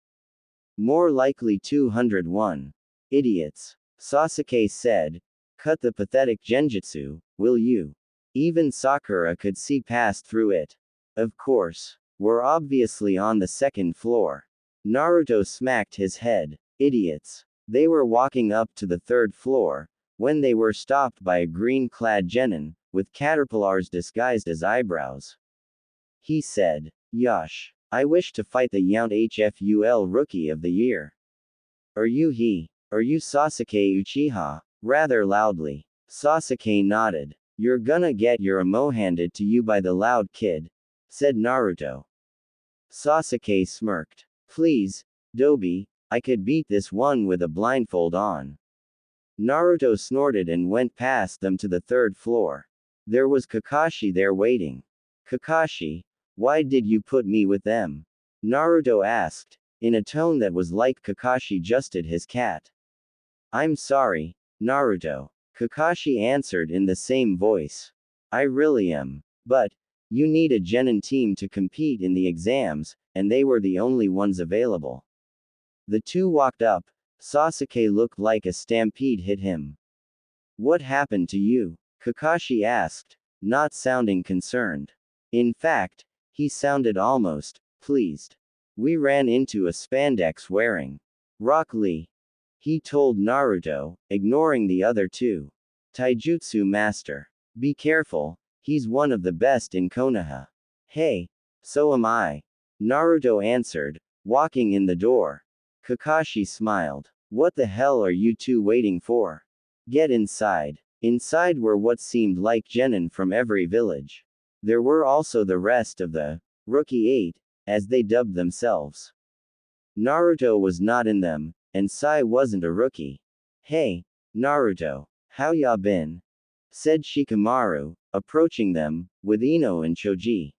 More likely 201. Idiots. Sasuke said. Cut the pathetic genjutsu, will you? Even Sakura could see past through it. Of course. We're obviously on the 2nd floor. Naruto smacked his head. Idiots. They were walking up to the 3rd floor, when they were stopped by a green-clad genin, with caterpillars disguised as eyebrows. He said, Yosh, I wish to fight the Yount HFUL Rookie of the Year. Are you he? Are you Sasuke Uchiha? Rather loudly. Sasuke nodded. You're gonna get your amo handed to you by the loud kid, said Naruto. Sasuke smirked. Please, Dobi, I could beat this one with a blindfold on. Naruto snorted and went past them to the 3rd floor. There was Kakashi there waiting. Kakashi, why did you put me with them? Naruto asked, in a tone that was like Kakashi justed his cat. I'm sorry, Naruto. Kakashi answered in the same voice. I really am. But, you need a genin team to compete in the exams, and they were the only ones available. The 2 walked up. Sasuke looked like a stampede hit him. What happened to you? Kakashi asked, not sounding concerned. In fact, he sounded almost pleased. We ran into a spandex wearing Rock Lee. He told Naruto, ignoring the other 2. Taijutsu master. Be careful, he's one of the best in Konoha. Hey, so am I. Naruto answered, walking in the door. Kakashi smiled. What the hell are you 2 waiting for? Get inside. Inside were what seemed like genin from every village. There were also the rest of the Rookie 8, as they dubbed themselves. Naruto was not in them, and Sai wasn't a rookie. Hey, Naruto, how ya been? Said Shikamaru, approaching them, with Ino and Choji.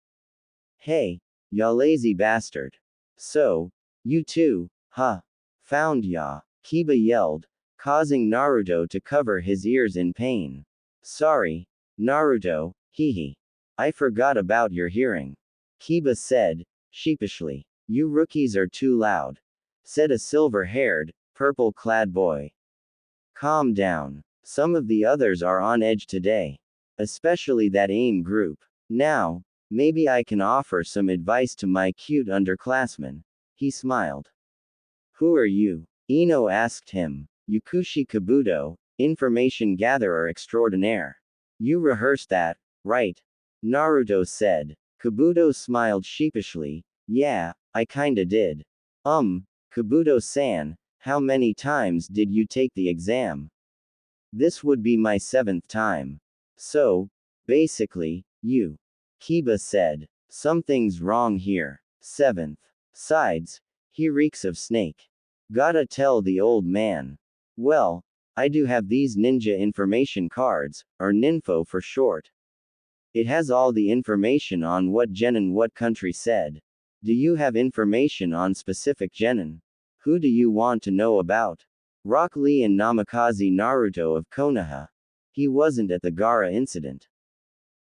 Hey, ya lazy bastard. So, you 2, huh? Found ya, Kiba yelled, causing Naruto to cover his ears in pain. Sorry, Naruto, hehe. I forgot about your hearing. Kiba said, sheepishly. You rookies are too loud, said a silver-haired, purple-clad boy. Calm down. Some of the others are on edge today. Especially that AIM group. Now, maybe I can offer some advice to my cute underclassmen. He smiled. Who are you? Ino asked him. Yukushi Kabuto, information gatherer extraordinaire. You rehearsed that, right? Naruto said. Kabuto smiled sheepishly. Yeah, I kinda did. Kabuto-san, how many times did you take the exam? This would be my 7th time. So, basically, you. Kiba said. Something's wrong here. 7th. Sides, he reeks of snake. Gotta tell the old man. Well, I do have these ninja information cards, or ninfo for short. It has all the information on what genin what country said. Do you have information on specific genin? Who do you want to know about? Rock Lee and Namikaze Naruto of Konoha. He wasn't at the Gaara incident.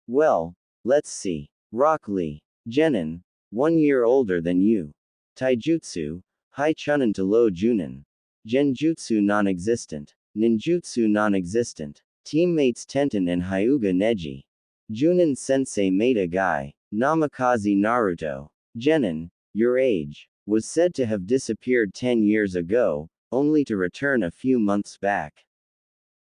Well, let's see. Rock Lee. Genin. 1 year older than you. Taijutsu. Hai Chunin to Low Junin. Genjutsu non-existent. Ninjutsu non-existent. Teammates Tenten and Hyuga Neji. Junin Sensei Meta Guy. Namikaze Naruto. Genin, your age, was said to have disappeared 10 years ago, only to return a few months back.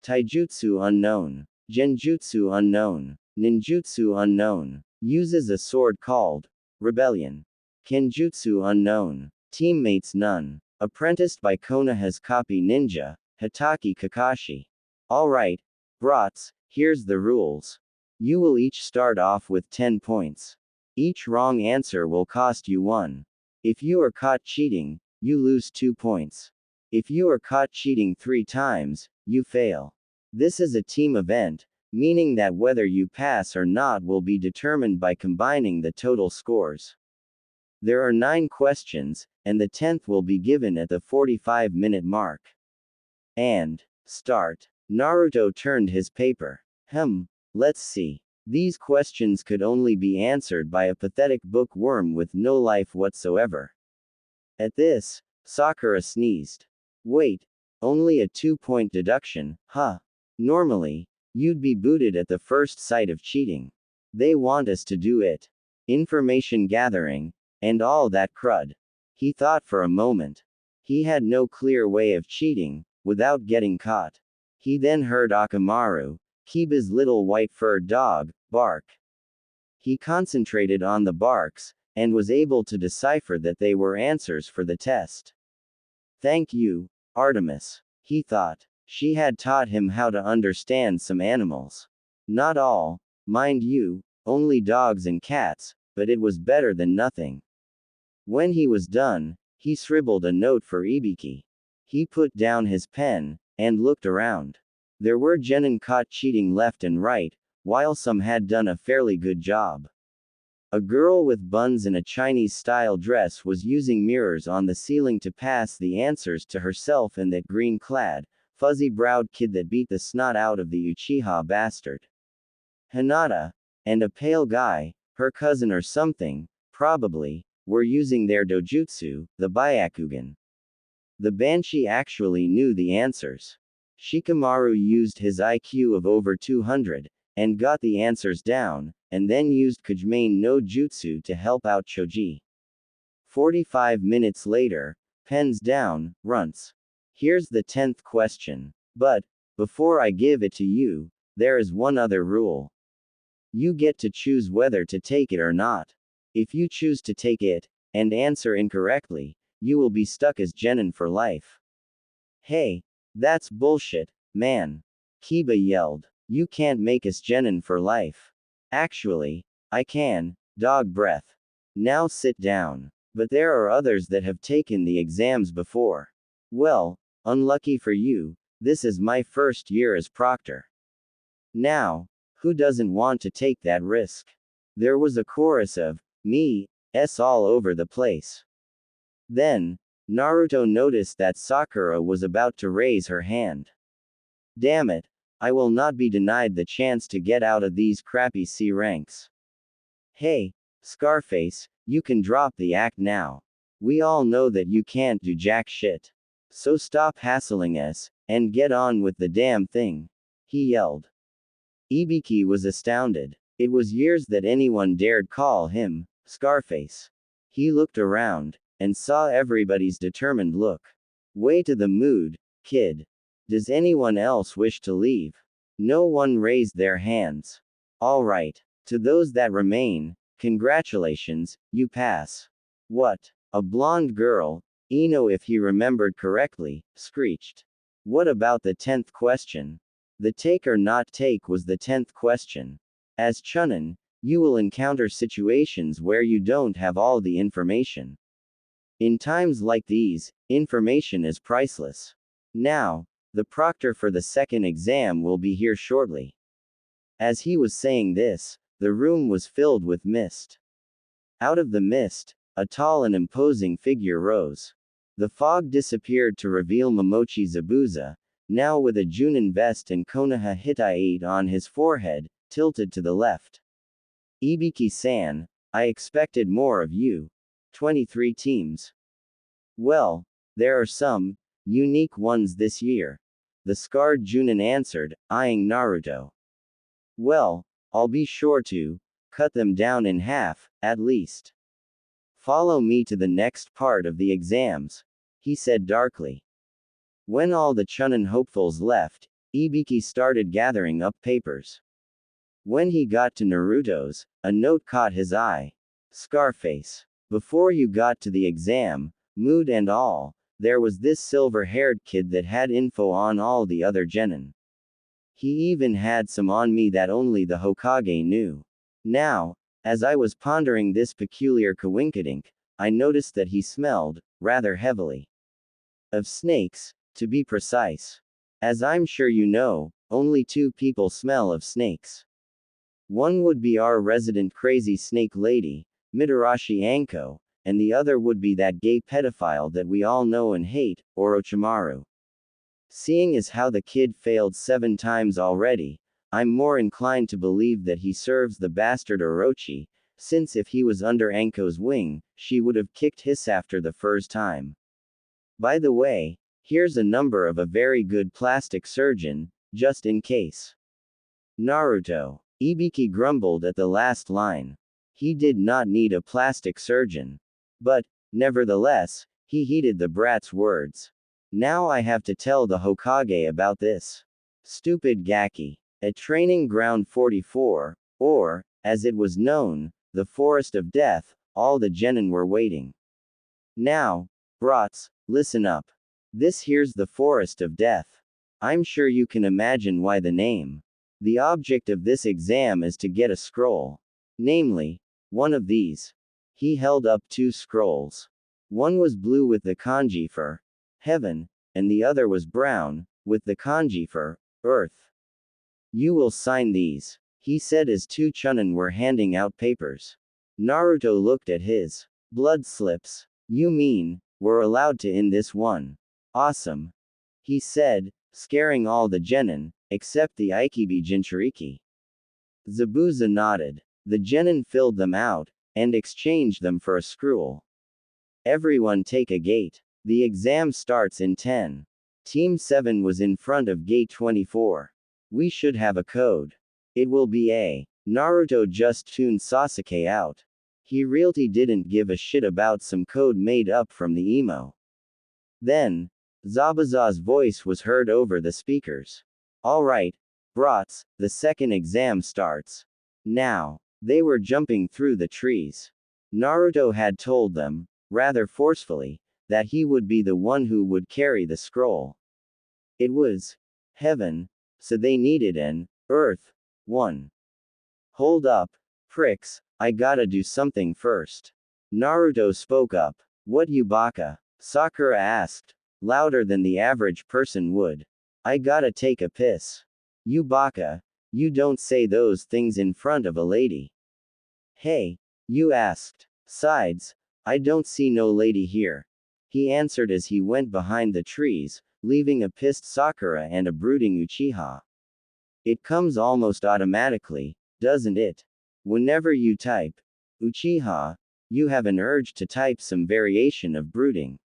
Taijutsu unknown. Genjutsu unknown. Ninjutsu unknown. Uses a sword called Rebellion. Kenjutsu unknown. Teammates none. Apprenticed by Konoha's copy ninja, Hitaki Kakashi. Alright, brats, here's the rules. You will each start off with 10 points. Each wrong answer will cost you 1. If you are caught cheating, you lose 2 points. If you are caught cheating 3 times, you fail. This is a team event, meaning that whether you pass or not will be determined by combining the total scores. There are 9 questions, and the 10th will be given at the 45-minute mark. And, start. Naruto turned his paper. Let's see. These questions could only be answered by a pathetic bookworm with no life whatsoever. At this, Sakura sneezed. Wait, only a 2-point deduction, huh? Normally, you'd be booted at the first sight of cheating. They want us to do it. Information gathering, and all that crud. He thought for a moment. He had no clear way of cheating, without getting caught. He then heard Akamaru, Kiba's little white-furred dog, bark. He concentrated on the barks, and was able to decipher that they were answers for the test. Thank you, Artemis, he thought. She had taught him how to understand some animals. Not all, mind you, only dogs and cats, but it was better than nothing. When he was done, he scribbled a note for Ibiki. He put down his pen, and looked around. There were genin caught cheating left and right, while some had done a fairly good job. A girl with buns in a Chinese-style dress was using mirrors on the ceiling to pass the answers to herself and that green-clad, fuzzy-browed kid that beat the snot out of the Uchiha bastard. Hinata, and a pale guy, her cousin or something, probably, were using their dojutsu, the Byakugan. The Banshee actually knew the answers. Shikamaru used his IQ of over 200, and got the answers down, and then used Kajimane no Jutsu to help out Choji. 45 minutes later, pens down, runts. Here's the 10th question. But, before I give it to you, there is one other rule. You get to choose whether to take it or not. If you choose to take it, and answer incorrectly, you will be stuck as genin for life. Hey, that's bullshit, man. Kiba yelled. You can't make us genin for life. Actually, I can, dog breath. Now sit down. But there are others that have taken the exams before. Well, unlucky for you, this is my first year as proctor. Now, who doesn't want to take that risk? There was a chorus of, me, s all over the place. Then, Naruto noticed that Sakura was about to raise her hand. Damn it, I will not be denied the chance to get out of these crappy C ranks. Hey, Scarface, you can drop the act now. We all know that you can't do jack shit. So stop hassling us, and get on with the damn thing. He yelled. Ibiki was astounded. It was years that anyone dared call him Scarface. He looked around, and saw everybody's determined look. Way to the mood, kid. Does anyone else wish to leave? No one raised their hands. Alright. To those that remain, congratulations, you pass. What? A blonde girl, Ino if he remembered correctly, screeched. What about the 10th question? The take or not take was the 10th question. As Chunin, you will encounter situations where you don't have all the information. In times like these, information is priceless. Now, the proctor for the second exam will be here shortly. As he was saying this, the room was filled with mist. Out of the mist, a tall and imposing figure rose. The fog disappeared to reveal Momochi Zabuza, now with a Junin vest and Konoha Hitai on his forehead, tilted to the left. Ibiki-san, I expected more of you. 23 teams. Well, there are some unique ones this year. The scarred Junin answered, eyeing Naruto. Well, I'll be sure to cut them down in half, at least. Follow me to the next part of the exams, he said darkly. When all the Chunin hopefuls left, Ibiki started gathering up papers. When he got to Naruto's, a note caught his eye. Scarface. Before you got to the exam, mood and all, there was this silver-haired kid that had info on all the other genin. He even had some on me that only the Hokage knew. Now, as I was pondering this peculiar coinkydink, I noticed that he smelled, rather heavily, of snakes, to be precise. As I'm sure you know, only two people smell of snakes. One would be our resident crazy snake lady, Mitarashi Anko, and the other would be that gay pedophile that we all know and hate, Orochimaru. Seeing as how the kid failed 7 times already, I'm more inclined to believe that he serves the bastard Orochi, since if he was under Anko's wing, she would have kicked his after the first time. By the way, here's a number of a very good plastic surgeon, just in case. Naruto. Ibiki grumbled at the last line. He did not need a plastic surgeon. But, nevertheless, he heeded the brat's words. Now I have to tell the Hokage about this. Stupid Gaki. At Training Ground 44, or, as it was known, the Forest of Death, all the genin were waiting. Now, brats, listen up. This here's the Forest of Death. I'm sure you can imagine why the name. The object of this exam is to get a scroll. Namely, one of these. He held up 2 scrolls. One was blue with the kanji for heaven, and the other was brown, with the kanji for earth. You will sign these, he said as 2 chunin were handing out papers. Naruto looked at his blood slips. You mean, we're allowed to in this one? Awesome, he said, scaring all the genin, except the Aikibi Jinchuriki. Zabuza nodded. The genin filled them out, and exchanged them for a scroll. Everyone take a gate. The exam starts in 10. Team 7 was in front of gate 24. We should have a code. It will be A. Naruto just tuned Sasuke out. He really didn't give a shit about some code made up from the emo. Then, Zabuza's voice was heard over the speakers. Alright, brats, the second exam starts. Now. They were jumping through the trees. Naruto had told them, rather forcefully, that he would be the one who would carry the scroll. It was heaven, so they needed an earth one. Hold up, pricks, I gotta do something first. Naruto spoke up. What you baka? Sakura asked, louder than the average person would. I gotta take a piss. You baka, you don't say those things in front of a lady. Hey, you asked. Sides, I don't see no lady here. He answered as he went behind the trees, leaving a pissed Sakura and a brooding Uchiha. It comes almost automatically, doesn't it? Whenever you type Uchiha, you have an urge to type some variation of brooding.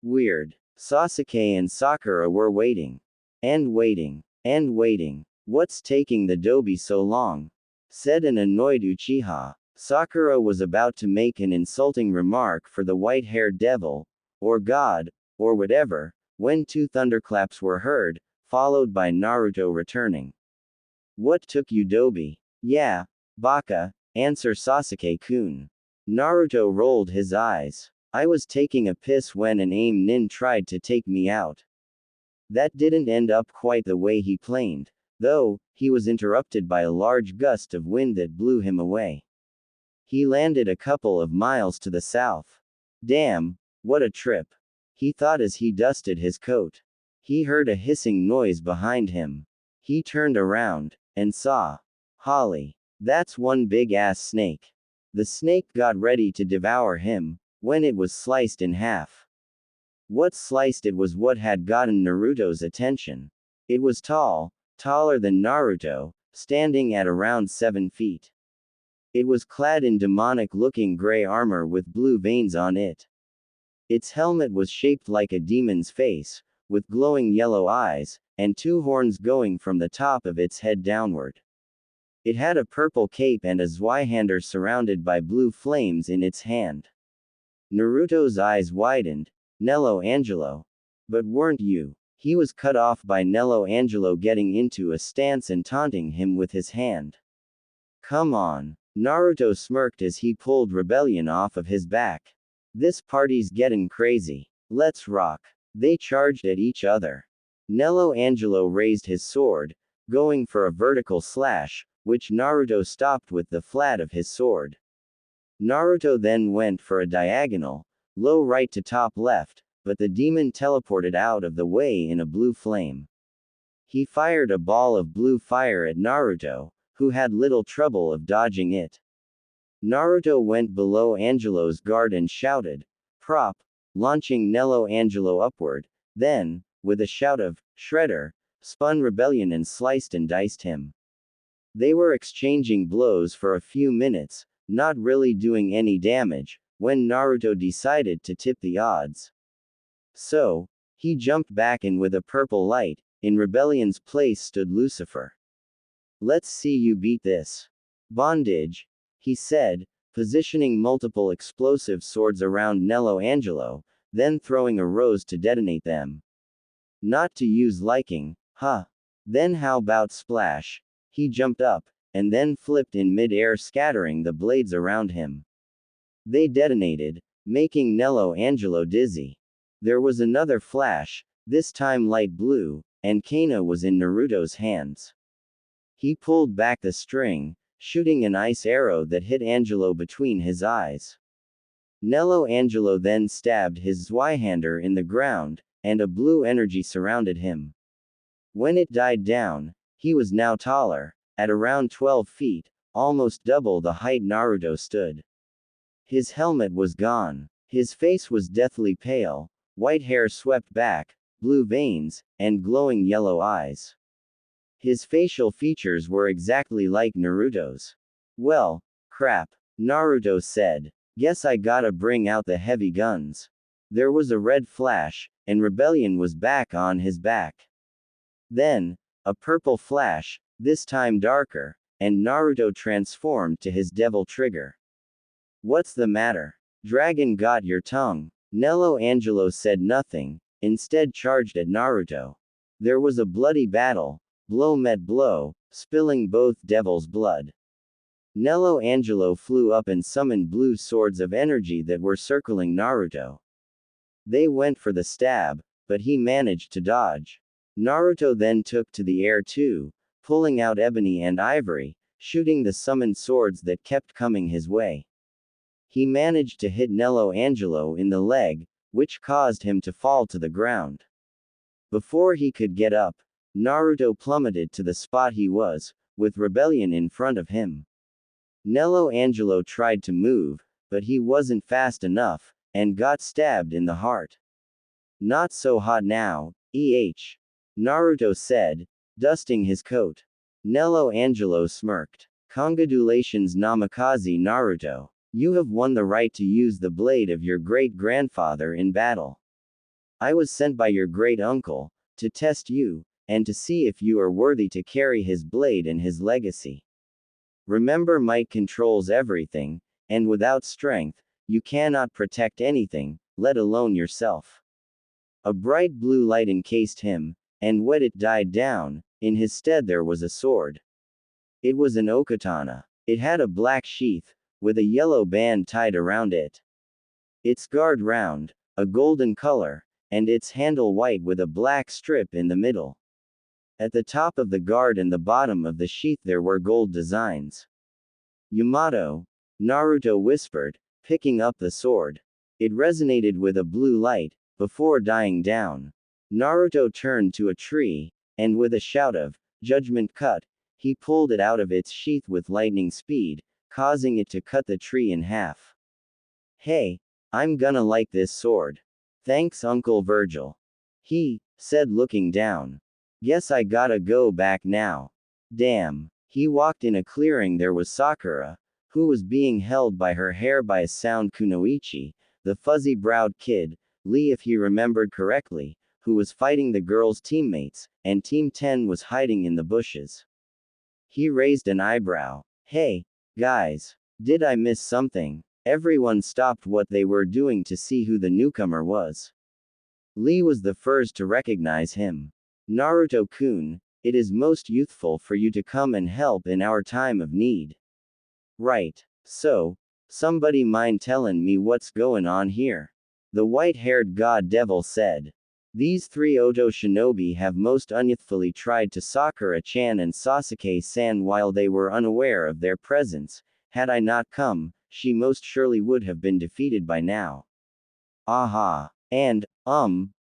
Weird. Sasuke and Sakura were waiting. And waiting. And waiting. What's taking the dobi so long? Said an annoyed Uchiha. Sakura was about to make an insulting remark for the white-haired devil, or god, or whatever, when 2 thunderclaps were heard, followed by Naruto returning. What took you dobi? Yeah, baka, answer Sasuke-kun. Naruto rolled his eyes. I was taking a piss when an aim nin tried to take me out. That didn't end up quite the way he planned, though, he was interrupted by a large gust of wind that blew him away. He landed a couple of miles to the south. Damn, what a trip. He thought as he dusted his coat. He heard a hissing noise behind him. He turned around, and saw Holly. That's one big-ass snake. The snake got ready to devour him, when it was sliced in half. What sliced it was what had gotten Naruto's attention. It was tall, taller than Naruto, standing at around 7 feet. It was clad in demonic-looking gray armor with blue veins on it. Its helmet was shaped like a demon's face, with glowing yellow eyes, and 2 horns going from the top of its head downward. It had a purple cape and a Zweihander surrounded by blue flames in its hand. Naruto's eyes widened. Nello Angelo. But weren't you? He was cut off by Nello Angelo getting into a stance and taunting him with his hand. Come on. Naruto smirked as he pulled Rebellion off of his back. This party's getting crazy. Let's rock. They charged at each other. Nello Angelo raised his sword, going for a vertical slash, which Naruto stopped with the flat of his sword. Naruto then went for a diagonal, low right to top left, but the demon teleported out of the way in a blue flame. He fired a ball of blue fire at Naruto, who had little trouble of dodging it. Naruto went below Angelo's guard and shouted, "Prop," launching Nello Angelo upward, then, with a shout of, "Shredder," spun Rebellion and sliced and diced him. They were exchanging blows for a few minutes, not really doing any damage, when Naruto decided to tip the odds. So, he jumped back and with a purple light, in Rebellion's place stood Lucifer. "Let's see you beat this. Bondage," he said, positioning multiple explosive swords around Nello Angelo, then throwing a rose to detonate them. "Not to use liking, huh? Then how about splash?" He jumped up, and then flipped in mid-air, scattering the blades around him. They detonated, making Nello Angelo dizzy. There was another flash, this time light blue, and Kana was in Naruto's hands. He pulled back the string, shooting an ice arrow that hit Angelo between his eyes. Nello Angelo then stabbed his Zweihander in the ground, and a blue energy surrounded him. When it died down, he was now taller, at around 12 feet, almost double the height Naruto stood. His helmet was gone. His face was deathly pale, white hair swept back, blue veins, and glowing yellow eyes. His facial features were exactly like Naruto's. "Well, crap," Naruto said. "Guess I gotta bring out the heavy guns." There was a red flash, and Rebellion was back on his back. Then, a purple flash, this time darker, and Naruto transformed to his devil trigger. "What's the matter? Dragon got your tongue?" Nello Angelo said nothing, instead charged at Naruto. There was a bloody battle, blow met blow, spilling both devils' blood. Nello Angelo flew up and summoned blue swords of energy that were circling Naruto. They went for the stab, but he managed to dodge. Naruto then took to the air too, pulling out ebony and ivory, shooting the summoned swords that kept coming his way. He managed to hit Nello Angelo in the leg, which caused him to fall to the ground. Before he could get up, Naruto plummeted to the spot he was, with Rebellion in front of him. Nello Angelo tried to move, but he wasn't fast enough, and got stabbed in the heart. "Not so hot now, Naruto said, dusting his coat. Nello Angelo smirked. "Congratulations Namikaze Naruto. You have won the right to use the blade of your great-grandfather in battle. I was sent by your great-uncle, to test you, and to see if you are worthy to carry his blade and his legacy. Remember, might controls everything, and without strength, you cannot protect anything, let alone yourself." A bright blue light encased him, and when it died down, in his stead there was a sword. It was an okatana. It had a black sheath, with a yellow band tied around it. Its guard round, a golden color, and its handle white with a black strip in the middle. At the top of the guard and the bottom of the sheath there were gold designs. "Yamato," Naruto whispered, picking up the sword. It resonated with a blue light, before dying down. Naruto turned to a tree, and with a shout of, "Judgment cut," he pulled it out of its sheath with lightning speed, causing it to cut the tree in half. "Hey, I'm gonna like this sword. Thanks Uncle Virgil," he said looking down. "Guess I gotta go back now. Damn." He walked in a clearing. There was Sakura, who was being held by her hair by a sound Kunoichi, the fuzzy-browed kid, Lee if he remembered correctly, who was fighting the girl's teammates, and Team 10 was hiding in the bushes. He raised an eyebrow. "Hey, guys. Did I miss something?" Everyone stopped what they were doing to see who the newcomer was. Lee was the first to recognize him. "Naruto-kun, it is most youthful for you to come and help in our time of need." Right. So, somebody mind tellin' me what's goin' on here? The white-haired god devil said. These three Oto shinobi have most unythfully tried to Sakura-chan and Sasuke-san while they were unaware of their presence. Had I not come, she most surely would have been defeated by now. Aha. And,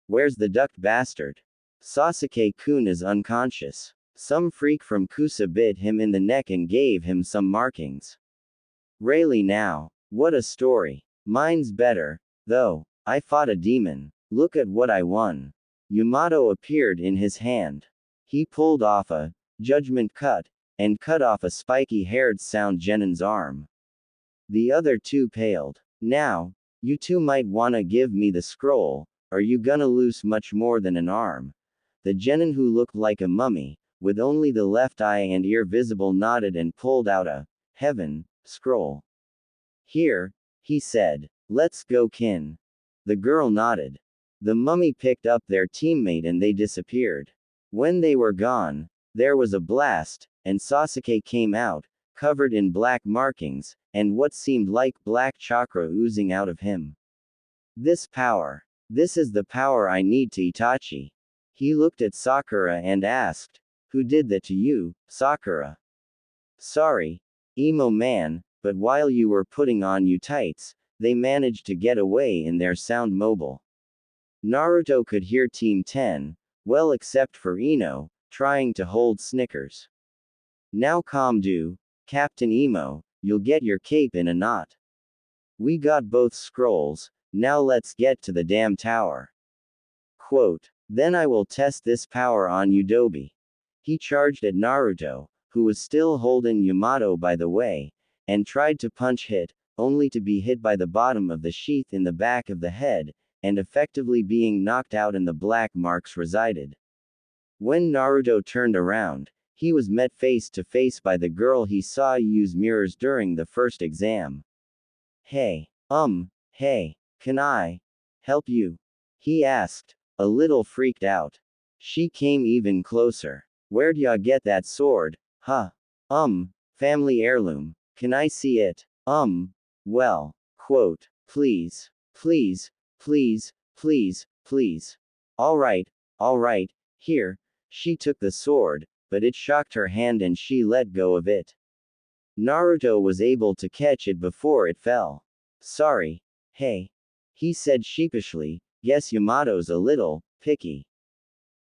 where's the ducked bastard? Sasuke-kun is unconscious. Some freak from Kusa bit him in the neck and gave him some markings. Really now. What a story. Mine's better, though. I fought a demon. Look at what I won. Yamato appeared in his hand. He pulled off a judgment cut, and cut off a spiky-haired Sound Genin's arm. The other two paled. Now, you two might wanna give me the scroll, or you gonna lose much more than an arm. The Genin who looked like a mummy, with only the left eye and ear visible nodded and pulled out a heaven scroll. Here, he said. Let's go, kin. The girl nodded. The mummy picked up their teammate and they disappeared. When they were gone, there was a blast, and Sasuke came out, covered in black markings, and what seemed like black chakra oozing out of him. This power. This is the power I need to Itachi. He looked at Sakura and asked, who did that to you, Sakura? Sorry, emo man, but while you were putting on you tights, they managed to get away in their sound mobile. Naruto could hear Team 10, well except for Ino, trying to hold Snickers. Now calm do, Captain Emo, you'll get your cape in a knot. We got both scrolls, now let's get to the damn tower. Quote, then I will test this power on you, Dobi. He charged at Naruto, who was still holding Yamato by the way, and tried to punch hit, only to be hit by the bottom of the sheath in the back of the head, and effectively being knocked out and the black marks resided. When Naruto turned around, he was met face to face by the girl he saw use mirrors during the first exam. Hey, can I help you? He asked, a little freaked out. She came even closer. Where'd ya get that sword, huh? Family heirloom. Can I see it? Well, quote, please, please, please, please, please. Alright, here. She took the sword, but it shocked her hand and she let go of it. Naruto was able to catch it before it fell. Sorry. Hey. He said sheepishly, guess Yamato's a little picky.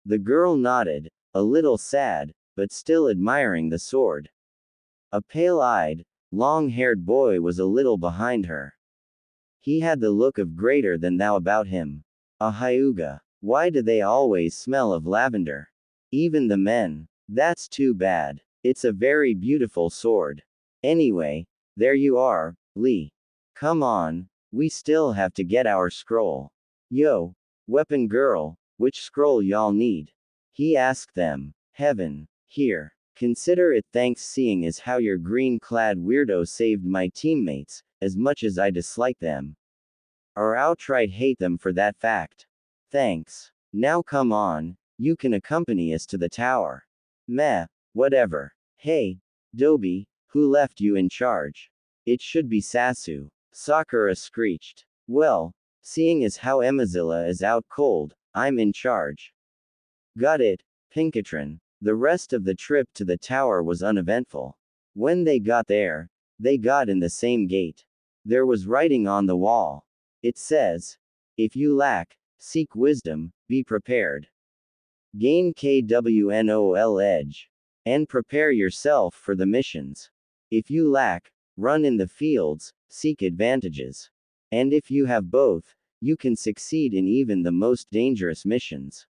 The girl nodded, a little sad, but still admiring the sword. A pale-eyed, long-haired boy was a little behind her. He had the look of greater than thou about him. A Hyuga. Why do they always smell of lavender? Even the men. That's too bad. It's a very beautiful sword. Anyway, there you are, Lee. Come on, we still have to get our scroll. Yo, weapon girl, which scroll y'all need? He asked them. Heaven. Here. Consider it thanks seeing as how your green-clad weirdo saved my teammates, as much as I dislike them. Or outright hate them for that fact. Thanks. Now come on, you can accompany us to the tower. Meh, whatever. Hey, Dobi, who left you in charge? It should be Sasu. Sakura screeched. Well, seeing as how Emazilla is out cold, I'm in charge. Got it, Pinkatron. The rest of the trip to the tower was uneventful. When they got there, they got in the same gate. There was writing on the wall. It says, if you lack, seek wisdom, be prepared. Gain KWNOL edge. And prepare yourself for the missions. If you lack, run in the fields, seek advantages. And if you have both, you can succeed in even the most dangerous missions.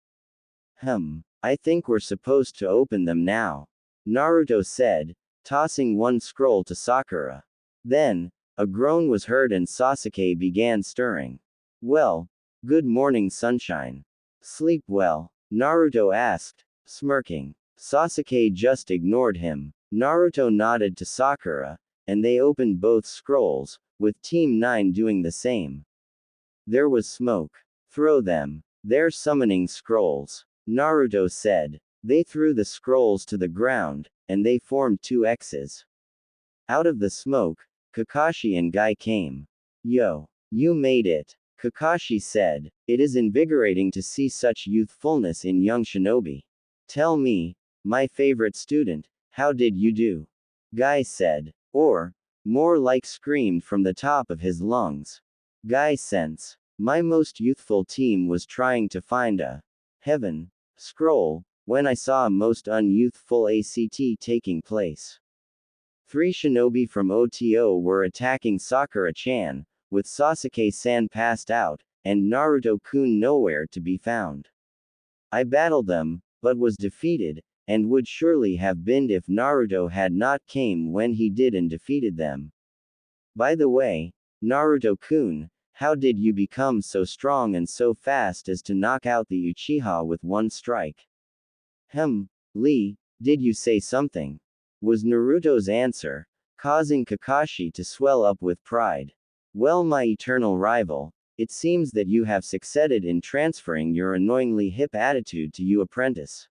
I think we're supposed to open them now. Naruto said, tossing one scroll to Sakura. Then, a groan was heard and Sasuke began stirring. Well, good morning, sunshine. Sleep well? Naruto asked, smirking. Sasuke just ignored him. Naruto nodded to Sakura, and they opened both scrolls, with Team 9 doing the same. There was smoke. Throw them. They're summoning scrolls. Naruto said. They threw the scrolls to the ground, and they formed two X's. Out of the smoke, Kakashi and Guy came. Yo. You made it. Kakashi said. It is invigorating to see such youthfulness in young shinobi. Tell me, my favorite student, how did you do? Guy said. Or, more like screamed from the top of his lungs. Guy sense. My most youthful team was trying to find a heaven scroll when I saw a most unyouthful ACT taking place. 3 shinobi from OTO were attacking Sakura-chan, with Sasuke-san passed out, and Naruto-kun nowhere to be found. I battled them, but was defeated, and would surely have been if Naruto had not came when he did and defeated them. By the way, Naruto-kun, how did you become so strong and so fast as to knock out the Uchiha with one strike? Lee, did you say something? Was Naruto's answer, causing Kakashi to swell up with pride. Well, my eternal rival, it seems that you have succeeded in transferring your annoyingly hip attitude to you apprentice.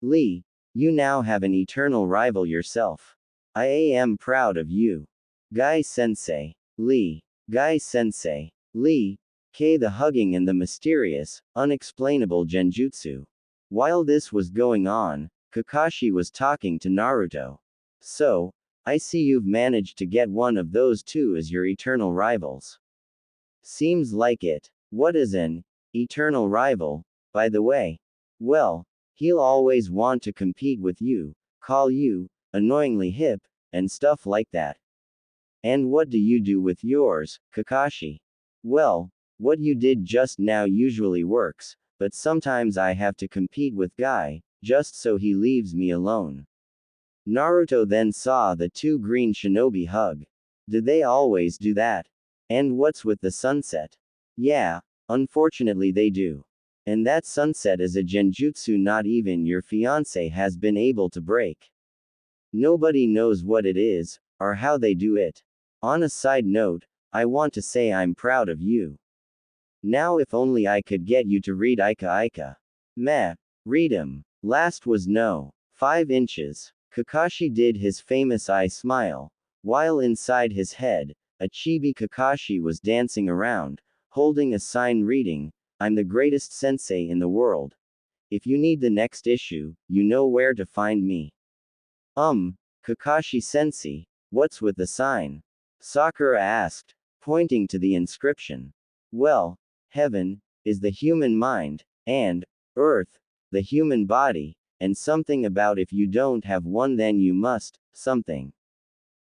Lee, you now have an eternal rival yourself. I am proud of you. Guy-sensei. Lee. Guy-sensei. Lee. The hugging and the mysterious, unexplainable genjutsu. While this was going on, Kakashi was talking to Naruto. So, I see you've managed to get one of those two as your eternal rivals. Seems like it. What is an eternal rival, by the way? Well, he'll always want to compete with you, call you annoyingly hip, and stuff like that. And what do you do with yours, Kakashi? Well, what you did just now usually works, but sometimes I have to compete with Guy, just so he leaves me alone. Naruto then saw the 2 green shinobi hug. Do they always do that? And what's with the sunset? Yeah, unfortunately they do. And that sunset is a genjutsu not even your fiancé has been able to break. Nobody knows what it is, or how they do it. On a side note, I want to say I'm proud of you. Now if only I could get you to read Ika Ika. Meh. Read 'em. Last was no. 5 inches. Kakashi did his famous eye smile, while inside his head, a chibi Kakashi was dancing around, holding a sign reading, I'm the greatest sensei in the world. If you need the next issue, you know where to find me. Kakashi sensei, what's with the sign? Sakura asked, pointing to the inscription. Well, heaven is the human mind, and earth, the human body, and something about if you don't have one then you must, something.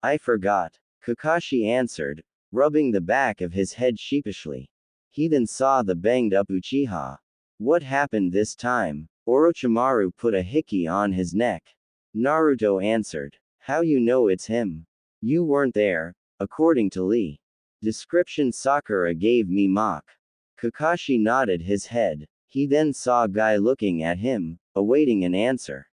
I forgot. Kakashi answered, rubbing the back of his head sheepishly. He then saw the banged up Uchiha. What happened this time? Orochimaru put a hickey on his neck. Naruto answered. How you know it's him? You weren't there, according to Lee. Description Sakura gave me mock. Kakashi nodded his head. He then saw Guy looking at him, awaiting an answer.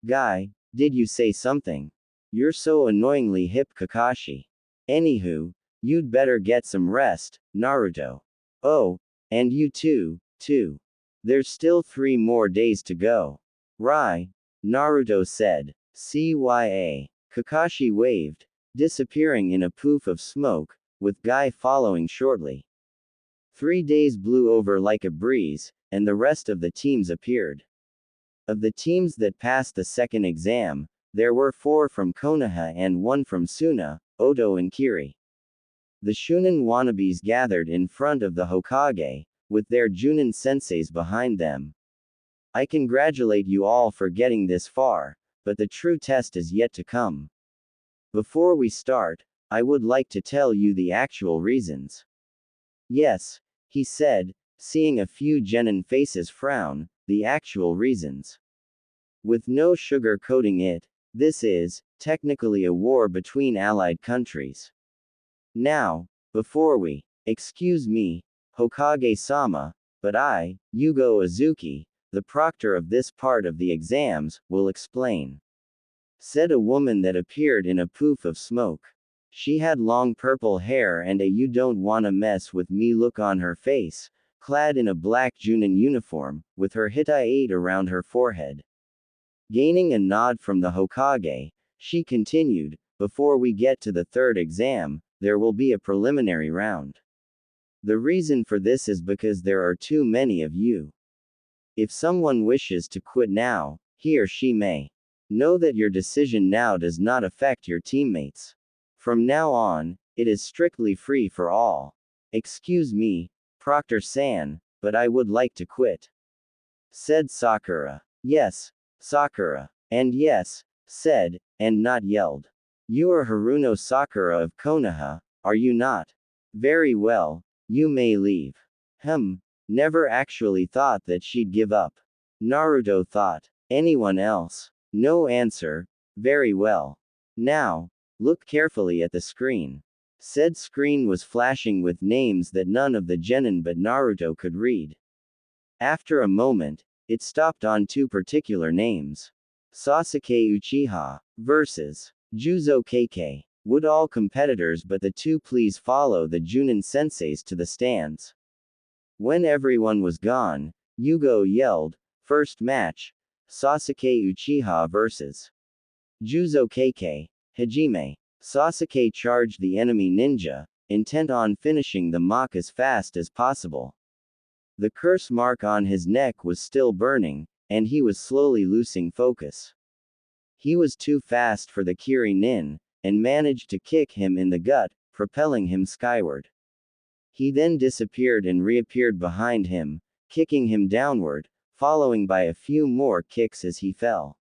Guy, did you say something? You're so annoyingly hip, Kakashi. Anywho, you'd better get some rest, Naruto. Oh, and you too. There's still 3 more days to go. Right, Naruto said. CYA. Kakashi waved, disappearing in a poof of smoke, with Guy following shortly. 3 days blew over like a breeze, and the rest of the teams appeared. Of the teams that passed the second exam, there were 4 from Konoha and 1 from Suna, Oto and Kiri. The Shunin wannabes gathered in front of the Hokage, with their Junin senseis behind them. I congratulate you all for getting this far, but the true test is yet to come. Before we start, I would like to tell you the actual reasons. Yes, he said, seeing a few genin faces frown, the actual reasons. With no sugar-coating it, this is, technically a war between allied countries. Now, before we, excuse me, Hokage-sama, but I, Yugo Azuki, the proctor of this part of the exams, will explain. Said a woman that appeared in a poof of smoke. She had long purple hair and a you don't wanna mess with me look on her face, clad in a black Junin uniform, with her Hittite around her forehead. Gaining a nod from the Hokage, she continued, before we get to the third exam, there will be a preliminary round. The reason for this is because there are too many of you. If someone wishes to quit now, he or she may. Know that your decision now does not affect your teammates. From now on, it is strictly free for all. Excuse me, Proctor-san, but I would like to quit, said Sakura. Yes, Sakura. And yes, said, and not yelled. You are Haruno Sakura of Konoha, are you not? Very well, you may leave. Never actually thought that she'd give up. Naruto thought. Anyone else? No answer. Very well. Now, look carefully at the screen. Said screen was flashing with names that none of the genin but Naruto could read. After a moment, it stopped on two particular names. Sasuke Uchiha versus Juzo Keikei. Would all competitors but the two please follow the Junin senseis to the stands? When everyone was gone, Yugo yelled, first match, Sasuke Uchiha versus Juzo Keikei, Hajime. Sasuke charged the enemy ninja, intent on finishing the mock as fast as possible. The curse mark on his neck was still burning, and he was slowly losing focus. He was too fast for the Kiri Nin, and managed to kick him in the gut, propelling him skyward. He then disappeared and reappeared behind him, kicking him downward, following by a few more kicks as he fell.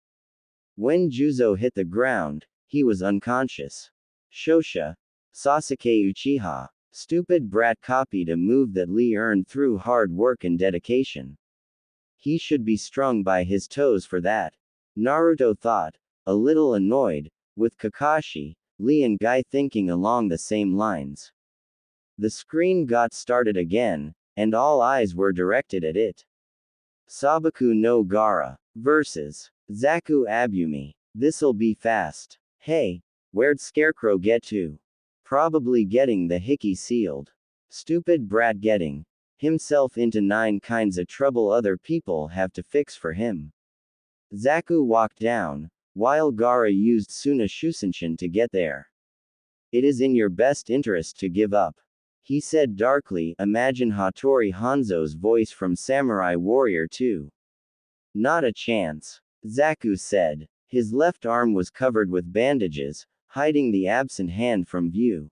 When Juzo hit the ground, he was unconscious. Shosha, Sasuke Uchiha, stupid brat copied a move that Lee earned through hard work and dedication. He should be strung by his toes for that. Naruto thought, a little annoyed, with Kakashi, Lee and Guy thinking along the same lines. The screen got started again, and all eyes were directed at it. Sabaku no Gara versus Zaku Abumi. This'll be fast. Hey, where'd Scarecrow get to? Probably getting the hickey sealed. Stupid brat getting himself into 9 kinds of trouble other people have to fix for him. Zaku walked down, while Gara used Suna Shusenshin to get there. It is in your best interest to give up, he said darkly. Imagine Hattori Hanzo's voice from Samurai Warrior 2. Not a chance, Zaku said. His left arm was covered with bandages, hiding the absent hand from view.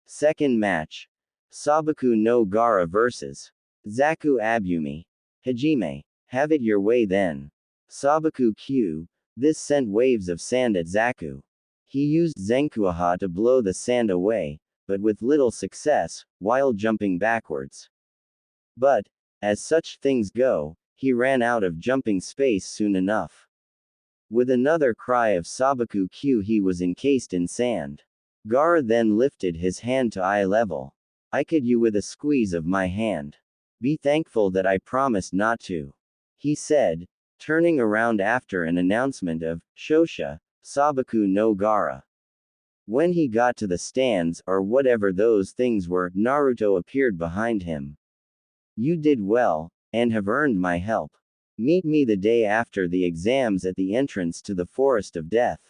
Second match. Sabaku no Gara versus Zaku Abumi. Hajime. Have it your way then. Sabaku Q. This sent waves of sand at Zaku. He used Zenkuaha to blow the sand away, but with little success, while jumping backwards. But, as such things go, he ran out of jumping space soon enough. With another cry of Sabaku Q, he was encased in sand. Gara then lifted his hand to eye level. I could you with a squeeze of my hand. Be thankful that I promised not to, he said, turning around after an announcement of Shosha, Sabaku no Gara. When he got to the stands, or whatever those things were, Naruto appeared behind him. You did well, and have earned my help. Meet me the day after the exams at the entrance to the Forest of Death.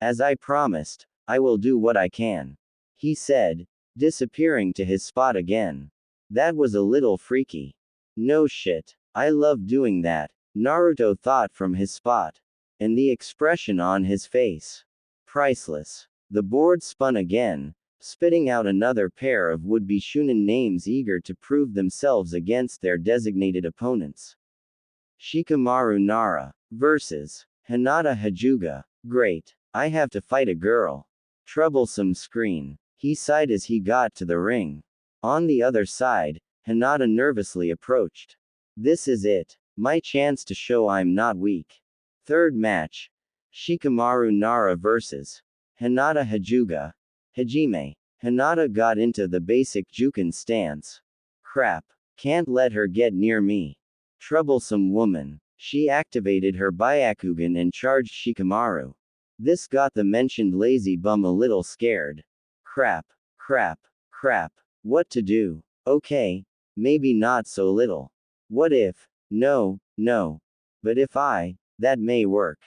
As I promised, I will do what I can, he said, disappearing to his spot again. That was a little freaky. No shit. I love doing that, Naruto thought from his spot. And the expression on his face. Priceless. The board spun again, spitting out another pair of would-be Shunin names eager to prove themselves against their designated opponents. Shikamaru Nara versus Hinata Hajuga. Great. I have to fight a girl. Troublesome screen. He sighed as he got to the ring. On the other side, Hinata nervously approached. This is it. My chance to show I'm not weak. Third match. Shikamaru Nara versus Hinata Hajuga. Hajime. Hinata got into the basic Jukin stance. Crap. Can't let her get near me. Troublesome woman. She activated her Byakugan and charged Shikamaru. This got the mentioned lazy bum a little scared. Crap. What to do? Okay. Maybe not so little. What if? No. But if that may work.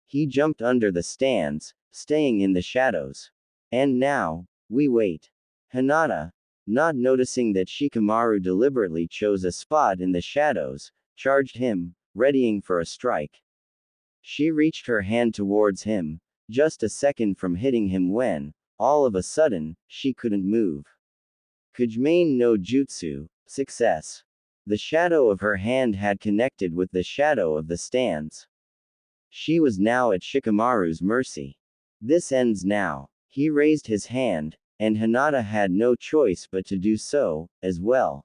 He jumped under the stands, staying in the shadows. And now, we wait. Hinata, not noticing that Shikamaru deliberately chose a spot in the shadows, charged him, readying for a strike. She reached her hand towards him, just a second from hitting him when, all of a sudden, she couldn't move. Kujimane no Jutsu, success. The shadow of her hand had connected with the shadow of the stands. She was now at Shikamaru's mercy. This ends now. He raised his hand, and Hinata had no choice but to do so, as well.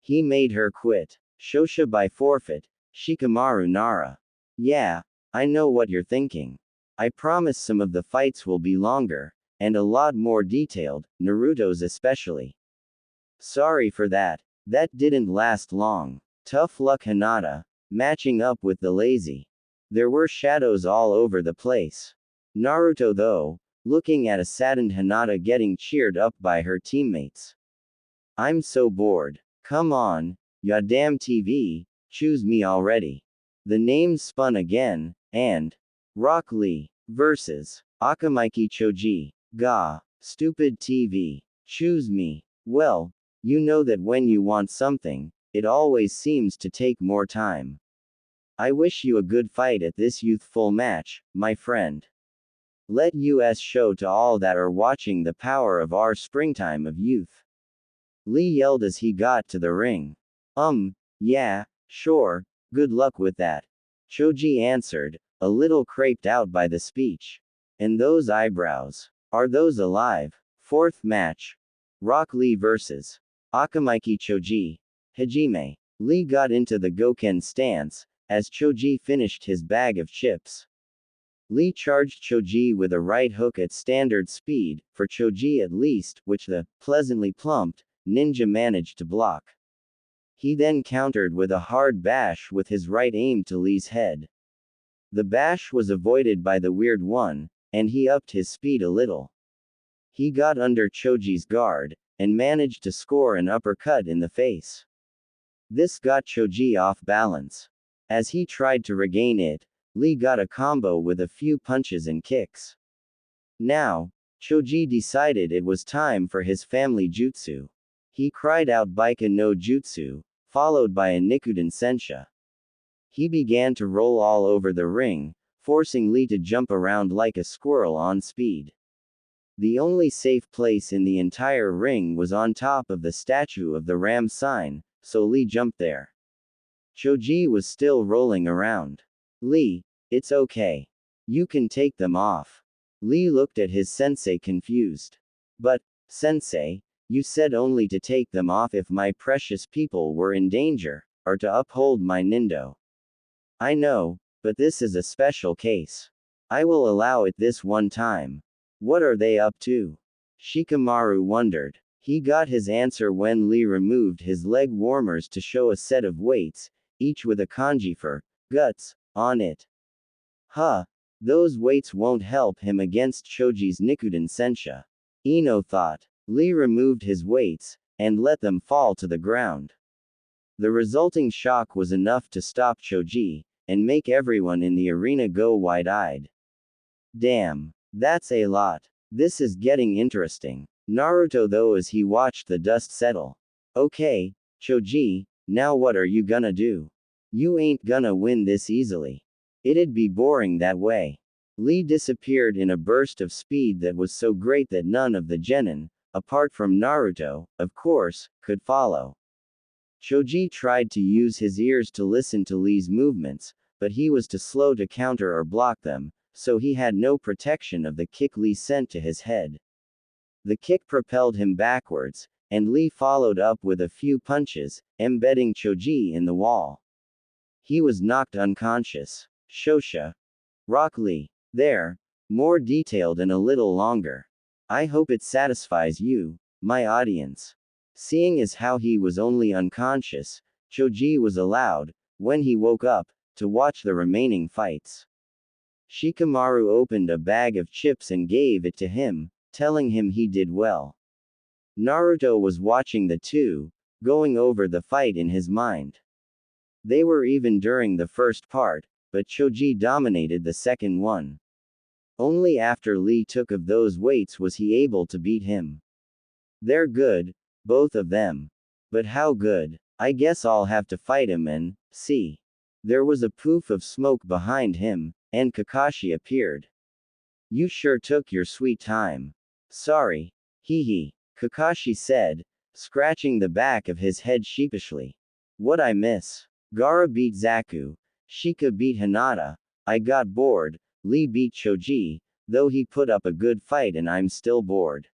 He made her quit. Shosha by forfeit, Shikamaru Nara. Yeah, I know what you're thinking. I promise some of the fights will be longer, and a lot more detailed, Naruto's especially. Sorry for that. That didn't last long. Tough luck Hinata, matching up with the lazy. There were shadows all over the place. Naruto though, looking at a saddened Hinata getting cheered up by her teammates. I'm so bored. Come on, ya damn TV, choose me already. The names spun again, and Rock Lee versus Akamaiki Choji. Ga, stupid TV. Choose me. Well, you know that when you want something, it always seems to take more time. I wish you a good fight at this youthful match, my friend. Let us show to all that are watching the power of our springtime of youth. Lee yelled as he got to the ring. Yeah, sure, good luck with that. Choji answered, a little creeped out by the speech. And those eyebrows. Are those alive? Fourth match. Rock Lee versus Akamaiki Choji. Hajime. Lee got into the Goken stance, as Choji finished his bag of chips. Lee charged Choji with a right hook at standard speed, for Choji at least, which the pleasantly plumped ninja managed to block. He then countered with a hard bash with his right aim to Lee's head. The bash was avoided by the weird one, and he upped his speed a little. He got under Choji's guard, and managed to score an uppercut in the face. This got Choji off balance. As he tried to regain it, Lee got a combo with a few punches and kicks. Now, Choji decided it was time for his family jutsu. He cried out Baika no Jutsu, followed by a Nikuden Sensha. He began to roll all over the ring, forcing Lee to jump around like a squirrel on speed. The only safe place in the entire ring was on top of the statue of the Ram sign, so Lee jumped there. Choji was still rolling around. Lee, it's okay. You can take them off. Lee looked at his sensei confused. But, sensei, you said only to take them off if my precious people were in danger, or to uphold my nindo. I know, but this is a special case. I will allow it this one time. What are they up to? Shikamaru wondered. He got his answer when Lee removed his leg warmers to show a set of weights, each with a kanji for guts on it. Huh, those weights won't help him against Choji's Nikuden Sensha. Ino thought. Lee removed his weights, and let them fall to the ground. The resulting shock was enough to stop Choji, and make everyone in the arena go wide-eyed. Damn, that's a lot. This is getting interesting. Naruto though as he watched the dust settle. Okay, Choji, now what are you gonna do? You ain't gonna win this easily. It'd be boring that way. Lee disappeared in a burst of speed that was so great that none of the genin, apart from Naruto, of course, could follow. Choji tried to use his ears to listen to Lee's movements, but he was too slow to counter or block them, so he had no protection of the kick Lee sent to his head. The kick propelled him backwards, and Lee followed up with a few punches, embedding Choji in the wall. He was knocked unconscious. Shosha. Rock Lee. There. More detailed and a little longer. I hope it satisfies you, my audience. Seeing as how he was only unconscious, Choji was allowed, when he woke up, to watch the remaining fights. Shikamaru opened a bag of chips and gave it to him, telling him he did well. Naruto was watching the two, going over the fight in his mind. They were even during the first part, but Choji dominated the second one. Only after Lee took of those weights was he able to beat him. They're good, both of them. But how good? I guess I'll have to fight him and see. There was a poof of smoke behind him, and Kakashi appeared. You sure took your sweet time. Sorry. Hee hee, Kakashi said, scratching the back of his head sheepishly. What I miss? Gaara beat Zaku. Shika beat Hinata. I got bored. Lee beat Choji, though he put up a good fight and I'm still bored.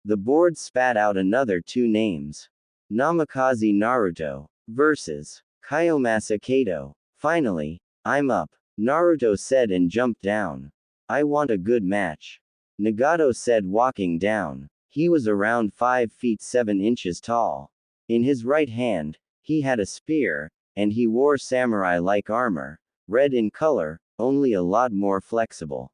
The board spat out another two names. Namikaze Naruto versus Kayomasa Kato. Finally, I'm up, Naruto said and jumped down. I want a good match. Nagato said walking down. He was around 5 feet 7 inches tall. In his right hand, he had a spear, and he wore samurai-like armor, red in color, only a lot more flexible.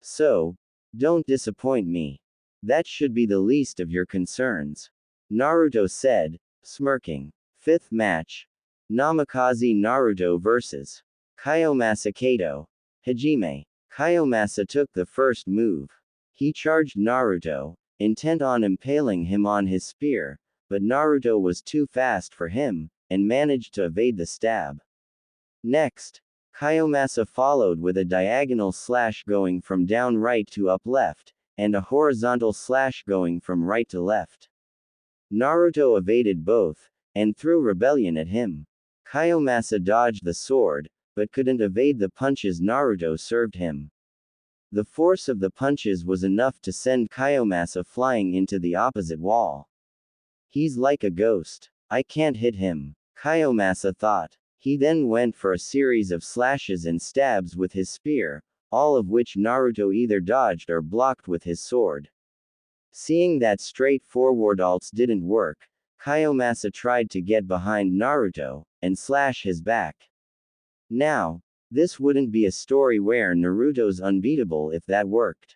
So, don't disappoint me. That should be the least of your concerns. Naruto said, smirking. Fifth match. Namikaze Naruto vs. Kayomasa Kato. Hajime. Kayomasa took the first move. He charged Naruto, intent on impaling him on his spear, but Naruto was too fast for him, and managed to evade the stab. Next, Kayomasa followed with a diagonal slash going from down right to up left, and a horizontal slash going from right to left. Naruto evaded both, and threw rebellion at him. Kayomasa dodged the sword, but couldn't evade the punches Naruto served him. The force of the punches was enough to send Kayomasa flying into the opposite wall. He's like a ghost. I can't hit him, Kayomasa thought. He then went for a series of slashes and stabs with his spear, all of which Naruto either dodged or blocked with his sword. Seeing that straightforward ults didn't work, Kayomasa tried to get behind Naruto, and slash his back. Now, this wouldn't be a story where Naruto's unbeatable if that worked.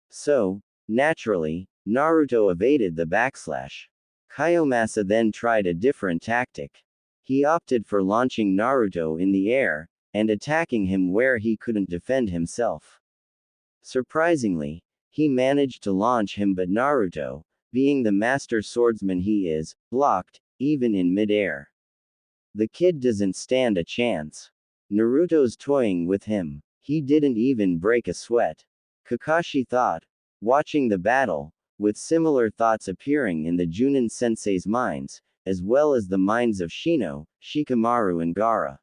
So, naturally, Naruto evaded the backslash. Kayomasa then tried a different tactic. He opted for launching Naruto in the air, and attacking him where he couldn't defend himself. Surprisingly, he managed to launch him, but Naruto, being the master swordsman he is, blocked, even in mid-air. The kid doesn't stand a chance. Naruto's toying with him. He didn't even break a sweat. Kakashi thought, watching the battle, with similar thoughts appearing in the Junin sensei's minds, as well as the minds of Shino, Shikamaru and Gaara.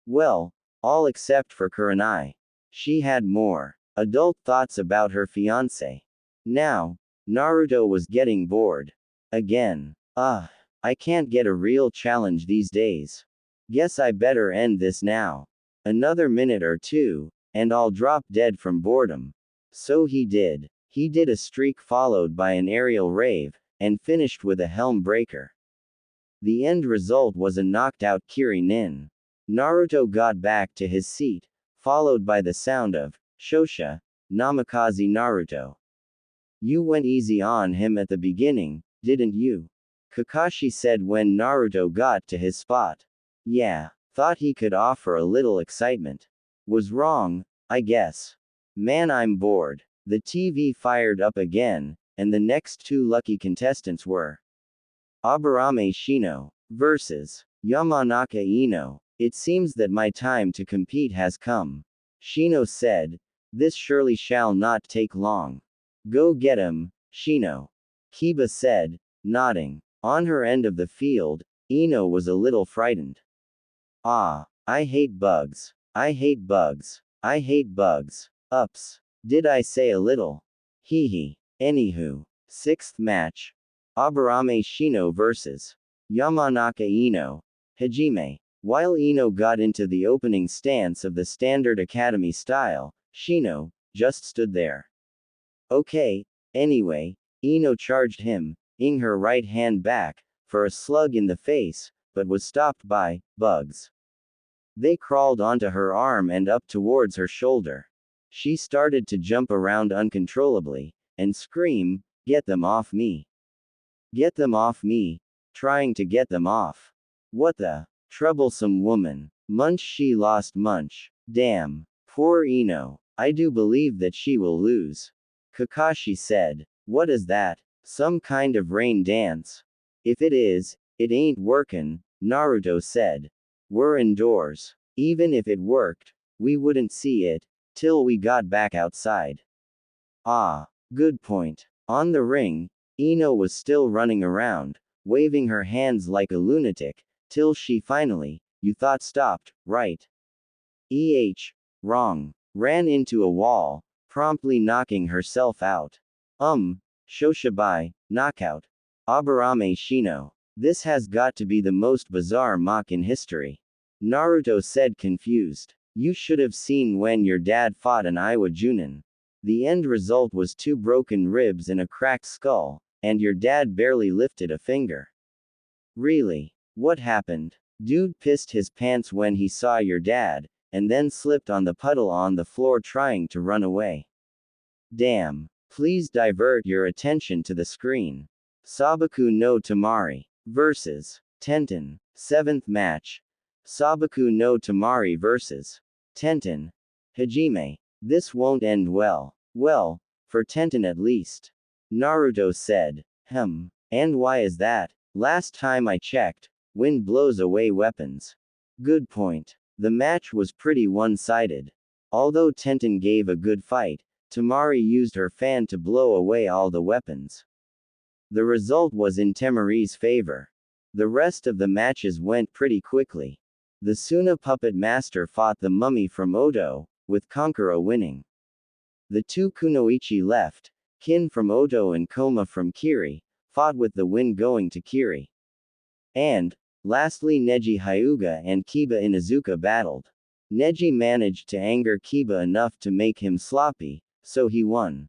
Well, all except for Kurenai. She had more adult thoughts about her fiancé. Now, Naruto was getting bored. Again. I can't get a real challenge these days. Guess I better end this now. Another minute or two, and I'll drop dead from boredom. So he did. He did a streak followed by an aerial rave, and finished with a helm breaker. The end result was a knocked-out Kiri Nin. Naruto got back to his seat, followed by the sound of Shosha, Namikaze Naruto. You went easy on him at the beginning, didn't you? Kakashi said when Naruto got to his spot. Yeah, thought he could offer a little excitement. Was wrong, I guess. Man, I'm bored. The TV fired up again, and the next two lucky contestants were Aburame Shino versus Yamanaka Ino. It seems that my time to compete has come. Shino said, this surely shall not take long. Go get him, Shino. Kiba said, nodding. On her end of the field, Ino was a little frightened. Ah, I hate bugs. I hate bugs. I hate bugs. Ups. Did I say a little? Hee hee. Anywho. Sixth match. Aburame Shino versus Yamanaka Ino. Hajime. While Ino got into the opening stance of the standard academy style, Shino just stood there. Okay, anyway, Ino charged him, ing her right hand back, for a slug in the face, but was stopped by bugs. They crawled onto her arm and up towards her shoulder. She started to jump around uncontrollably, and scream, get them off me. Get them off me. Trying to get them off. What the? Troublesome woman. Munch, she lost Munch. Damn. Poor Ino. I do believe that she will lose. Kakashi said. What is that? Some kind of rain dance? If it is, it ain't workin', Naruto said. We're indoors. Even if it worked, we wouldn't see it, till we got back outside. Ah, good point. On the ring, Ino was still running around, waving her hands like a lunatic, till she finally, you thought stopped, right? Wrong. Ran into a wall, promptly knocking herself out. Shoshibai, knockout. Aburame Shino. This has got to be the most bizarre mock in history. Naruto said confused. You should have seen when your dad fought an Iwa Junin. The end result was 2 broken ribs and a cracked skull, and your dad barely lifted a finger. Really? What happened? Dude pissed his pants when he saw your dad, and then slipped on the puddle on the floor trying to run away. Damn. Please divert your attention to the screen. Sabaku no Tamari vs. Tenten. 7th match. Sabaku no Tamari vs. Tenten. Hajime. This won't end well. Well, for Tenten at least. Naruto said. And why is that? Last time I checked, wind blows away weapons. Good point. The match was pretty one-sided. Although Tenten gave a good fight, Tamari used her fan to blow away all the weapons. The result was in Temari's favor. The rest of the matches went pretty quickly. The Suna puppet master fought the mummy from Odo, with Kankuro winning. The 2 Kunoichi left, Kin from Odo and Koma from Kiri, fought with the win going to Kiri. And, lastly Neji Hyuga and Kiba Inuzuka battled. Neji managed to anger Kiba enough to make him sloppy, so he won.